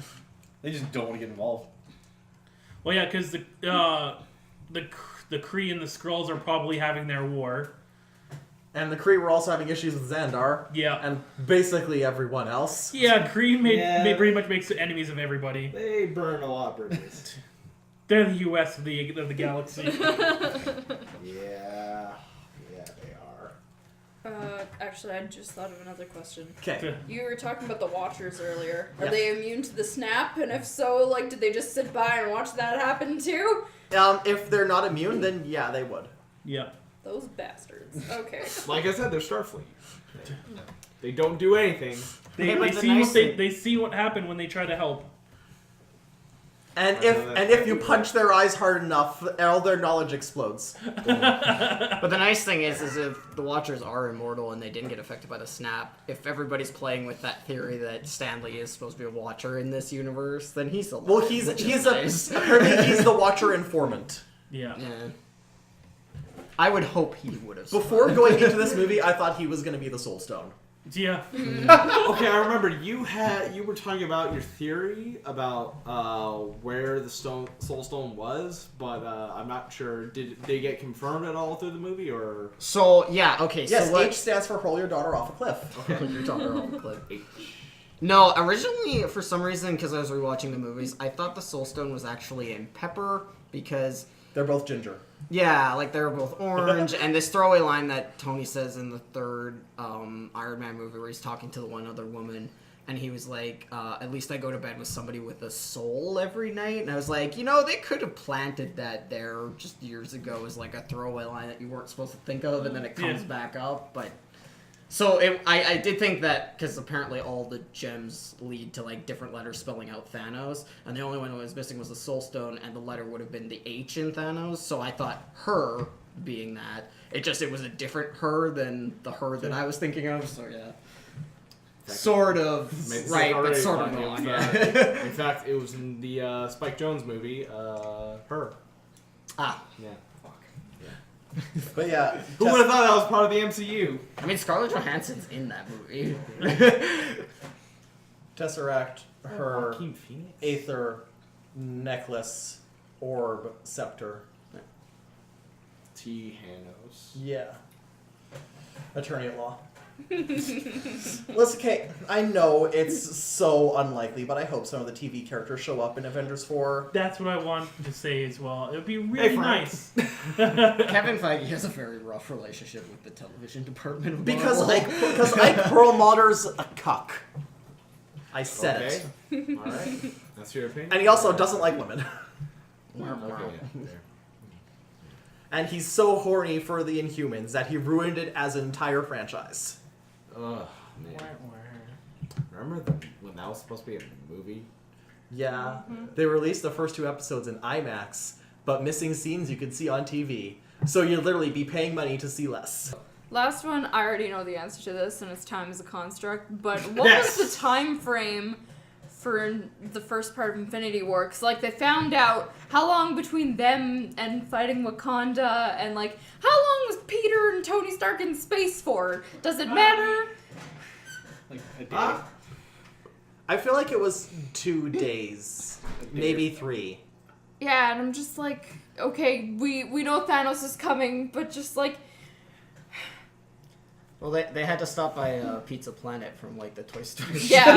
They just don't want to get involved. Well, yeah, because the Kree and the Skrulls are probably having their war. And the Kree were also having issues with Xandar. Yeah. And basically everyone else. Yeah, Kree Yeah. pretty much makes enemies of everybody. They burn a lot of bridges. They're the U.S. of the galaxy. Yeah, they are. Actually, I just thought of another question. Okay. You were talking about the Watchers earlier. Are Yeah. they immune to the snap? And if so, like, did they just sit by and watch that happen too? If they're not immune, then yeah, they would. Yeah. Those bastards. Okay. Like I said, they're Starfleet. They don't do anything. They, Hey, but they the see nice what thing- they see what happened when they try to help. And I know if you punch their eyes hard enough, all their knowledge explodes. But the nice thing is if the Watchers are immortal and they didn't get affected by the snap, if everybody's playing with that theory that Stanley is supposed to be a Watcher in this universe, then he's alive. Well, he's nice. apparently he's the Watcher informant. Yeah. Yeah. I would hope he would have. Before going into this movie, I thought he was going to be the Soul Stone. Yeah. Okay, I remember you were talking about your theory about where the Soul Stone was, but I'm not sure. Did they get confirmed at all through the movie, or So yeah, okay. Yes, so what? H stands for Hurl Your Daughter Off a Cliff. Okay, you're talking about the clip. No, originally for some reason, because I was rewatching the movies, I thought the Soul Stone was actually in Pepper because. They're both ginger. Yeah, like they were both orange, and this throwaway line that Tony says in the third Iron Man movie where he's talking to the one other woman, and he was like, at least I go to bed with somebody with a soul every night, and I was like, you know, they could have planted that there just years ago as like a throwaway line that you weren't supposed to think of, and then it comes Yeah. back up, but... So I did think that, because apparently all the gems lead to like different letters spelling out Thanos, and the only one that was missing was the Soul Stone, and the letter would have been the H in Thanos, so I thought her being that. It was a different her than the her that I was thinking of, so yeah. Sort of It's right, but already sort of fine. It wrong. was, Yeah. in fact, it was in the Spike Jonze movie, Her. Ah, Yeah. But yeah, Who would have thought that was part of the MCU? I mean Scarlett Johansson's in that movie. Tesseract, her Joaquin Phoenix? Aether, necklace, orb, scepter. T. Hanos. Yeah. Attorney at law. Listen, okay, I know it's so unlikely, but I hope some of the TV characters show up in Avengers 4. That's what I want to say as well. It would be really Frank. nice. Kevin Feige has a very rough relationship with the television department of Because Marvel. Ike Perlmutter's a cuck. I said Okay. it. Alright. That's your opinion? And he also doesn't like women. Okay, yeah, there. And he's so horny for the Inhumans that he ruined it as an entire franchise. Ugh, man. Remember when that was supposed to be a movie? Yeah. They released the first 2 episodes in IMAX, but missing scenes you could see on TV. So you'd literally be paying money to see less. Last one, I already know the answer to this, and it's time as a construct. But what Yes. was the time frame for the first part of Infinity War? 'Cause, like, they found out how long between them and fighting Wakanda, and, like, how long was Peter and Tony Stark in space for? Does it matter? Like a day. I feel like it was 2 days, maybe 3. Yeah, and I'm just like, okay, we know Thanos is coming, but just, like... Well, they had to stop by Pizza Planet from like the Toy Story. Yeah.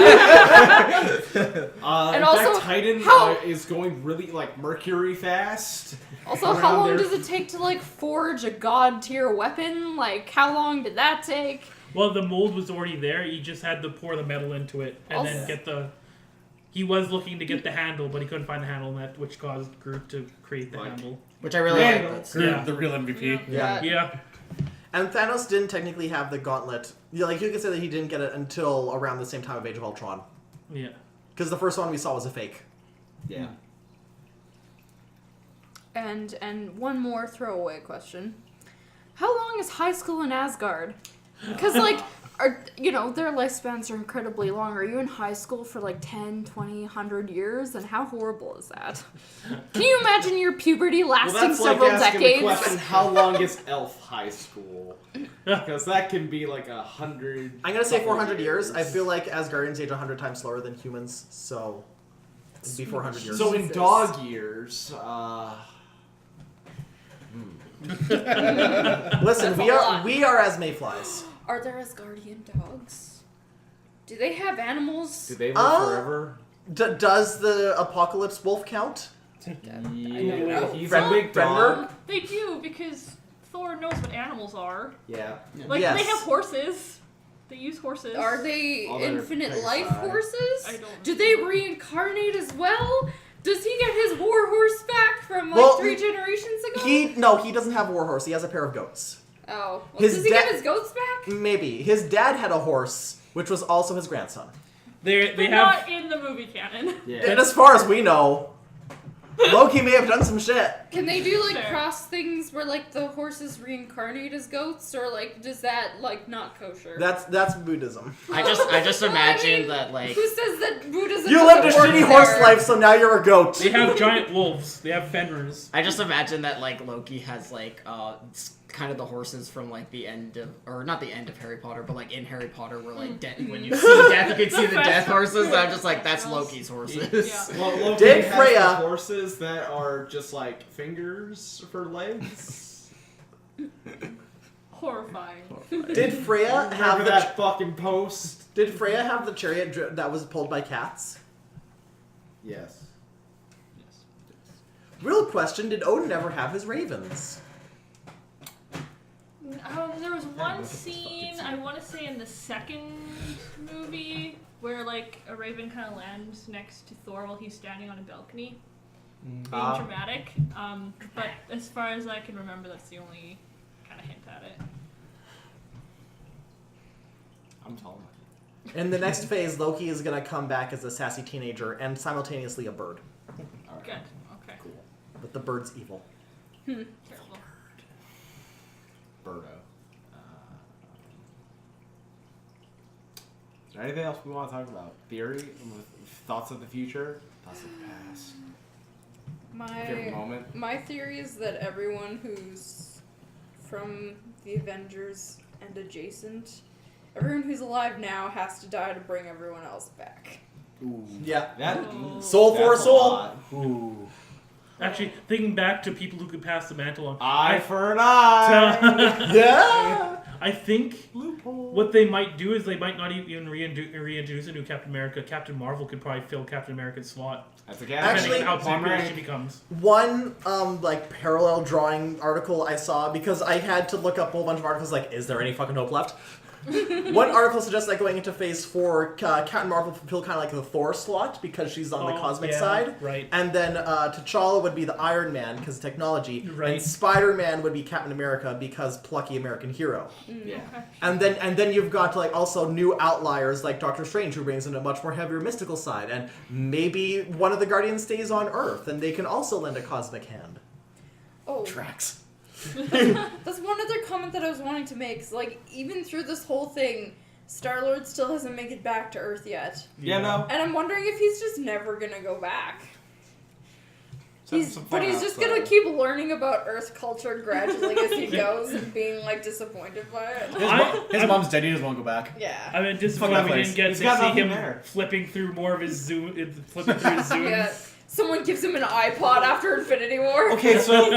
In also, fact, Titan how- is going really, like, Mercury fast. Also, how around long there. does it take to, like, forge a god-tier weapon? Like, how long did that take? Well, the mold was already there. You just had to pour the metal into it and then Also- get the. He was looking to get the handle, but he couldn't find the handle, and that which caused Groot to create the handle. Which I really Randall. like. Groot, Yeah. the real MVP. Yeah. Yeah. And Thanos didn't technically have the gauntlet. Yeah, like, you could say that he didn't get it until around the same time of Age of Ultron. Yeah. Because the first one we saw was a fake. Yeah. And one more throwaway question. How long is high school in Asgard? Because, like, their lifespans are incredibly long. Are you in high school for, like, 10, 20, 100 years? And how horrible is that? Can you imagine your puberty Well, lasting that's like several asking decades? the question, how long is Elf High School? Because that can be like 100... I'm gonna say 400 years. I feel like Asgardians age 100 times slower than humans, so it'd be 400 years. So in Jesus. dog years, Listen, That's a lot. we are as mayflies. Are there Asgardian dogs? Do they have animals? do they live Uh, forever? Does the apocalypse wolf count? Yeah, he's Fren- a big dog. They do, because Thor knows what animals are. Yeah. Like, Yes. they have horses. They use horses. Are they Oh, they're infinite pretty life side. horses? I don't Do they reincarnate as well? Does he get his war horse back from like Well, 3 generations ago? He doesn't have a war horse. He has a pair of goats. Oh, well, His does he da- get his goats back? Maybe his dad had a horse, which was also his grandson. They But have. not in the movie canon. Yeah. And as far as we know, Loki may have done some shit. Can they do like Fair. cross things where like the horses reincarnate as goats, or like does that like not kosher? That's Buddhism. I just Well, I imagine mean, that like Who says that Buddhism? You lived a doesn't work shitty horse there? life, so now you're a goat. They have giant wolves. They have Fenris. I just imagine that like Loki has like kind of the horses from like the end of, or not the end of Harry Potter, but like in Harry Potter where like when you see death, you can see the death horses. I'm just like, that's Loki's horses. Yeah. Well, Loki Did has Freya- the horses that are just like fingers for legs. Horrifying. Did Freya have Remember the that fucking post? Did Freya have the chariot that was pulled by cats? Yes. Real question: did Odin ever have his ravens? There was one scene, I want to say in the second movie, where like a raven kind of lands next to Thor while he's standing on a balcony. Being dramatic. But as far as I can remember, that's the only kind of hint at it. I'm tall. In the next phase, Loki is gonna come back as a sassy teenager and simultaneously a bird, Good. Okay. Cool. but the bird's evil. Terrible. Birdo. Is Anything else we want to talk about? Theory? Thoughts of the future? Thoughts of the past? Favorite moment? My theory is that everyone who's from the Avengers and adjacent, everyone who's alive now has to die to bring everyone else back. Ooh. Yeah. Soul for a soul. Ooh. Actually, thinking back to people who could pass the mantle on. Eye for an eye. Yeah. I think what they might do is they might not even reintroduce a new Captain America. Captain Marvel could probably fill Captain America's slot. That's a Actually, depending on how popular she becomes. One like parallel drawing article I saw, because I had to look up a whole bunch of articles like, is there any fucking hope left? One article suggests that going into Phase 4, Captain Marvel will fill kind of like the Thor slot because she's on the cosmic side. Right. And then T'Challa would be the Iron Man because of technology. Right. And Spider-Man would be Captain America because plucky American hero. Yeah. And then you've got like also new outliers like Doctor Strange, who brings in a much more heavier mystical side. And maybe one of the Guardians stays on Earth and they can also lend a cosmic hand. Oh, Tracks. that's one other comment that I was wanting to make. 'Cause, like, even through this whole thing, Star-Lord still hasn't made it back to Earth yet. Yeah, no. And I'm wondering if he's just never gonna go back. He's just gonna keep. keep learning about Earth culture gradually as he goes and being, like, disappointed by it. His mom's dead. He doesn't want to go back. Yeah. I mean, just Fuck we that didn't place. get He's to got see nothing him there. flipping through more of his flipping through his zooms. Yeah. Someone gives him an iPod after Infinity War. Okay, so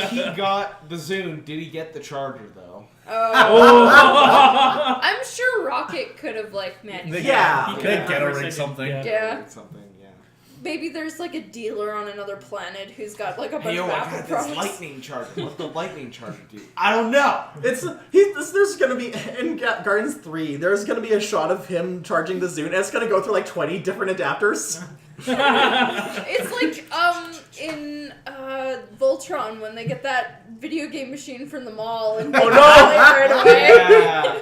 he got the Zune. Did he get the charger though? Oh. I'm sure Rocket could have, like, managed. Yeah. He They could get a 100% rig something. Yeah. Something. Yeah. Maybe there's, like, a dealer on another planet who's got, like, a bunch Hey, yo, of I Apple got this products. lightning charger. What's the lightning charger do? I don't know. There's gonna be in Guardians 3. There's gonna be a shot of him charging the Zune, and it's gonna go through like 20 different adapters. It's like in Voltron when they get that video game machine from the mall and Oh, no! right away. Yeah.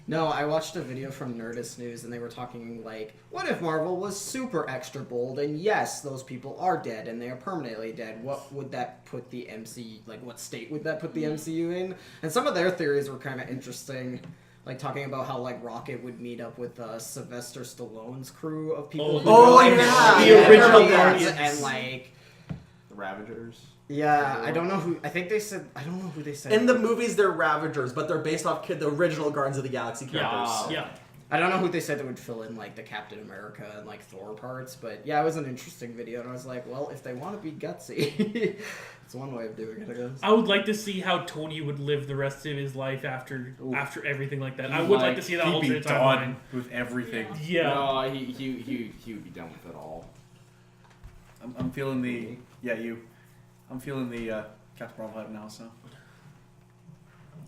No, I watched a video from Nerdist News, and they were talking like, what if Marvel was super extra bold, and yes, those people are dead, and they are permanently dead. What would that put the MCU, like what state would that put the MCU in? And some of their theories were kind of interesting, like talking about how like Rocket would meet up with Sylvester Stallone's crew of people. Oh, who yeah. the original Yeah. Guardians, and like, The Ravagers. yeah, I don't know who. I think they said. I don't know who they said. In the movies, they're Ravagers, but they're based off the original Guardians of the Galaxy characters. Yeah. I don't know who they said that would fill in like the Captain America and like Thor parts, but yeah, it was an interesting video, and I was like, well, if they want to be gutsy, it's one way of doing it, I guess. I would like to see how Tony would live the rest of his life after everything like that. I would like to see that He'd be alternate done timeline. with everything. Yeah. No, he would be done with it all. I'm feeling the I'm feeling the Captain Marvel hype now. So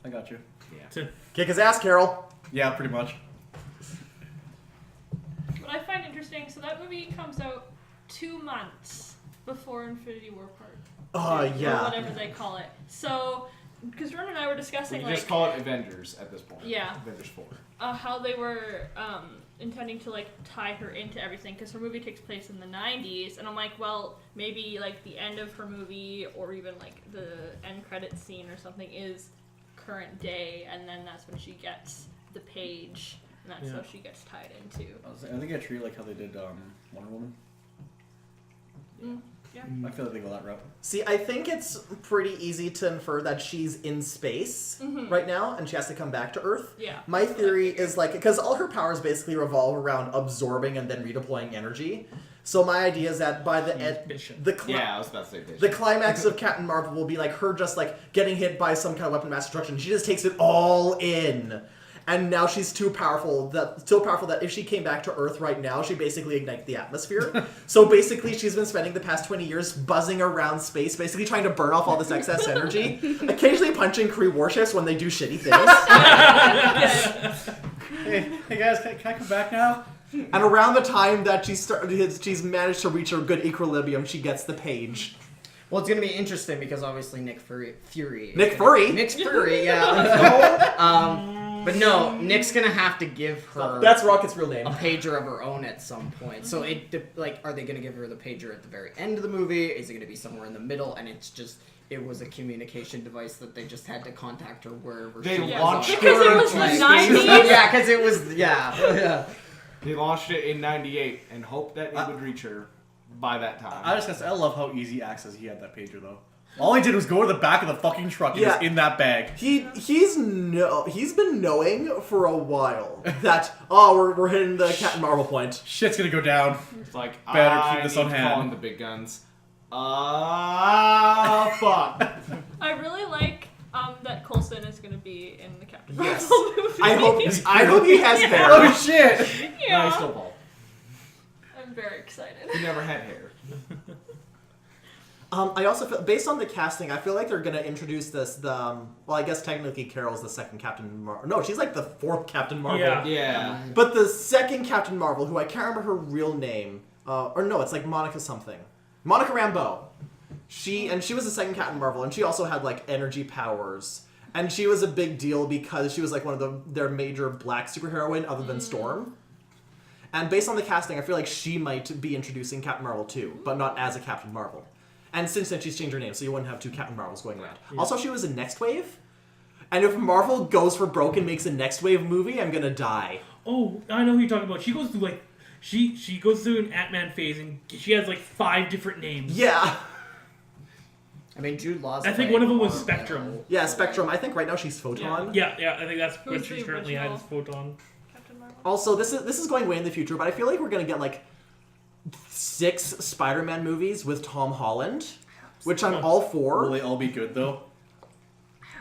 I got you. Yeah. Kick his ass, Carol. Yeah, pretty much. What I find interesting, so that movie comes out 2 months before Infinity War Part 2, Yeah. or whatever they call it. So, because Ron and I were discussing, We like, just call it Avengers at this point. Yeah. Avengers 4. how they were intending to like tie her into everything, because her movie takes place in the 90s, and I'm like, well, maybe like the end of her movie or even like the end credit scene or something is current day, and then that's when she gets the page, and that's how she gets tied into. I think I treat like how they did Wonder Woman. Yeah. I feel like they go that route. See, I think it's pretty easy to infer that she's in space right now, and she has to come back to Earth. Yeah. My theory is like, because all her powers basically revolve around absorbing and then redeploying energy. So my idea is that by the end, Yeah, I was about to say Vision. the climax of Captain Marvel will be like her just like getting hit by some kind of weapon of mass destruction. She just takes it all in. And now she's so powerful that if she came back to Earth right now, she'd basically ignite the atmosphere. So basically, she's been spending the past 20 years buzzing around space, basically trying to burn off all this excess energy, occasionally punching Kree warships when they do shitty things. Hey guys, can I come back now? And around the time that she's managed to reach a good equilibrium, she gets the page. Well, it's gonna be interesting because obviously Nick Fury. Nick Fury? Nick Fury, yeah. But no, Nick's gonna have to give her. That's Rocket's real name. A pager of her own at some point. So are they gonna give her the pager at the very end of the movie? Is it gonna be somewhere in the middle? And it's just it was a communication device that they just had to contact her wherever They she was. launched Because it was the 90s. Yeah, because it was yeah. They launched it in '98 and hoped that it would reach her by that time. I just gotta say, I love how easy access he had that pager though. All he did was go to the back of the fucking truck and Yeah. was in that bag. He's been knowing for a while that we're hitting the Captain Marvel point. Shit's gonna go down. It's like, Better I keep this need on to hand. call in the big guns. Fuck. I really like that Coulson is going to be in the Captain Yes. Marvel movie. I hope he has hair. Oh shit! No, he's Yeah. still bald. I'm very excited. He never had hair. I also feel, based on the casting, I feel like they're gonna introduce well, I guess technically Carol's the second Captain Marvel. No, she's like the fourth Captain Marvel. Yeah. Yeah. But the second Captain Marvel, who I can't remember her real name, or no, it's like Monica something. Monica Rambeau. She was the second Captain Marvel, and she also had like energy powers. And she was a big deal because she was like one of their major black superheroine other than Storm. And based on the casting, I feel like she might be introducing Captain Marvel too, but not as a Captain Marvel. And since then, she's changed her name, so you wouldn't have two Captain Marvels going around. Yeah. Also, she was in Next Wave. And if Marvel goes for broke and makes a Next Wave movie, I'm gonna die. Oh, I know who you're talking about. She goes through like she goes through an Ant-Man phase and she has like 5 different names. Yeah. I mean, Jude Law's. I think playing one of them was Marvel. Spectrum. Yeah, Spectrum. I think right now she's Photon. Yeah. I think that's what Who's she's the currently at is original? Photon. Captain Marvel. Also, this is going way in the future, but I feel like we're gonna get like 6 Spider-Man movies with Tom Holland, which I'm all Will for. they all be good though?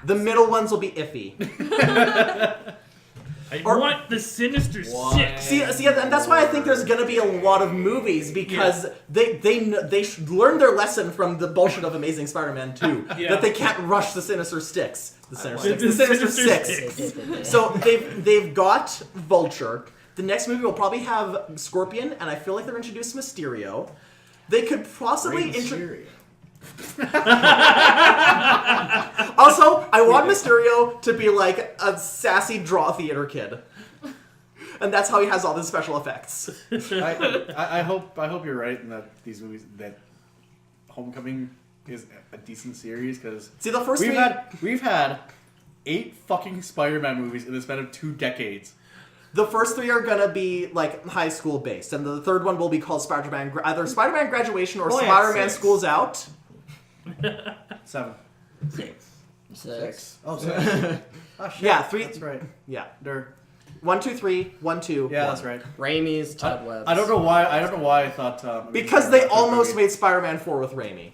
The middle ones will be iffy. I Or- want the Sinister What? Six. See, and that's why I think there's gonna be a lot of movies because they learned their lesson from the bullshit of Amazing Spider-Man 2 Yeah. that they can't rush the Sinister Six. The Sinister The Six. The Sinister Sinister Six. So they've got Vulture. The next movie will probably have Scorpion, and I feel like they're introduced Mysterio. They could possibly introduce. Also, I want Mysterio to be like a sassy draw theater kid, and that's how he has all the special effects. I hope you're right in that these movies that Homecoming is a decent series because See, the first we've had 8 fucking Spider-Man movies in the span of 2 decades. The first 3 are gonna be like high school based, and the third one will be called Spider-Man, either Spider-Man Graduation or Well, yeah, Spider-Man 6. School's Out. 7. 6. Oh, 6. Oh shit. Yeah, 3. That's right. Yeah, Dur. 1, 2, 3, 1, 2. Yeah, 1. that's right. Raimi's Todd Webb. I don't know why. I I thought Because they almost made Spider-Man 4 with Raimi.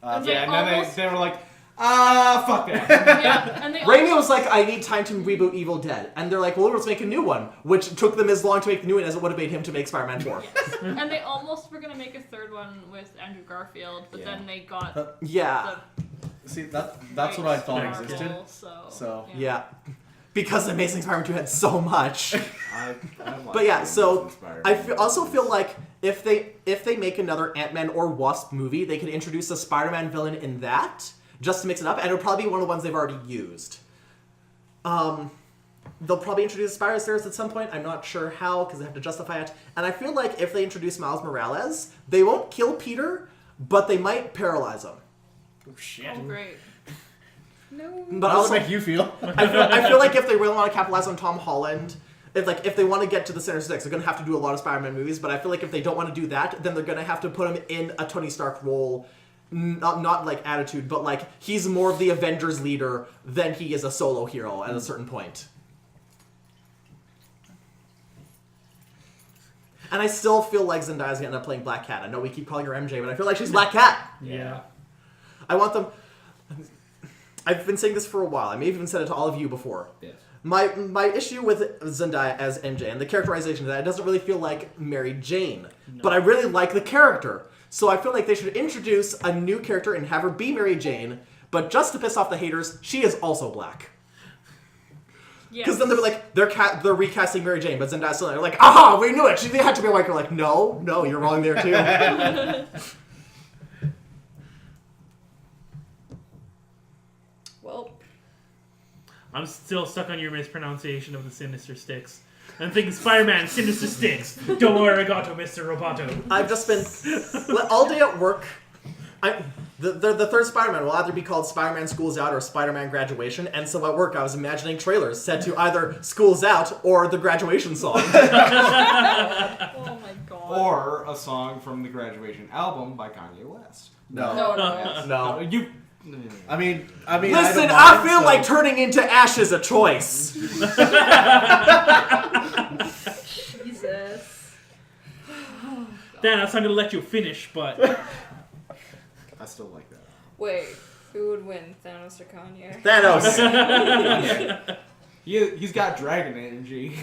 And Yeah, and then almost- they were like, fuck that. Yeah, and they Raimi was like, I need time to reboot Evil Dead. And they're like, well, let's make a new one. Which took them as long to make the new one as it would have made him to make Spider-Man 4. and they almost were gonna make a third one with Andrew Garfield, but then they got Yeah. See that's what I thought Marvel, existed. So Yeah. Because Amazing Spider-Man 2 had so much. I like But yeah, so Spider-Man. I also feel like if they make another Ant-Man or Wasp movie, they could introduce a Spider-Man villain in that, just to mix it up, and it'll probably be one of the ones they've already used. They'll probably introduce Spider-Stairs at some point. I'm not sure how, because they have to justify it. And I feel like if they introduce Miles Morales, they won't kill Peter, but they might paralyze him. Oh shit. Oh great. No. But How does also, it make you feel? I feel like if they really want to capitalize on Tom Holland, if they want to get to the Sinister Six, they're going to have to do a lot of Spider-Man movies. But I feel like if they don't want to do that, then they're going to have to put him in a Tony Stark role, not like attitude, but like he's more of the Avengers leader than he is a solo hero at a certain point. And I still feel like Zendaya's going to end up playing Black Cat. I know we keep calling her MJ, but I feel like she's Black Cat. Yeah. I want them. I've been saying this for a while. I may have even said it to all of you before. Yes. My issue with Zendaya as MJ and the characterization of that, it doesn't really feel like Mary Jane. But I really like the character. So I feel like they should introduce a new character and have her be Mary Jane, but just to piss off the haters, she is also black. Yes. Because then they're like, they're recasting Mary Jane, but Zendaya's still there. They're like, aha, we knew it. She had to be a white girl. Like, no, you're wrong there too. Well, I'm still stuck on your mispronunciation of the Sinister Sticks. I'm thinking Spider-Man, Sinister Sticks. Don't worry, I got to, Mr. Roboto. I've just been all day at work. The third Spider-Man will either be called Spider-Man School's Out or Spider-Man Graduation, and so at work I was imagining trailers set to either School's Out or the graduation song. Oh my god. Or a song from the Graduation album by Kanye West. No. No. You. I mean. Listen, don't I mind, feel so- like turning into ash is a choice. Jesus. Dan, I'm going to let you finish, but I still like that. Wait, who would win, Thanos or Kanye? Thanos. He's got dragon energy.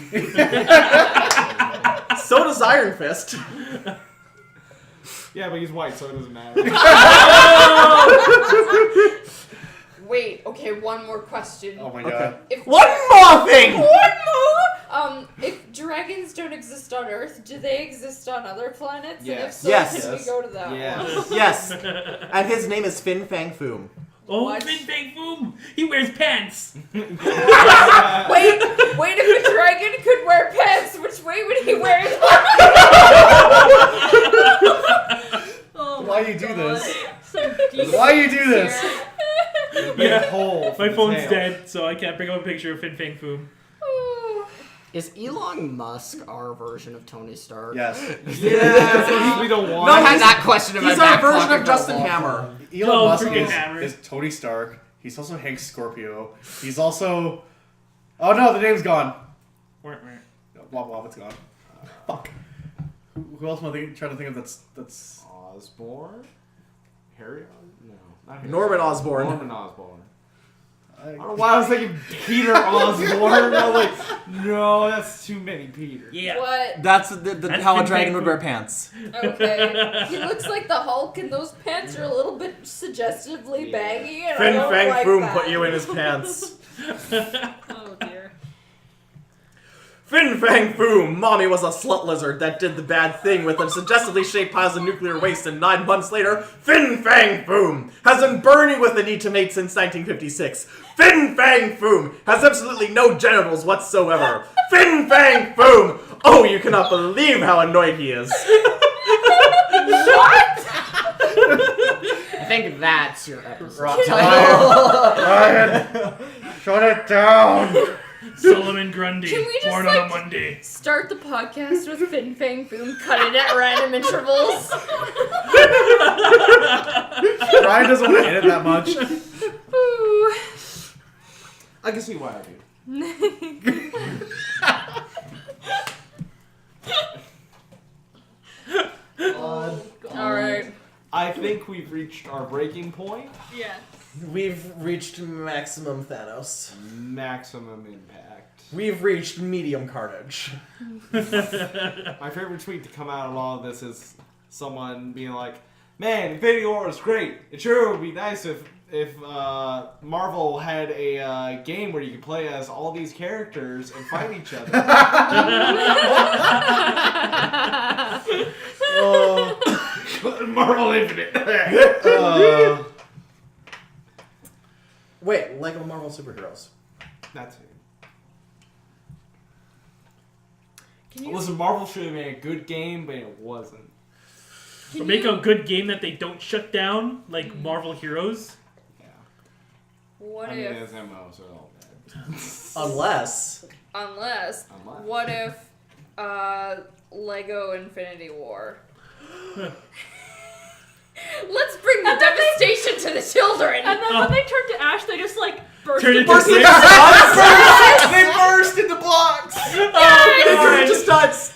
So does Iron Fist. Yeah, but he's white, so it doesn't matter. Wait, okay, one more question. Oh my god. If One more thing! One more! If dragons don't exist on Earth, do they exist on other planets? Yes. And if so, Yes. can we go to that Yes. one? Yes. And his name is Fin Fang Foom. oh, What? Fin Fang Foom, he wears pants. Wait, if a dragon could wear pants, which way would he wear his Oh Why my you do God. this? So deep Why you do this? here. Yeah. Hole for My the phone's tail. dead, so I can't bring up a picture of Fin Fang Foom. Is Elon Musk our version of Tony Stark? Yes. Yeah, we don't want. I had that question in my He's our back version pocket of for a Justin long Hammer. time. Elon Oh, Musk freaking Hammer. is Tony Stark. He's also Hank Scorpio. He's also. Oh no, the name's gone. Wah, Blah blah, it's gone. Fuck. Who else am I trying to think of that's. Osborn? Harry? No. Not Harry. Norman Osborn. Norman Osborn. I don't know why I was thinking Peter Osborn. I'm like, no, that's too many Peters. Yeah. What? That's That's how a Fin dragon Fang would Foom. wear pants. Okay. He looks like the Hulk, and those pants are a little bit suggestively baggy, and I Fin don't Fang like Foom that. put you in his pants. Oh dear. Fin Fang Foom! Mommy was a slut lizard that did the bad thing with them suggestively shaped piles of nuclear waste, and 9 months later, Fin Fang Foom has been burning with the need to mate since 1956. Fin Fang Foom has absolutely no genitals whatsoever. Fin Fang Foom! Oh, you cannot believe how annoyed he is. I think that's your episode. Ryan, shut it down. Solomon Grundy, Can we just, born on a like- Monday. Start the podcast with Fin Fang Foom, cut it at random intervals. Ryan doesn't want to edit that much. Ooh. I can see why I do. Alright. I think we've reached our breaking point. Yes. We've reached maximum Thanos. Maximum impact. We've reached medium carnage. My favorite tweet to come out of all of this is someone being like, "Man, Infinity War was great. It sure would be nice if Marvel had a game where you could play as all these characters and fight each other." Marvel Infinite. Wait, Lego Marvel superheroes. That's it. Can you Listen, Marvel should have made a good game, but it wasn't. Or make a good game that they don't shut down, like Marvel Heroes. Yeah. What I mean, if, it's MO, so it's all unless, bad. what if, Lego Infinity War? Let's bring the devastation to the children! And then when they turn to ash, they just like burst Turn into into They six. burst into blocks! It's just nuts.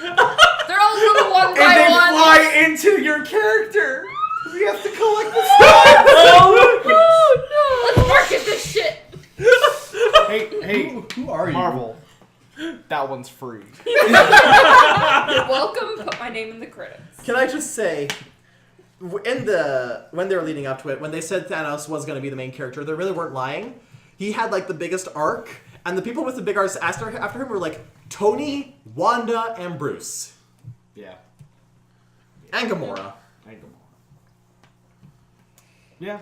They're all little one And by they one! fly into your character! We have to collect the stuff! Let's market this shit! Hey, Who are you? Marvel. That one's free. You're welcome, put my name in the credits. Can I just say, when they were leading up to it, when they said Thanos was going to be the main character, they really weren't lying. He had like the biggest arc, and the people with the big arcs after him were like Tony, Wanda, and Bruce, Yeah. and Gamora. And Gamora. Yeah.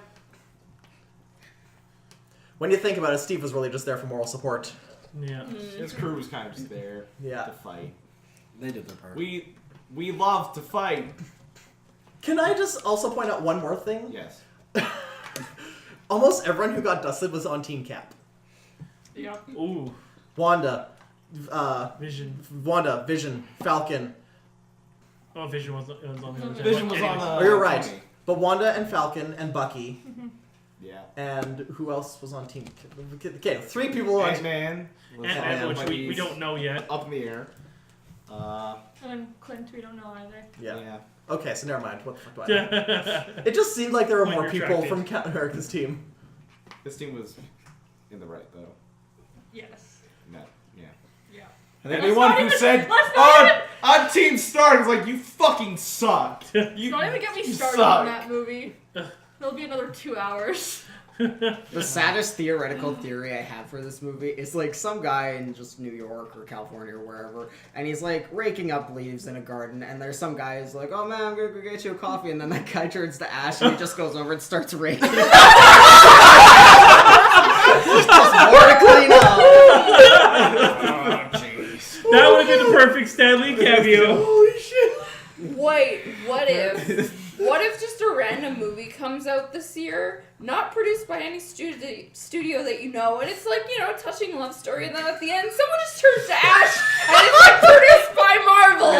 When you think about it, Steve was really just there for moral support. Yeah. His crew was kind of just there Yeah. to fight. They did their part. We love to fight. Can I just also point out one more thing? Yes. Almost everyone who got dusted was on Team Cap. Yep. Ooh, Wanda, Vision. Vision, Falcon. Oh, Vision was on the other side. Vision was Anyways. on. Oh, you're right. Tony. But Wanda and Falcon and Bucky. Yeah. And who else was on Team? Okay, 3 people were on. Ant-Man was And on which we Bucky's don't know yet. up in the air. And then Clint, we don't know either. Yeah. Okay, so never mind. What the fuck do I know? It just seemed like there were Point more people retracted. from Captain America's team. This team was in the right though. Yes. No. Yeah. Yeah. And Let's anyone not who even- said let's not on Team Stark is like, you fucking sucked. You Don't even get me you started suck. on that movie. It'll be another 2 hours. The saddest theoretical theory I have for this movie is like some guy in just New York or California or wherever, and he's like raking up leaves in a garden, and there's some guy who's like, "Oh man, I'm gonna go get you a coffee," and then that guy turns to ash and he just goes over and starts raking. Just more to clean up. Oh jeez. That would have been the perfect Stan Lee cameo. Holy shit. Wait, what if just a random movie comes out this year, not produced by any studio that you know, and it's like, you know, a touching love story, and then at the end, someone just turns to ash, and it's like produced by Marvel!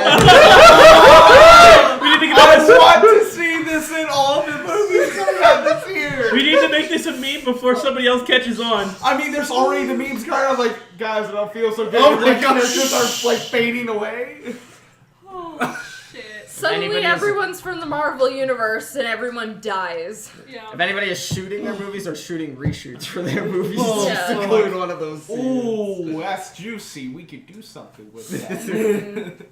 We need to get I this. want to see this in all the movies coming out this year. We need to make this a meme before somebody else catches on. I mean, there's already the memes coming out. I was like, guys, I don't feel so good. Oh my Like, gosh. characters are like fading away. Oh shit. Suddenly Anybody is- everyone's from the Marvel universe, and everyone dies. Yeah. If anybody is shooting their movies or shooting reshoots for their movies, Oh, it's just yeah. include one of those scenes. Ooh, that's juicy. We could do something with that.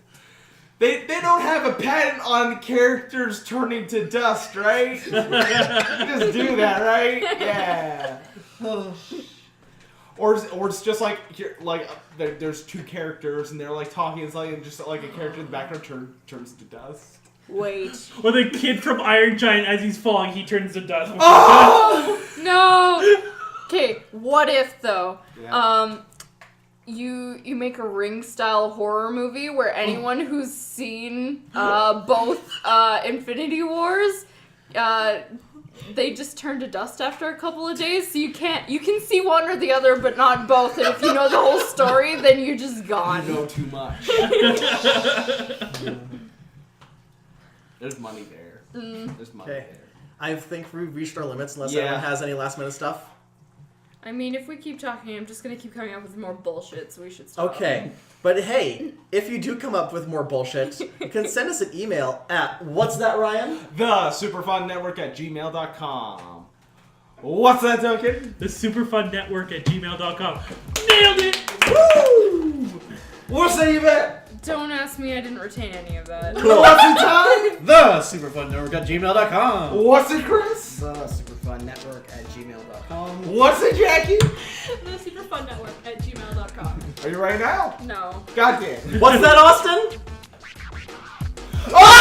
They don't have a patent on characters turning to dust, right? You just do that, right? Yeah. Or it's just like there's 2 characters and they're like talking and something, and just like a character in the background turns to dust. Wait. Or the kid from Iron Giant, as he's falling, he turns to dust. Oh! No! Okay, what if, though? Yeah. You make a Ring-style horror movie where anyone who's seen both Infinity Wars, they just turn to dust after a couple of days, so you can see one or the other, but not both. And if you know the whole story, then you're just gone. You know too much. There's money there. There's money Okay. there. I think we've reached our limits unless Yeah. anyone has any last minute stuff. I mean, if we keep talking, I'm just gonna keep coming up with more bullshit, so we should stop. Okay, but hey, if you do come up with more bullshit, you can send us an email at what's that, Ryan? The superfunnetwork@gmail.com. What's that, Token? The superfunnetwork@gmail.com. Nailed it! Woo! What's that, Yvette? Don't ask me, I didn't retain any of that. What's it, Todd? The superfunnetwork@gmail.com. What's it, Chris? The superfunnetwork@gmail.com. What's it, Jackie? The superfunnetwork@gmail.com. Are you ready now? No. Goddamn. What's that, Austin? Oh!